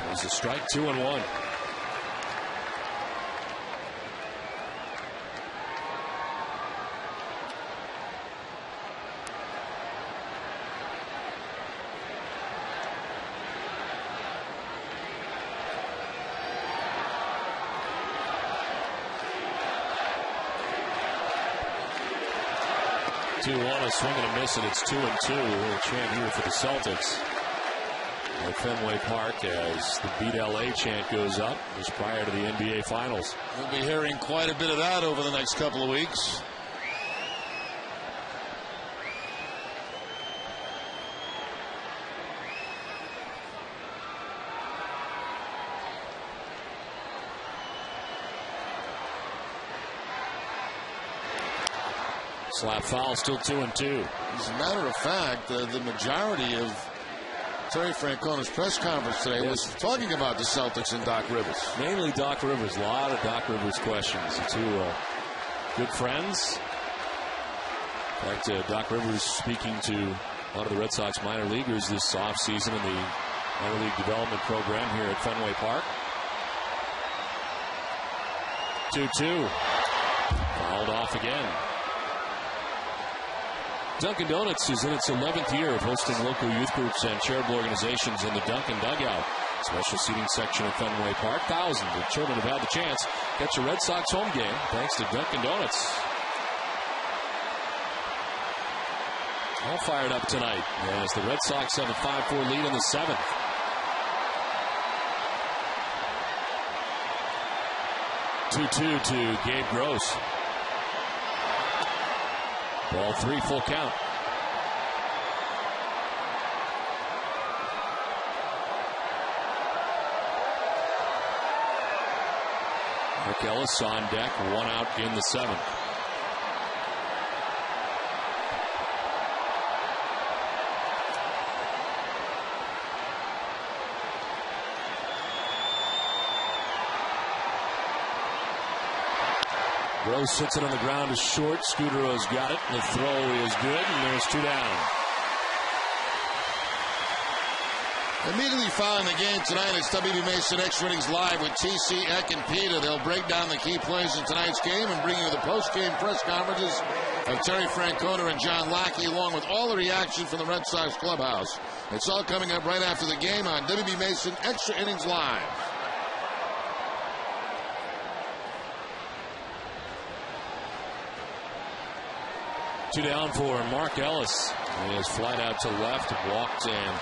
There's a strike, 2-1. A swing and a miss, and it's 2-2. A chant here for the Celtics at Fenway Park as the Beat LA chant goes up just prior to the NBA Finals. We'll be hearing quite a bit of that over the next couple of weeks. Slap foul, still 2-2. As a matter of fact, the majority of Terry Francona's press conference today was talking about the Celtics and Doc Rivers. Mainly Doc Rivers. A lot of Doc Rivers questions. The two good friends. In fact, Doc Rivers speaking to a lot of the Red Sox minor leaguers this offseason in the minor league development program here at Fenway Park. 2-2. Fouled off again. Dunkin' Donuts is in its 11th year of hosting local youth groups and charitable organizations in the Dunkin' Dugout. Special seating section at Fenway Park. Thousands of children have had the chance to catch a Red Sox home game thanks to Dunkin' Donuts. All fired up tonight as the Red Sox have a 5-4 lead in the 7th. Two to Gabe Gross. Ball 3, full count. Mark Ellis on deck, 1 out in the 7th. Gross sits it on the ground is short. Scudero's got it. The throw is good, and there's 2 down. Immediately following the game tonight, it's WB Mason Extra Innings Live with TC, Eck, and Peter. They'll break down the key plays in tonight's game and bring you the post-game press conferences of Terry Francona and John Lackey, along with all the reaction from the Red Sox clubhouse. It's all coming up right after the game on WB Mason Extra Innings Live. Two down for Mark Ellis. He has flied out to left, walked and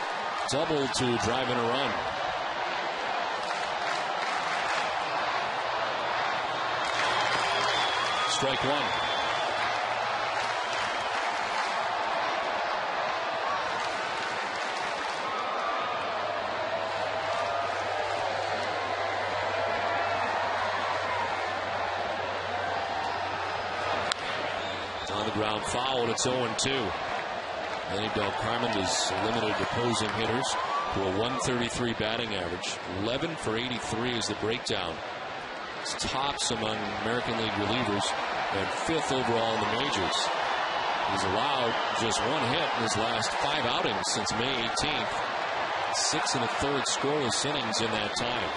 doubled to drive in a run. Strike 1. Ground foul, and it's 0-2. Lenny Del Carmen has limited opposing hitters to a 133 batting average. 11 for 83 is the breakdown. It's tops among American League relievers and 5th overall in the majors. He's allowed just 1 hit in his last 5 outings since May 18th. 6 1/3 scoreless innings in that time.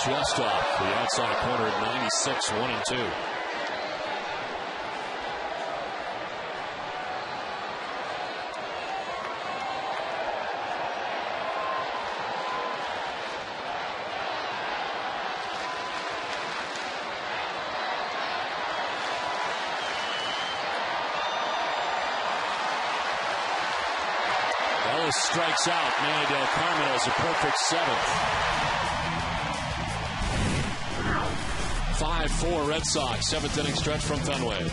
Just off the outside corner at 96, 1-2. Ellis strikes out. Manny Del Carmen has a perfect 7th. 5-4 Red Sox, 7th inning stretch from Fenway.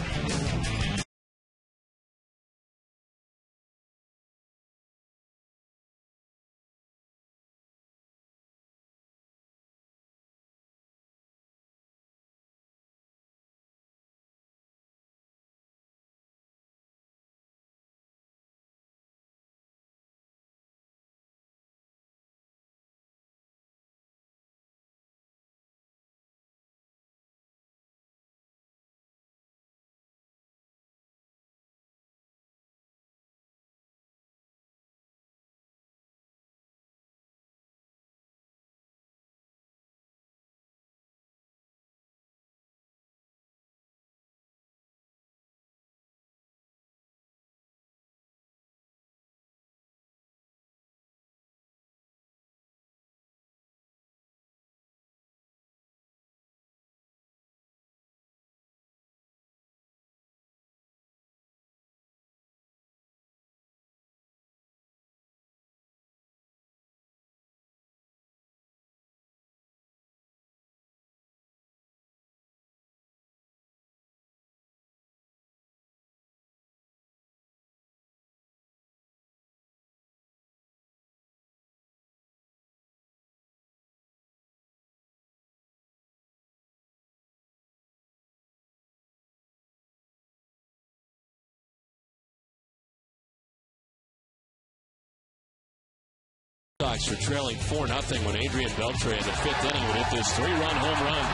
Sox are trailing 4-0 when Adrian Beltre in the 5th inning would hit this 3-run home run.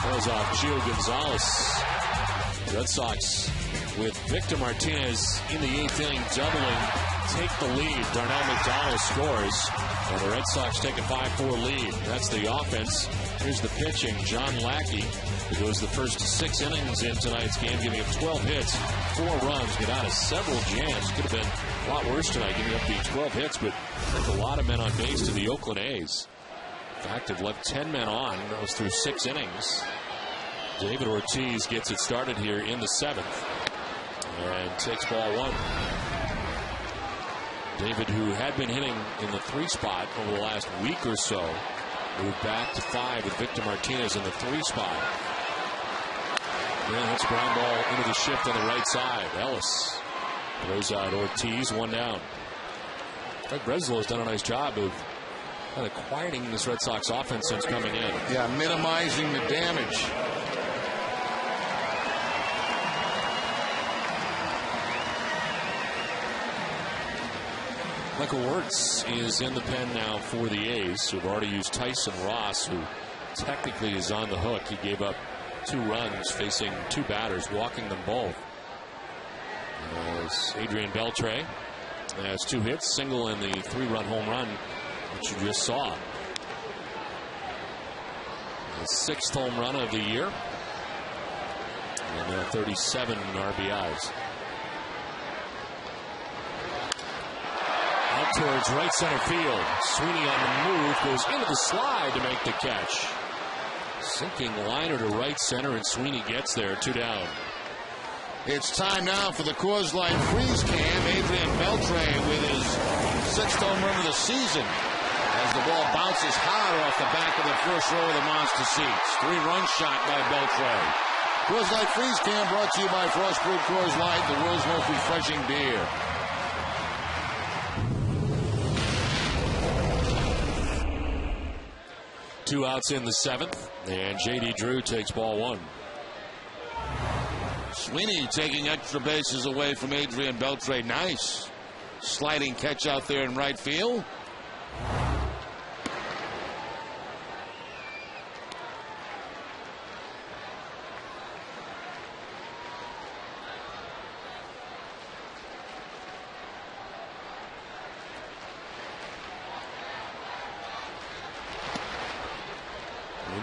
That was off Gio Gonzalez. Red Sox with Victor Martinez in the 8th inning doubling, take the lead. Darnell McDonald scores, and the Red Sox take a 5-4 lead. That's the offense. Here's the pitching. John Lackey, who goes the first 6 innings in tonight's game, giving up 12 hits, 4 runs, get out of several jams. Could have been a lot worse tonight, giving up the 12 hits, but that's a lot of men on base to the Oakland A's. In fact, they've left 10 men on. That was through 6 innings. David Ortiz gets it started here in the 7th and takes ball 1. David, who had been hitting in the 3 spot over the last week or so, moved back to 5 with Victor Martinez in the 3 spot. Then hits a ground ball into the shift on the right side. Ellis throws out Ortiz, 1 down. Greg Breslow has done a nice job of kind of quieting this Red Sox offense since coming in. Yeah, minimizing the damage. Michael Wirtz is in the pen now for the A's, who've already used Tyson Ross, who technically is on the hook. He gave up 2 runs facing 2 batters, walking them both. As Adrian Beltre has 2 hits, single in the 3-run home run, which you just saw. The 6th home run of the year, and 37 RBIs. Out towards right center field. Sweeney on the move, goes into the slide to make the catch. Sinking liner to right center, and Sweeney gets there, 2 down. It's time now for the Coors Light Freeze Cam. Adrian Beltre with his 6th home run of the season as the ball bounces hard off the back of the first row of the Monster seats. 3-run shot by Beltre. Coors Light Freeze Cam brought to you by Frost Brewed Coors Light, the world's most refreshing beer. Two outs in the 7th, and J.D. Drew takes ball 1. Sweeney taking extra bases away from Adrian Beltre. Nice sliding catch out there in right field.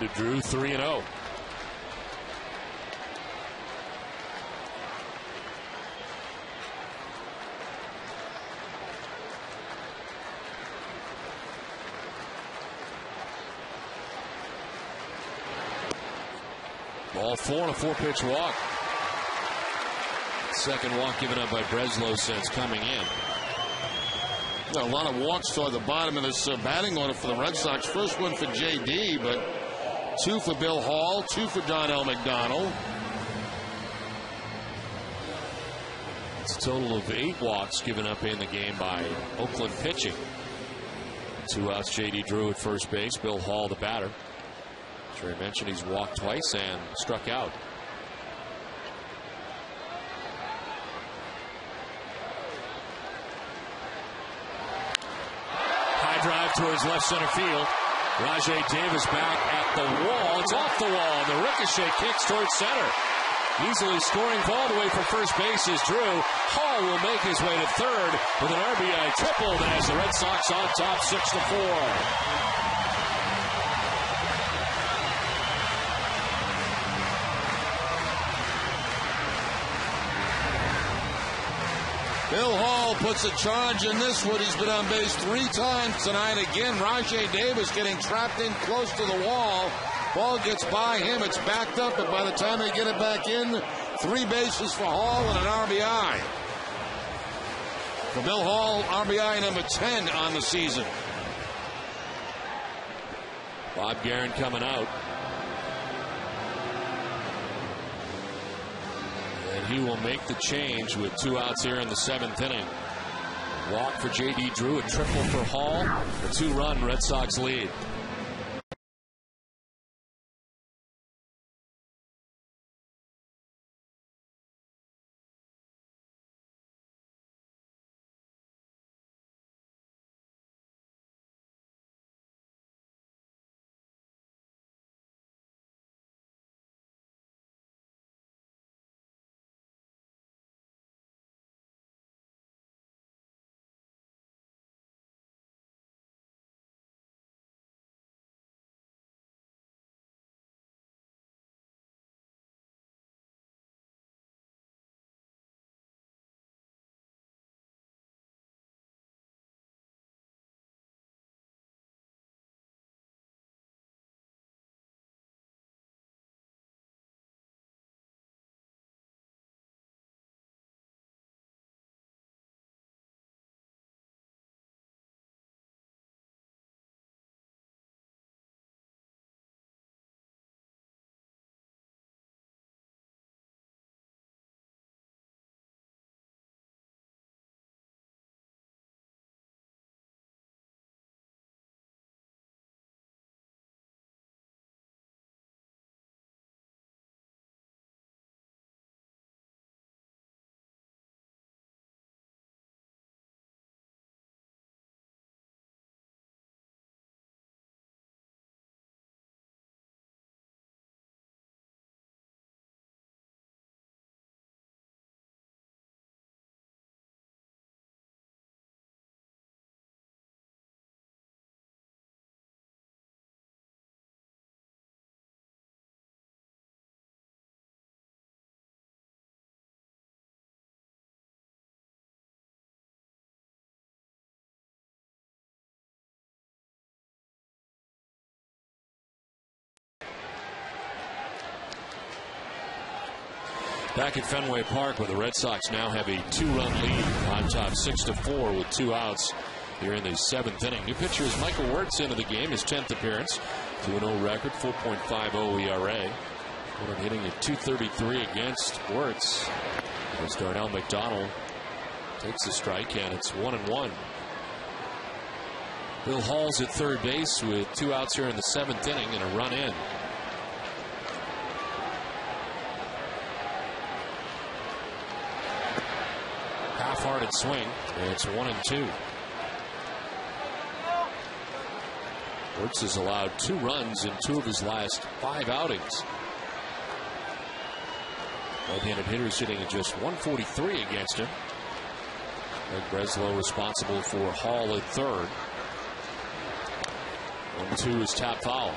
to Drew, 3-0. Ball 4 and a 4-pitch walk. Second walk given up by Breslow since coming in. A lot of walks toward the bottom of this batting order for the Red Sox. First one for J.D., but 2 for Bill Hall, 2 for Donnell McDonald. It's a total of 8 walks given up in the game by Oakland pitching. 2 outs, J.D. Drew at first base, Bill Hall the batter. As Ray mentioned, he's walked twice and struck out. Drive towards left center field. Rajai Davis back at the wall. It's off the wall. The ricochet kicks towards center. Easily scoring all the way for first base is Drew. Hall will make his way to third with an RBI triple as the Red Sox on top 6-4. Bill Hall puts a charge in this one. He's been on base 3 times tonight. Again, Rajai Davis getting trapped in close to the wall. Ball gets by him. It's backed up, but by the time they get it back in, 3 bases for Hall and an RBI. For Bill Hall, RBI number 10 on the season. Bob Guerin coming out. He will make the change with 2 outs here in the 7th inning. Walk for J.D. Drew, a triple for Hall. A 2-run Red Sox lead. Back at Fenway Park, where the Red Sox now have a 2-run lead on top 6-4 with 2 outs here in the 7th inning. New pitcher is Michael Wirtz into the game, his 10th appearance. 2-0 record, 4.50 ERA. Hitting at .233 against Wirtz. As Darnell McDonald takes the strike, and it's 1-1. Bill Hall's at third base with 2 outs here in the 7th inning and a run in. Half-hearted swing. It's 1-2. Wirtz has allowed 2 runs in 2 of his last 5 outings. Right-handed hitter sitting at just 143 against him. Greg Breslow responsible for Hall at third. 1-2 is tap foul.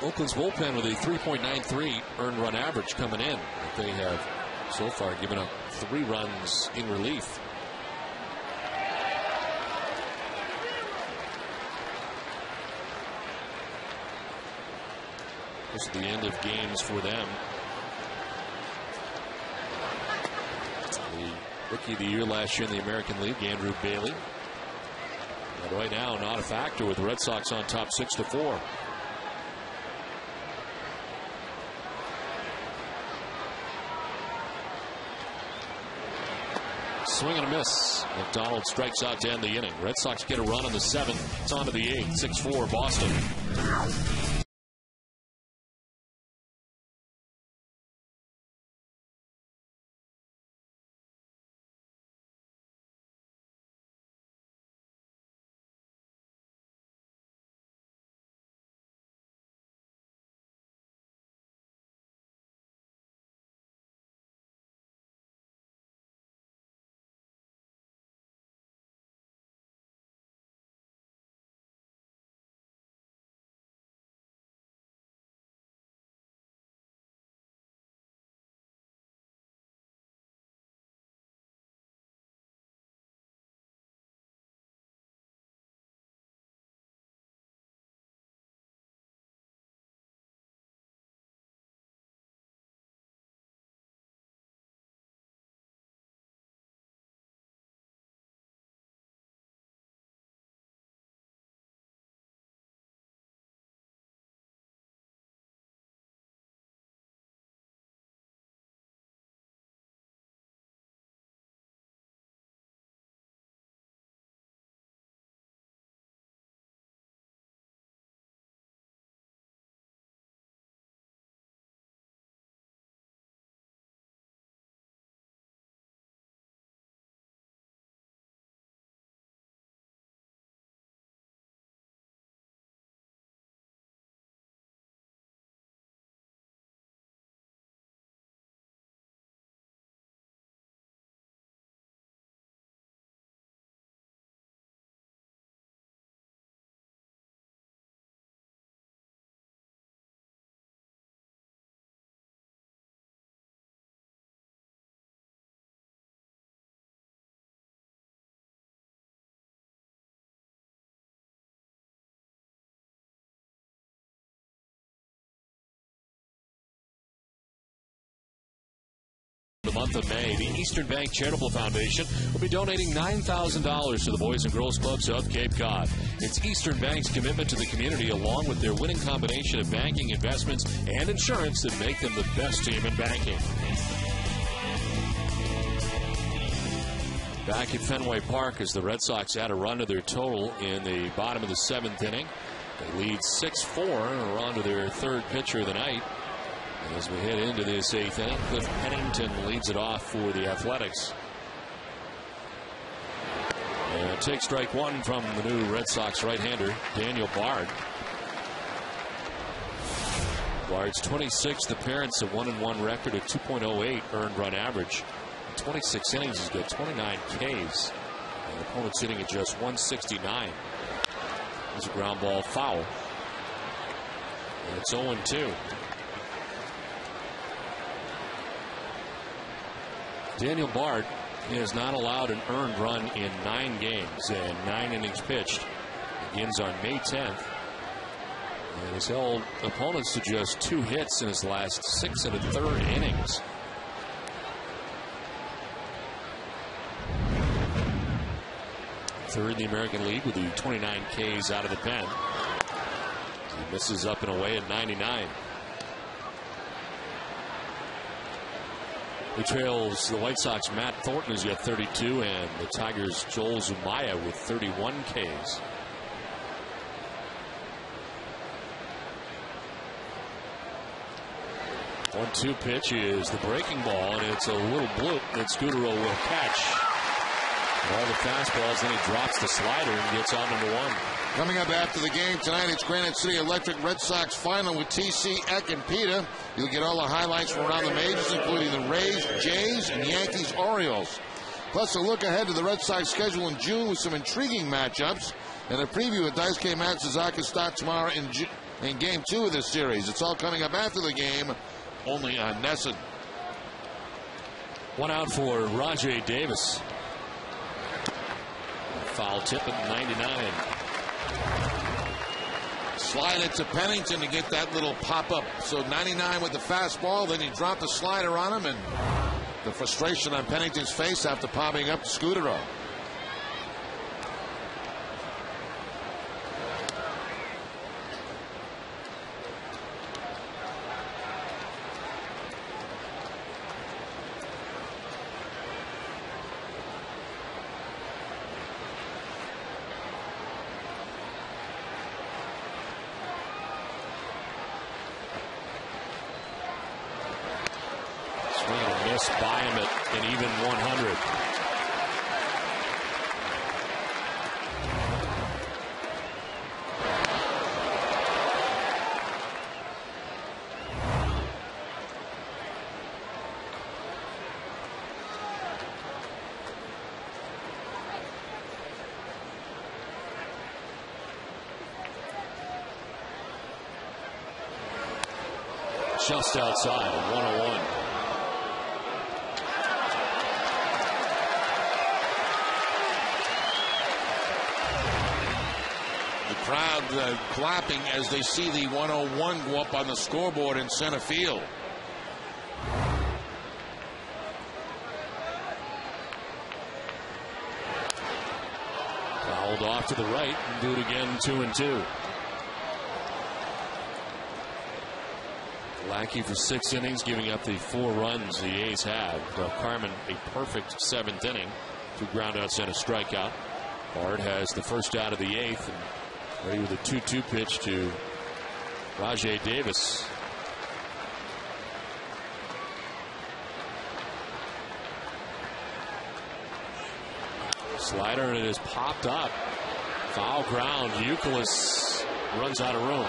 Oakland's bullpen with a 3.93 earned run average coming in. They have so far given up 3 runs in relief. This is the end of games for them. The Rookie of the Year last year in the American League, Andrew Bailey. But right now, not a factor with the Red Sox on top 6-4. Swing and a miss. McDonald strikes out to end the inning. Red Sox get a run on the 7th. It's on to the 8th. 6-4 Boston. The month of May, the Eastern Bank Charitable Foundation will be donating $9,000 to the Boys and Girls Clubs of Cape Cod. It's Eastern Bank's commitment to the community, along with their winning combination of banking, investments, and insurance that make them the best team in banking. Back at Fenway Park as the Red Sox add a run to their total in the bottom of the 7th inning. They lead 6-4 and are on to their 3rd pitcher of the night. As we head into this 8th inning, Cliff Pennington leads it off for the Athletics. And take strike 1 from the new Red Sox right-hander, Daniel Bard. Bard's 26th appearance, a 1-1 record, a 2.08 earned run average. In 26 innings, he's got 29 Ks. And the opponent's sitting at just 169. There's a ground ball foul. And it's 0-2. Daniel Bard has not allowed an earned run in 9 games and 9 innings pitched. Begins on May 10th. And has held opponents to just 2 hits in his last 6 1/3 innings. Third in the American League with the 29 Ks out of the pen. He misses up and away at 99. He trails the White Sox Matt Thornton, who's got 32, and the Tigers Joel Zumaya with 31 Ks. One-two pitch is the breaking ball, and it's a little bloop that Scudero will catch. All the fastballs, then he drops the slider and gets on into 1. Coming up after the game tonight, it's Granite City Electric Red Sox final with TC, Eck, and Peta. You'll get all the highlights from around the majors, including the Rays, Jays, and Yankees, Orioles. Plus a look ahead to the Red Sox schedule in June with some intriguing matchups. And a preview of Daisuke Matsuzaka's start tomorrow in Game 2 of this series. It's all coming up after the game, only on Nesson. One out for Rajay Davis. Foul tip at 99. Slide it to Pennington to get that little pop-up. So 99 with the fastball, then he dropped the slider on him, and the frustration on Pennington's face after popping up Scudero. By him at an even 100. Just outside, 101. Crowd clapping as they see the 101 go up on the scoreboard in center field. Fouled off to the right and do it again, 2-2. Lackey for 6 innings, giving up the 4 runs the A's had. Carmen a perfect 7th inning, 2 groundouts and a strikeout. Bard has the first out of the 8th. And ready with a 2-2 pitch to Rajay Davis. Slider, and it is popped up. Foul ground. Youkilis runs out of room.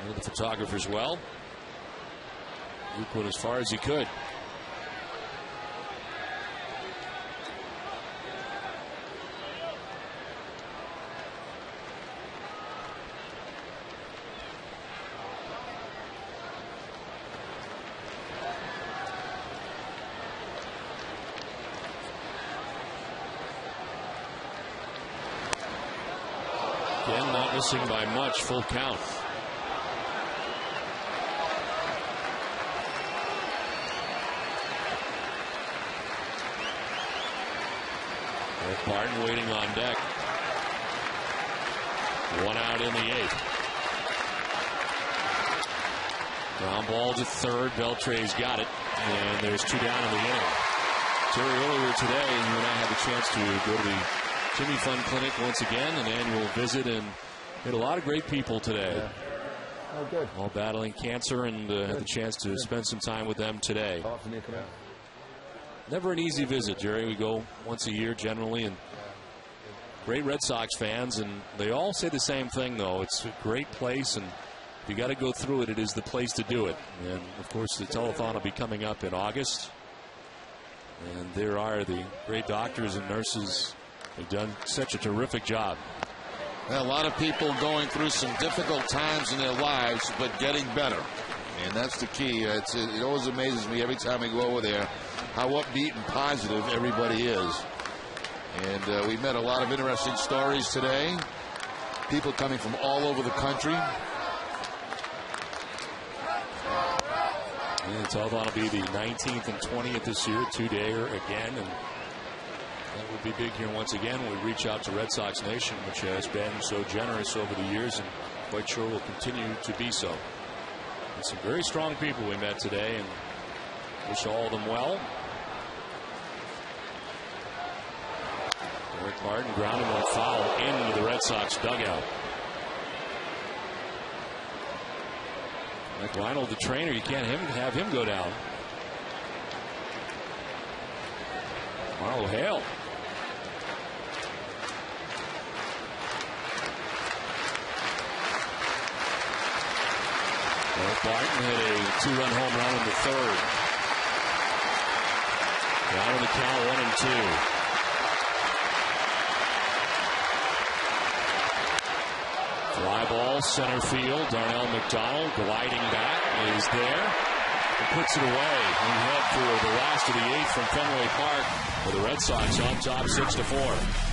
And the photographer's well. Luke went as far as he could. Again, not missing by much, full count. Martin waiting on deck. 1 out in the 8th. Ground ball to third. Beltre's got it. And there's 2 down in the inning. Terry, earlier today, you and I had the chance to go to the Jimmy Fund Clinic once again, an annual visit, and met a lot of great people today. Yeah. Oh, good. All battling cancer, and had the chance to spend some time with them today. How often do you come out? Never an easy visit, Jerry. We go once a year generally, and great Red Sox fans, and they all say the same thing, though. It's a great place, and if you got to go through it, it is the place to do it. And, of course, the telethon will be coming up in August. And there are the great doctors and nurses. They've done such a terrific job. Well, a lot of people going through some difficult times in their lives, but getting better. And that's the key. It always amazes me every time we go over there how upbeat and positive everybody is. And we met a lot of interesting stories today. People coming from all over the country. And the telethon will be the 19th and 20th this year, 2-dayer again. And that would be big here once again. We reach out to Red Sox Nation, which has been so generous over the years and quite sure will continue to be so. And some very strong people we met today, and wish all of them well. Eric Martin grounding one foul into the Red Sox dugout. Like Reinhold, the trainer, you can't have him go down. Marlo Hale. Barton hit a 2-run home run in the 3rd. Down in the count, 1-2. Fly ball, center field. Darnell McDonald gliding back is there and puts it away. We head for the last of the 8th from Fenway Park with the Red Sox on top 6-4.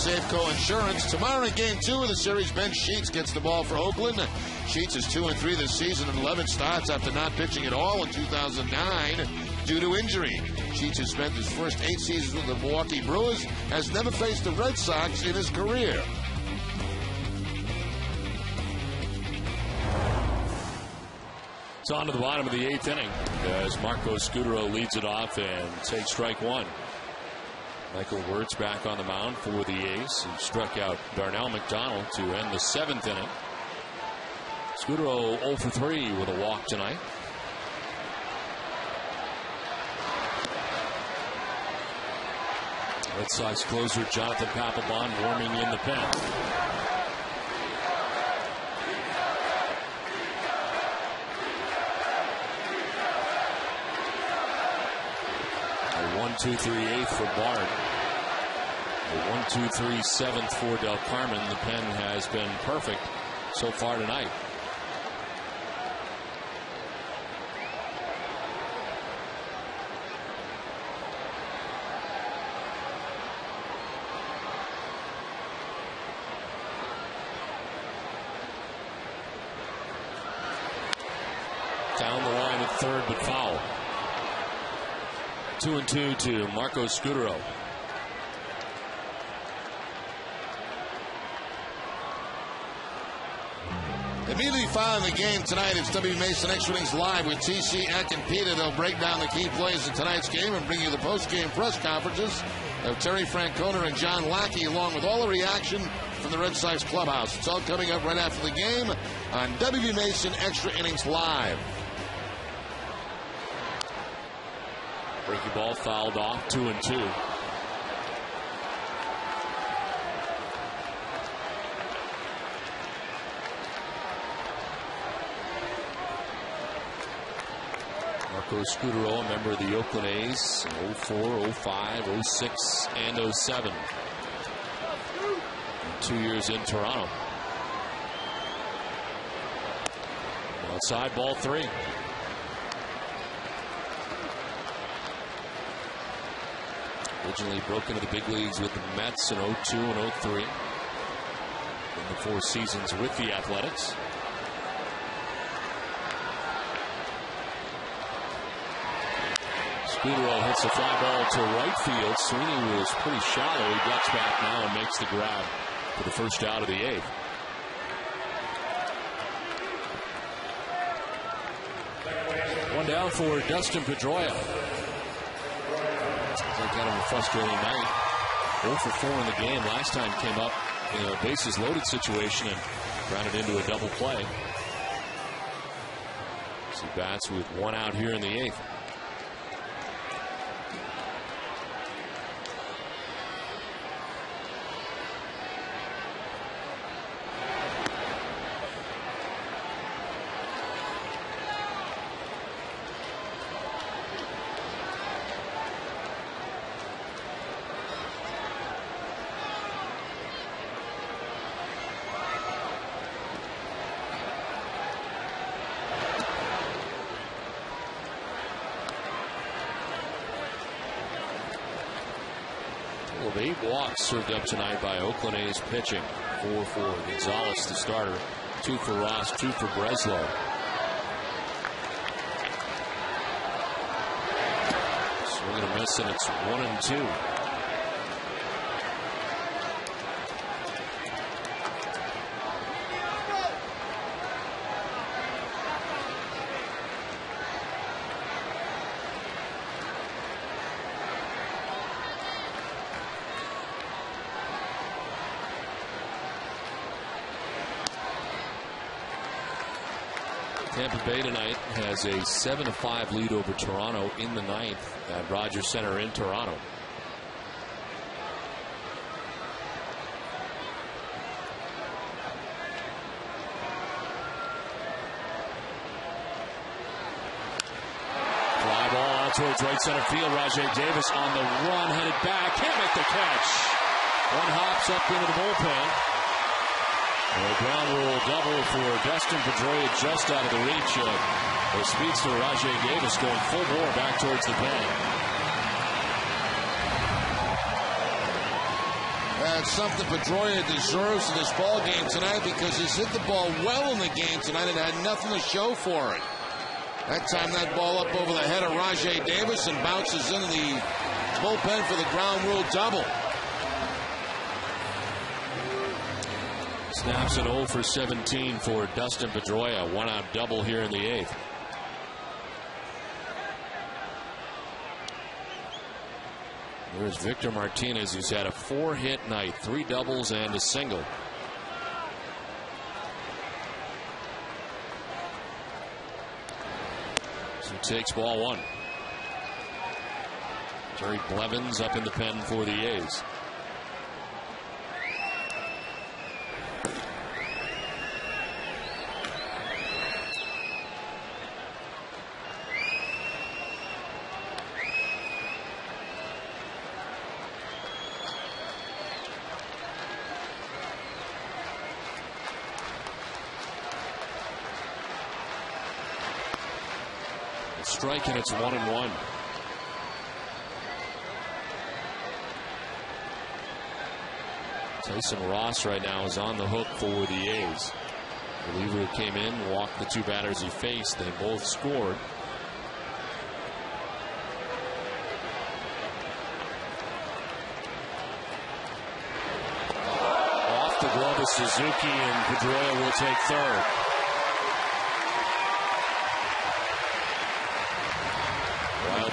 Safeco Insurance. Tomorrow in Game 2 of the series, Ben Sheets gets the ball for Oakland. Sheets is 2-3 this season and 11 starts after not pitching at all in 2009 due to injury. Sheets has spent his first 8 seasons with the Milwaukee Brewers, has never faced the Red Sox in his career. It's on to the bottom of the 8th inning as Marco Scutaro leads it off and takes strike 1. Michael Wirtz back on the mound for the A's. He struck out Darnell McDonald to end the 7th inning. Scutaro 0 for 3 with a walk tonight. Red Sox closer Jonathan Papelbon warming in the pen. A 1-2-3-8 for Bard. A 1-2-3-7 for Del Carmen. The pen has been perfect so far tonight. Down the line at third, but foul. 2-2 to Marco Scutaro. Immediately following the game tonight, it's W. Mason Extra Innings Live with TC, Eck, and Peter. They'll break down the key plays in tonight's game and bring you the post-game press conferences of Terry Francona and John Lackey, along with all the reaction from the Red Sox clubhouse. It's all coming up right after the game on W. Mason Extra Innings Live. Breaking ball fouled off, 2-2. Marco Scutaro, a member of the Oakland A's in 04, 05, 06, and 07. 2 years in Toronto. Outside, ball 3. Originally broke into the big leagues with the Mets in 02 and 03. In the 4 seasons with the Athletics. Scudero hits a fly ball to right field. Sweeney was pretty shallow. He ducks back now and makes the grab for the first out of the 8th. One down for Dustin Pedroia. Like kind of a frustrating night. 0 for 4 in the game. Last time came up in a bases loaded situation and grounded into a double play. He bats with 1 out here in the 8th. Well, 8 walks served up tonight by Oakland A's pitching. 4 for Gonzalez, the starter. 2 for Ross, 2 for Breslow. Swing and a miss, and it's 1-2. Tampa Bay tonight has a 7-5 lead over Toronto in the 9th at Rogers Center in Toronto. Fly ball out towards right center field. Rajay Davis on the run, headed back, can't make the catch. One hops up into the bullpen. A ground rule double for Dustin Pedroia, just out of the reach of the speedster Rajay Davis, going full bore back towards the pen. That's something Pedroia deserves in this ball game tonight, because he's hit the ball well in the game tonight and had nothing to show for it. That time that ball up over the head of Rajay Davis and bounces into the bullpen for the ground rule double. Snaps an 0 for 17 for Dustin Pedroia. 1 out double here in the 8th. There's Victor Martinez, who's had a 4-hit night, 3 doubles and a single. So he takes ball 1. Jerry Blevins up in the pen for the A's. Strike, and it's 1-1. Tyson Ross right now is on the hook for the A's. The reliever who came in, walked the 2 batters he faced. They both scored. Off the glove of Suzuki, and Pedroia will take third.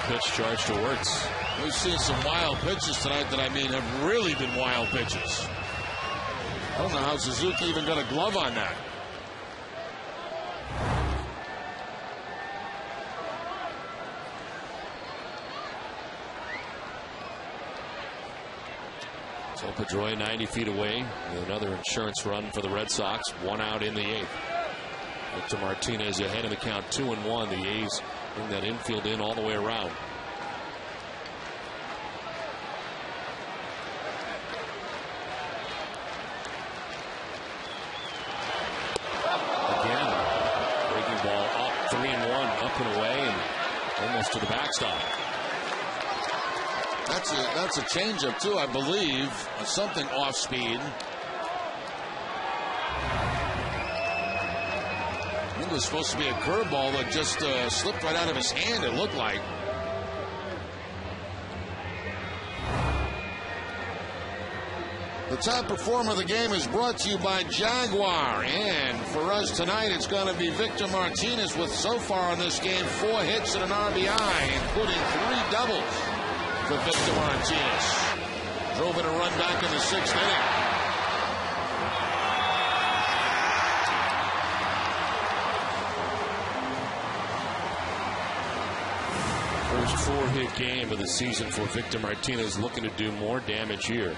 Pitch charge to Wirtz. We've seen some wild pitches tonight that, have really been wild pitches. I don't know how Suzuki even got a glove on that. So Pedroia 90 feet away. Another insurance run for the Red Sox. 1 out in the 8th. Victor Martinez ahead of the count, 2-1. The A's bring that infield in all the way around. Again, breaking ball up, 3-1, up and away, and almost to the backstop. That's a changeup too, I believe. Something off speed. It was supposed to be a curveball that just slipped right out of his hand, it looked like. The top performer of the game is brought to you by Jaguar. And for us tonight, it's going to be Victor Martinez with, so far in this game, 4 hits and an RBI, including 3 doubles for Victor Martinez. Drove in a run back in the 6th inning. First 4-hit game of the season for Victor Martinez, looking to do more damage here.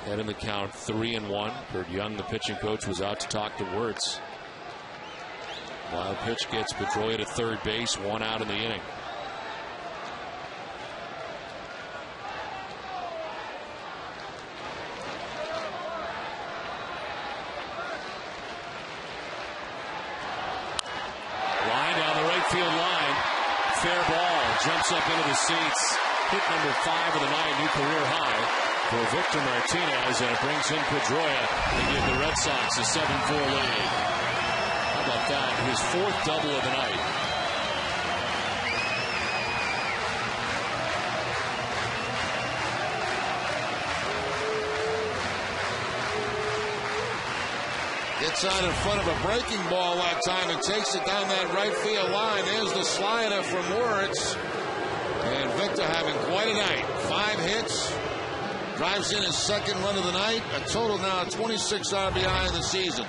Head in the count 3-1. Kurt Young, the pitching coach, was out to talk to Wirtz. Wild pitch gets Pedroia to third base, 1 out in the inning. Line down the right field line. Fair ball. Jumps up into the seats. Hit number 5 of the night, new career high for Victor Martinez, and it brings in Pedroia to give the Red Sox a 7-4 lead. How about that? His 4th double of the night. Gets out in front of a breaking ball that time and takes it down that right field line. There's the slider from Wirtz. And Victor having quite a night. 5 hits. Drives in his 2nd run of the night. A total now of 26 RBI in the season.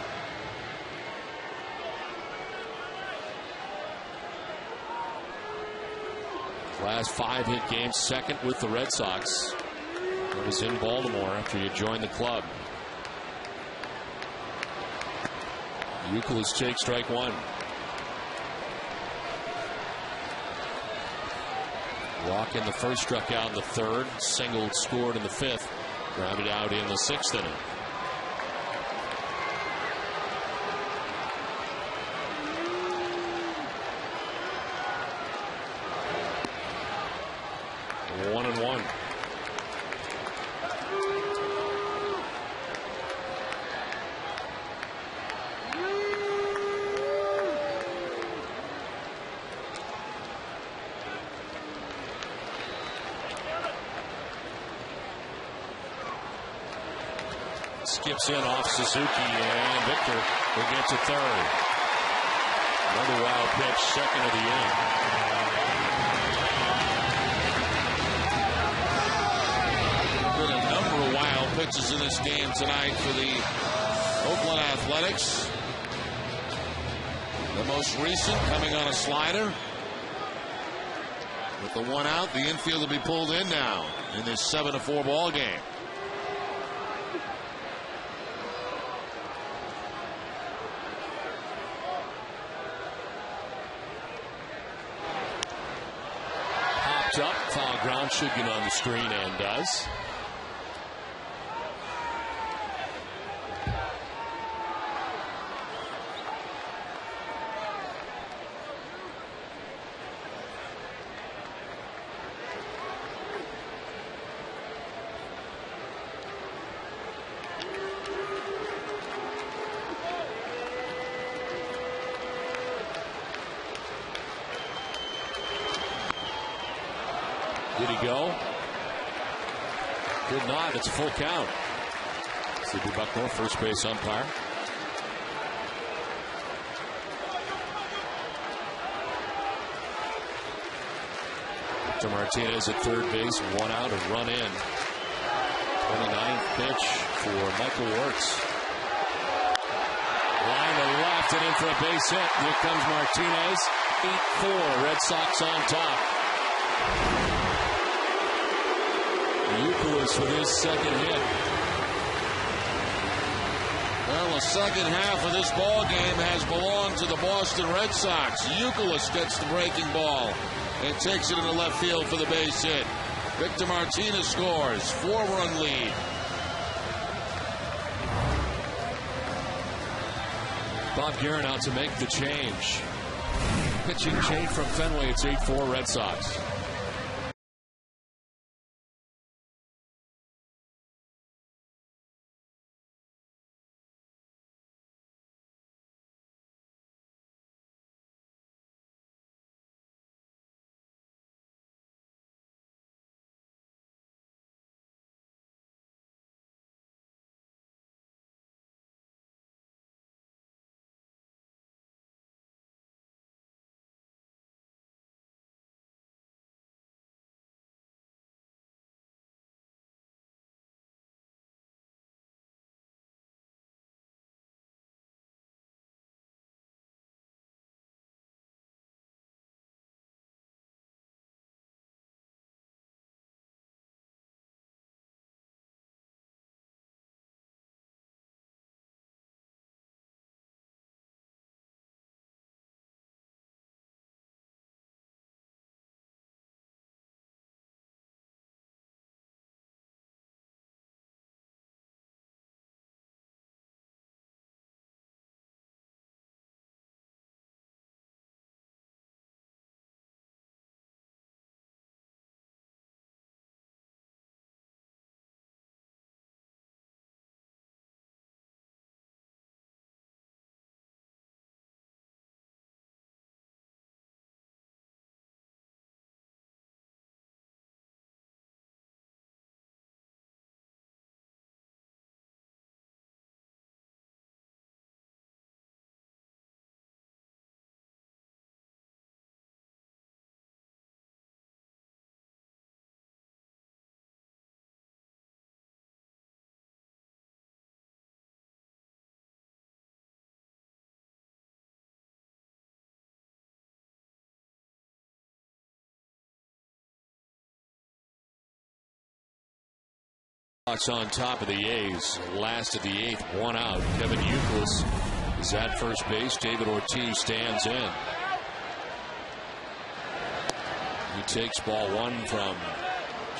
Last 5-hit game, 2nd with the Red Sox. It was in Baltimore after you joined the club. Youkilis takes strike 1. Walk in the 1st, struck out in the 3rd, singled, scored in the 5th, grounded out in the 6th inning. One and one. Skips in off Suzuki, and Victor will get to 3rd. Another wild pitch, 2nd of the inning. Been a number of wild pitches in this game tonight for the Oakland Athletics. The most recent coming on a slider. With the 1 out, the infield will be pulled in now in this 7-4 ball game. Up, foul ground, should get on the screen, and does. Did he go? Did not. It's a full count. C.B. Bucknor, first base umpire. Victor Martinez at 3rd base, 1 out, a run in. 29th pitch for Michael Wirtz. Line to left and in for a base hit. Here comes Martinez. 8-4. Red Sox on top. Youkilis with his 2nd hit. Well, the 2nd half of this ball game has belonged to the Boston Red Sox. Youkilis gets the breaking ball and takes it into left field for the base hit. Victor Martinez scores. 4-run lead. Bob Guerin out to make the change. Pitching change from Fenway. It's 8-4 Red Sox. Sox on top of the A's. Last of the 8th, 1 out. Kevin Youkilis is at first base. David Ortiz stands in. He takes ball 1 from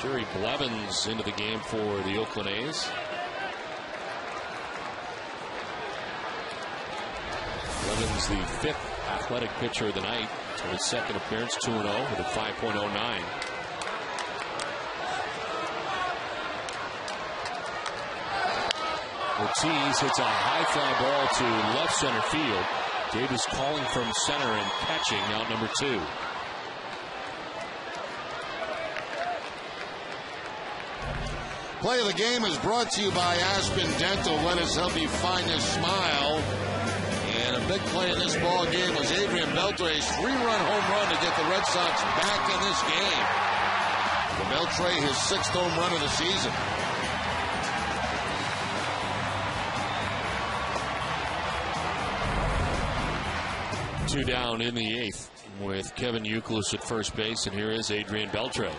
Jerry Blevins into the game for the Oakland A's. Blevins, the 5th athletic pitcher of the night. To his 2nd appearance, 2-0 with a 5.09. Ortiz hits a high fly ball to left center field. Davis calling from center and catching out number 2. Play of the game is brought to you by Aspen Dental. Let us help you find your smile. And a big play in this ball game was Adrian Beltre's 3-run home run to get the Red Sox back in this game. For Beltre, his 6th home run of the season. Two down in the 8th with Kevin Youkilis at first base, and here is Adrian Beltre.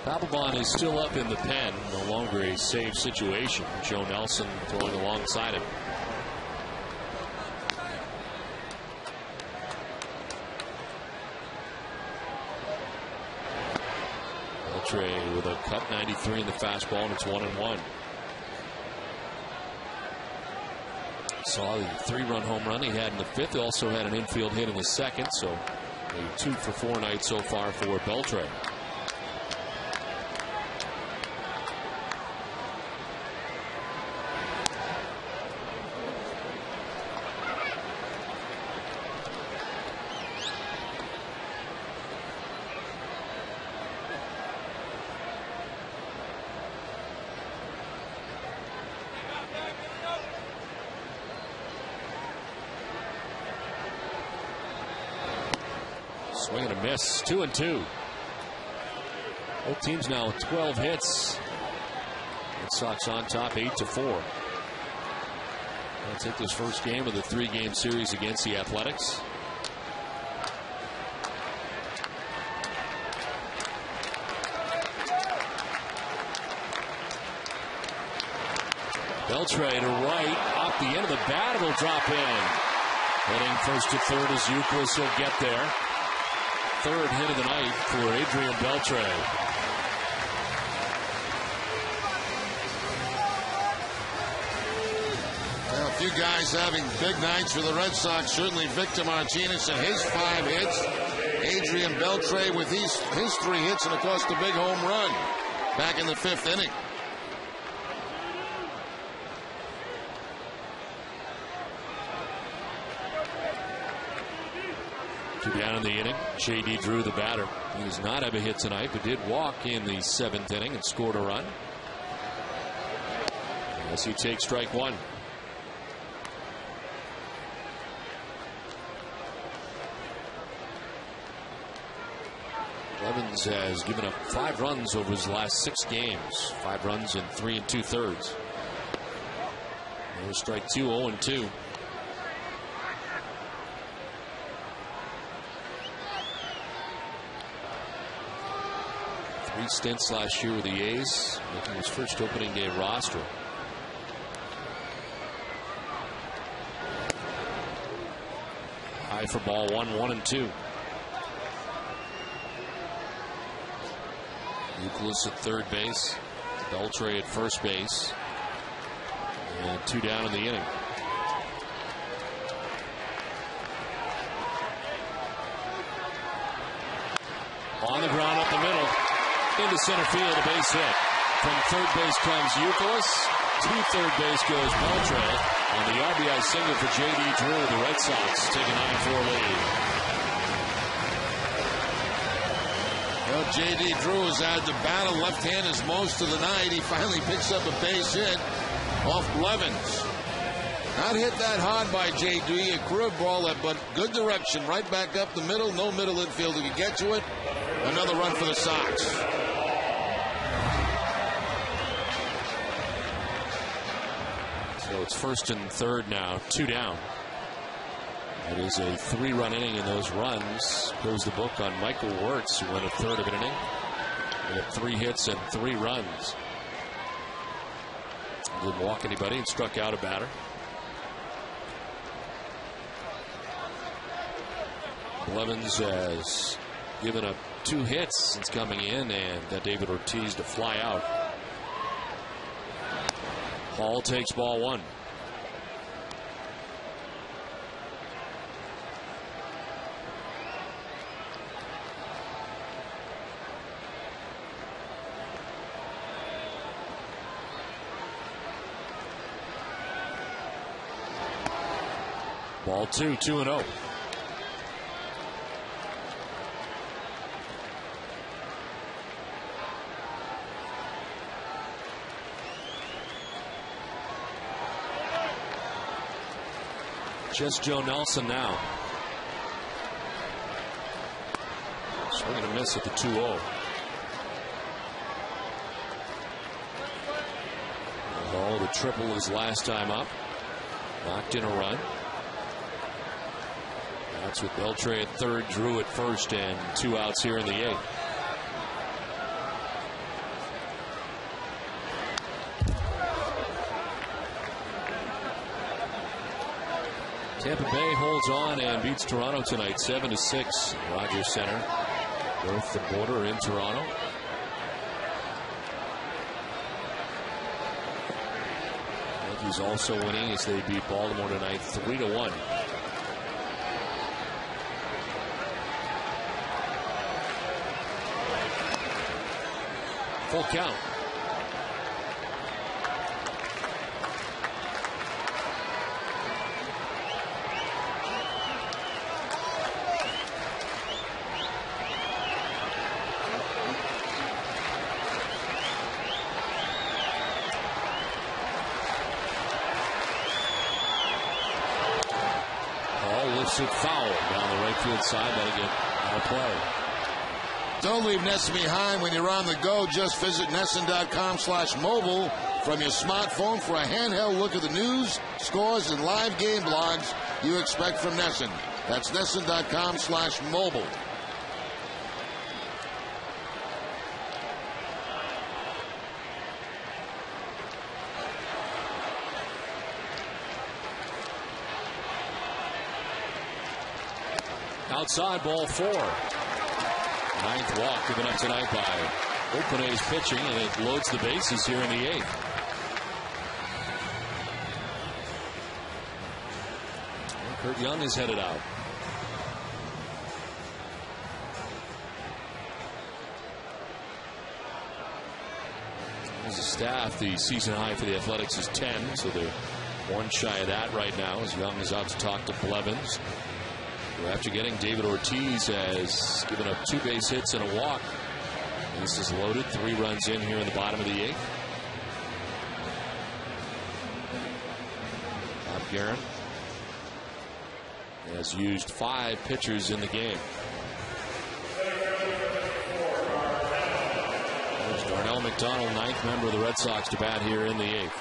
Papelbon is still up in the pen, no longer a save situation. Joe Nelson throwing alongside him. Beltre with a cut 93 in the fastball, and it's 1-1. Saw the 3-run home run he had in the 5th. He also had an infield hit in the 2nd, so a 2 for 4 night so far for Beltre. Swing and a miss. 2-2. Both teams now with 12 hits. Red Sox on top 8-4. They'll take this first game of the 3-game series against the Athletics. Beltre to right, off the end of the bat, it'll drop in. Heading first to third as Youkilis will get there. 3rd hit of the night for Adrian Beltre. Well, a few guys having big nights for the Red Sox. Certainly Victor Martinez and his 5 hits. Adrian Beltre with his 3 hits, and of course the big home run back in the 5th inning. Two down in the inning. J.D. Drew, the batter. He does not have a hit tonight, but did walk in the 7th inning and scored a run. As he takes strike 1. Blevins has given up 5 runs over his last 6 games. 5 runs in 3 2/3. There's strike 2, 0-2. Three stints last year with the A's, making his first opening day roster. High for ball 1, 1-2. Youkilis at third base, Beltre at first base, and 2 down in the inning. On the ground up the middle. Into center field, a base hit. From third base comes Youkilis. To third base goes Beltre. On the RBI single for J.D. Drew, the Red Sox take a 9-4 lead. Well, J.D. Drew has had to battle left-handers most of the night. He finally picks up a base hit off Blevins. Not hit that hard by J.D. A curveball, but good direction. Right back up the middle. No middle infielder could get to it. Another run for the Sox. So it's first and third now, 2 down. It is a 3-run inning, and those runs goes the book on Michael Wirtz, who went a third of an inning. He had 3 hits and 3 runs. Didn't walk anybody and struck out a batter. Blevins has given up 2 hits since coming in, and David Ortiz to fly out. Hall takes ball 1. Ball 2, 2-0. Just Joe Nelson now. Swing and a miss at the 2-0. Oh, the triple his last time up. Knocked in a run. That's with Beltre at third, Drew at first, and 2 outs here in the 8th. Tampa Bay holds on and beats Toronto tonight 7-6. Rogers Center, north the border in Toronto. Yankees also winning as they beat Baltimore tonight 3-1. Full count. It foul down the right field side. That'll get out of play. Don't leave NESN behind when you're on the go. Just visit NESN.com/mobile from your smartphone for a handheld look at the news, scores, and live game blogs you expect from NESN. That's NESN.com/mobile. Outside, ball 4. 9th walk given up tonight by Oakland A's pitching, and it loads the bases here in the 8th. Kurt Young is headed out. As a staff, the season high for the Athletics is 10, so they're 1 shy of that right now as Young is out to talk to Blevins. After getting David Ortiz has given up 2 base hits and a walk. This is loaded. 3 runs in here in the bottom of the 8th. Bob Guerin has used 5 pitchers in the game. There's Darnell McDonald, 9th member of the Red Sox, to bat here in the 8th.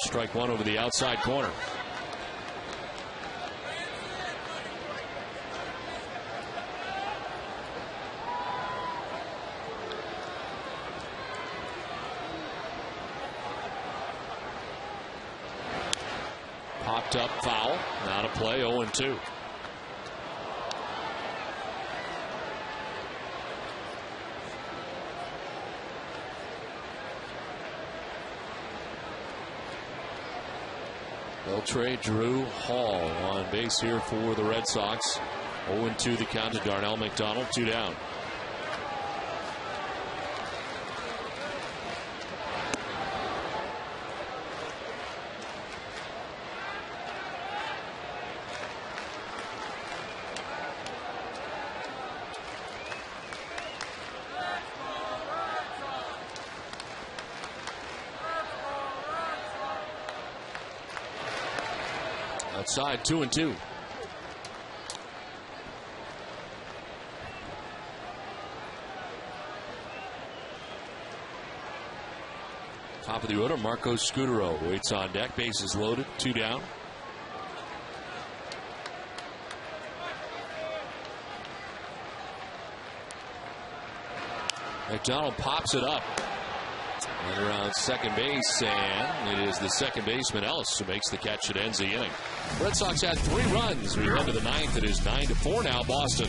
Strike 1 over the outside corner. Popped up, foul. Out of play, 0-2. Beltre, Drew, Hall on base here for the Red Sox. 0-2 the count to Darnell McDonald, 2 down. Outside, 2-2. Top of the order, Marco Scutero waits on deck. Bases loaded, 2 down. McDonald pops it up right around second base, and it is the second baseman Ellis who makes the catch that ends the inning. Red Sox had 3 runs. We head to the 9th. It is 9-4 now, Boston.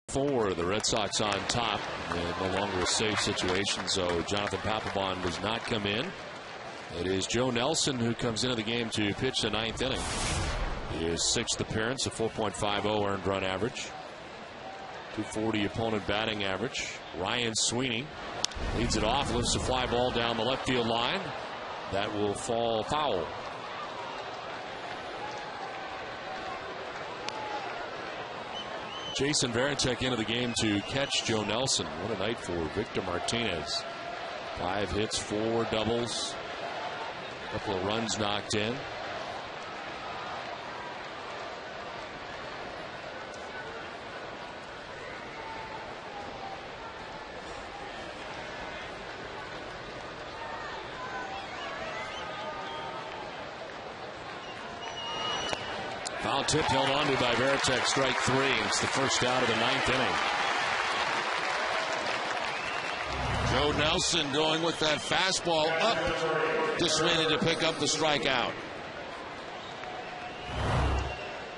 For the Red Sox on top, no longer a safe situation, so Jonathan Papelbon does not come in. It is Joe Nelson who comes into the game to pitch the 9th inning. His 6th appearance, a 4.50 earned run average, 240 opponent batting average. Ryan Sweeney leads it off, lifts a fly ball down the left field line. That will fall foul. Jason Varitek into the game to catch Joe Nelson. What a night for Victor Martinez. 5 hits, 4 doubles, a couple of runs knocked in. Foul tip held onto by Varitek, strike 3. It's the first out of the 9th inning. Joe Nelson going with that fastball up to Sweeney to pick up the strikeout.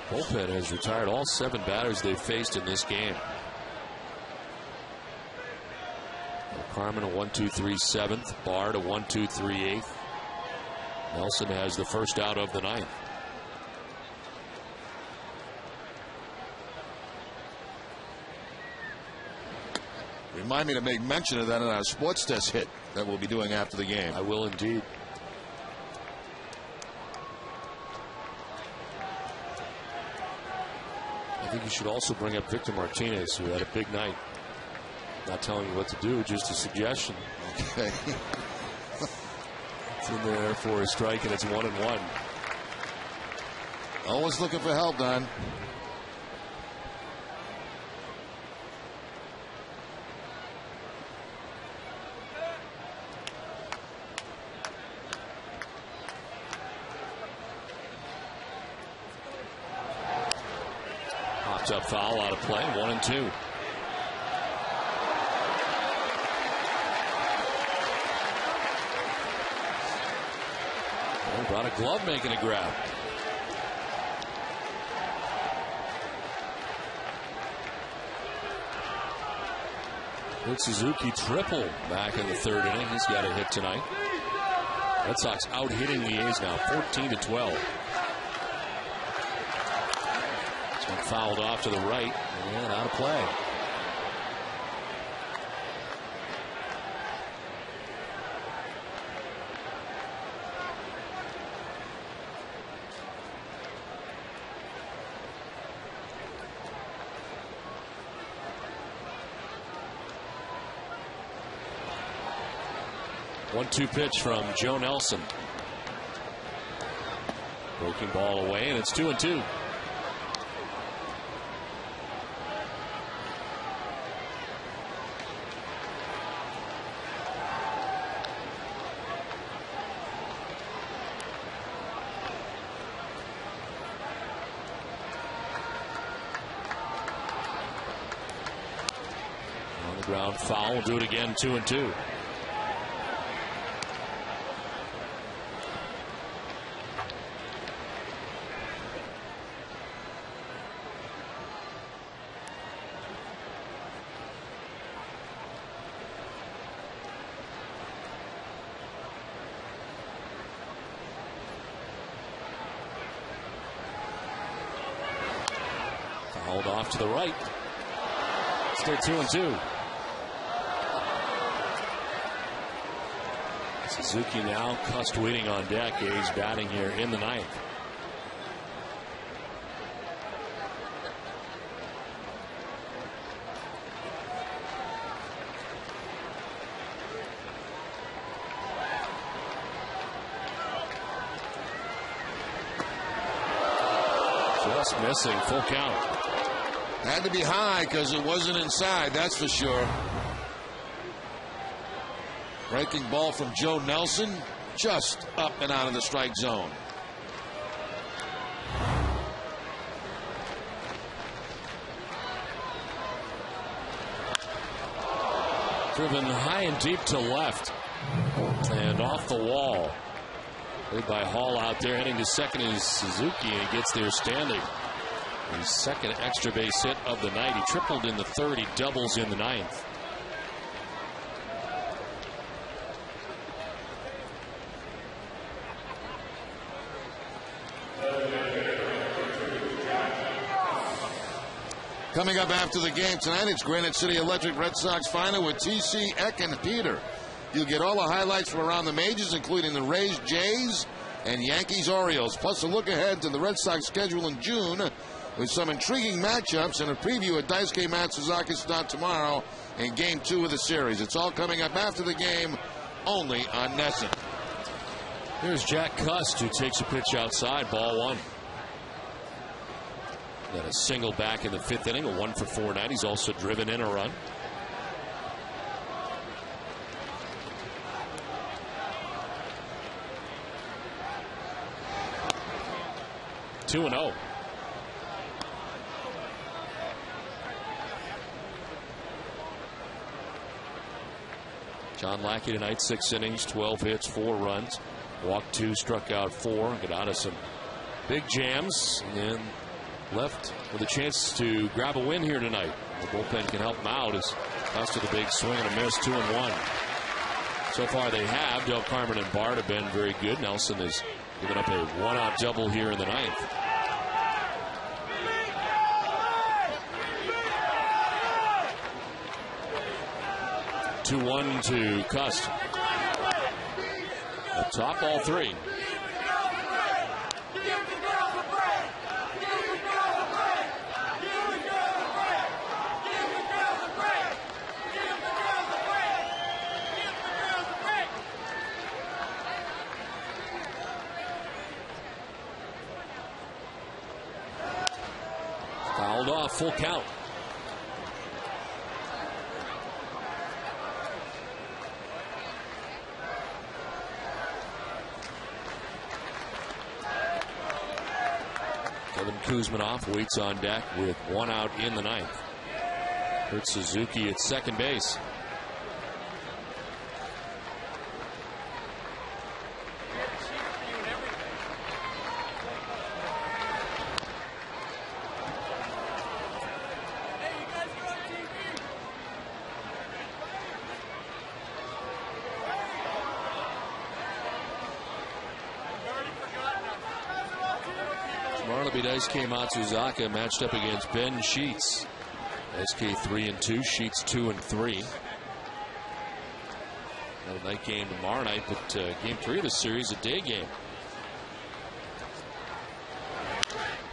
Bullpen has retired all 7 batters they've faced in this game. Carmen a 1-2-3 7th. Bard a 1-2-3 8th. Nelson has the first out of the 9th. Remind me to make mention of that in our sports desk hit that we'll be doing after the game. I will indeed. I think you should also bring up Victor Martinez, who had a big night. Not telling you what to do, just a suggestion. Okay. It's in there for a strike, and it's 1-1. Always looking for help, Don. Popped up foul out of play. 1-2. Brought a glove, making a grab. Good Suzuki triple back in the third inning. He's got a hit tonight. Red Sox out hitting the A's now, 14-12. This one fouled off to the right and out of play. One-two pitch from Joe Nelson. Breaking ball away, and it's 2-2. On the ground foul. We'll do it again, 2-2. Fouled off to the right. Still 2-2. Suzuki now, Cust waiting on deck. A's batting here in the ninth. Just missing, full count. Had to be high because it wasn't inside, that's for sure. Breaking ball from Joe Nelson, just up and out of the strike zone. Driven high and deep to left and off the wall. Played by Hall out there. Heading to second is Suzuki, and he gets there standing. His second extra base hit of the night. He tripled in the third. He doubles in the ninth. Coming up after the game tonight, it's Granite City Electric Red Sox final with TC, Eck, and Peter. You'll get all the highlights from around the majors, including the Rays, Jays, and Yankees, Orioles, plus a look ahead to the Red Sox schedule in June with some intriguing matchups and a preview of Daisuke Matsuzaki's start tomorrow in Game 2 of the series. It's all coming up after the game, only on NESN. Here's Jack Cust, who takes a pitch outside, ball one. Got a single back in the fifth inning, a 1-for-4 night. He's also driven in a run. Two and 0. John Lackey tonight, 6 innings, 12 hits, 4 runs. Walked 2, struck out 4. Got out of some big jams and left with a chance to grab a win here tonight. The bullpen can help him out as Cust with a big swing and a miss, 2-1. So far they have. Del Carmen and Bart have been very good. Nelson has given up a one-out double here in the ninth. 2-1 to Cust. Up top, all 3. Fouled off, full count. Kevin Kuzminoff waits on deck with 1 out in the 9th. Kurt Suzuki at second base. SK Matsuzaka matched up against Ben Sheets. SK 3-2, Sheets 2-3. Another night game tomorrow night, but game 3 of the series a day game.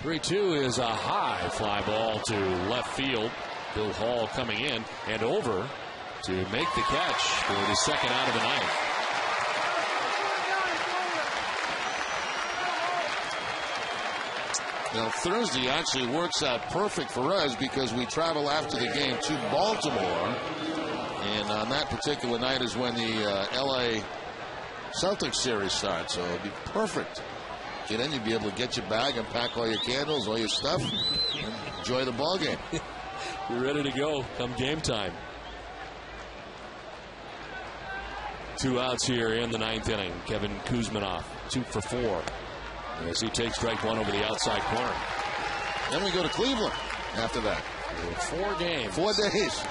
3-2 is a high fly ball to left field. Bill Hall coming in and over to make the catch for the second out of the 9th. Now, Thursday actually works out perfect for us because we travel after the game to Baltimore. And on that particular night is when the LA Celtics series starts. So it'll be perfect. Get in, you'll be able to get your bag and pack all your candles, all your stuff, and enjoy the ball game. You're ready to go come game time. 2 outs here in the 9th inning. Kevin Kuzminoff, 2 for 4. As he takes strike 1 over the outside corner. Then we go to Cleveland after that. 4 games. 4 days.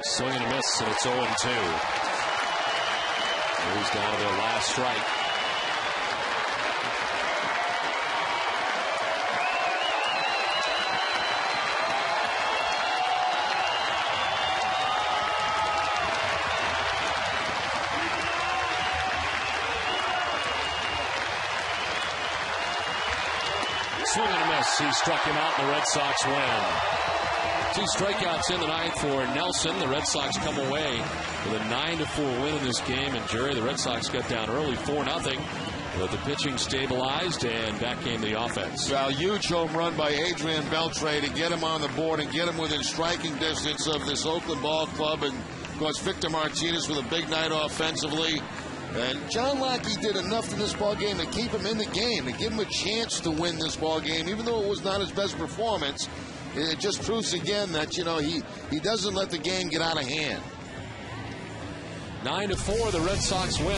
Swing and a miss, and it's 0-2. Moves down to their last strike. Swing and a miss. He struck him out, and the Red Sox win. 2 strikeouts in the 9th for Nelson. The Red Sox come away with a 9-4 win in this game. And Jerry, the Red Sox got down early 4-0. But the pitching stabilized, and back came the offense. Well, huge home run by Adrian Beltre to get him on the board and get him within striking distance of this Oakland ball club. And, of course, Victor Martinez with a big night offensively. And John Lackey did enough in this ball game to keep him in the game, to give him a chance to win this ball game, even though it was not his best performance. It just proves again that, you know, he doesn't let the game get out of hand. 9-4, the Red Sox win.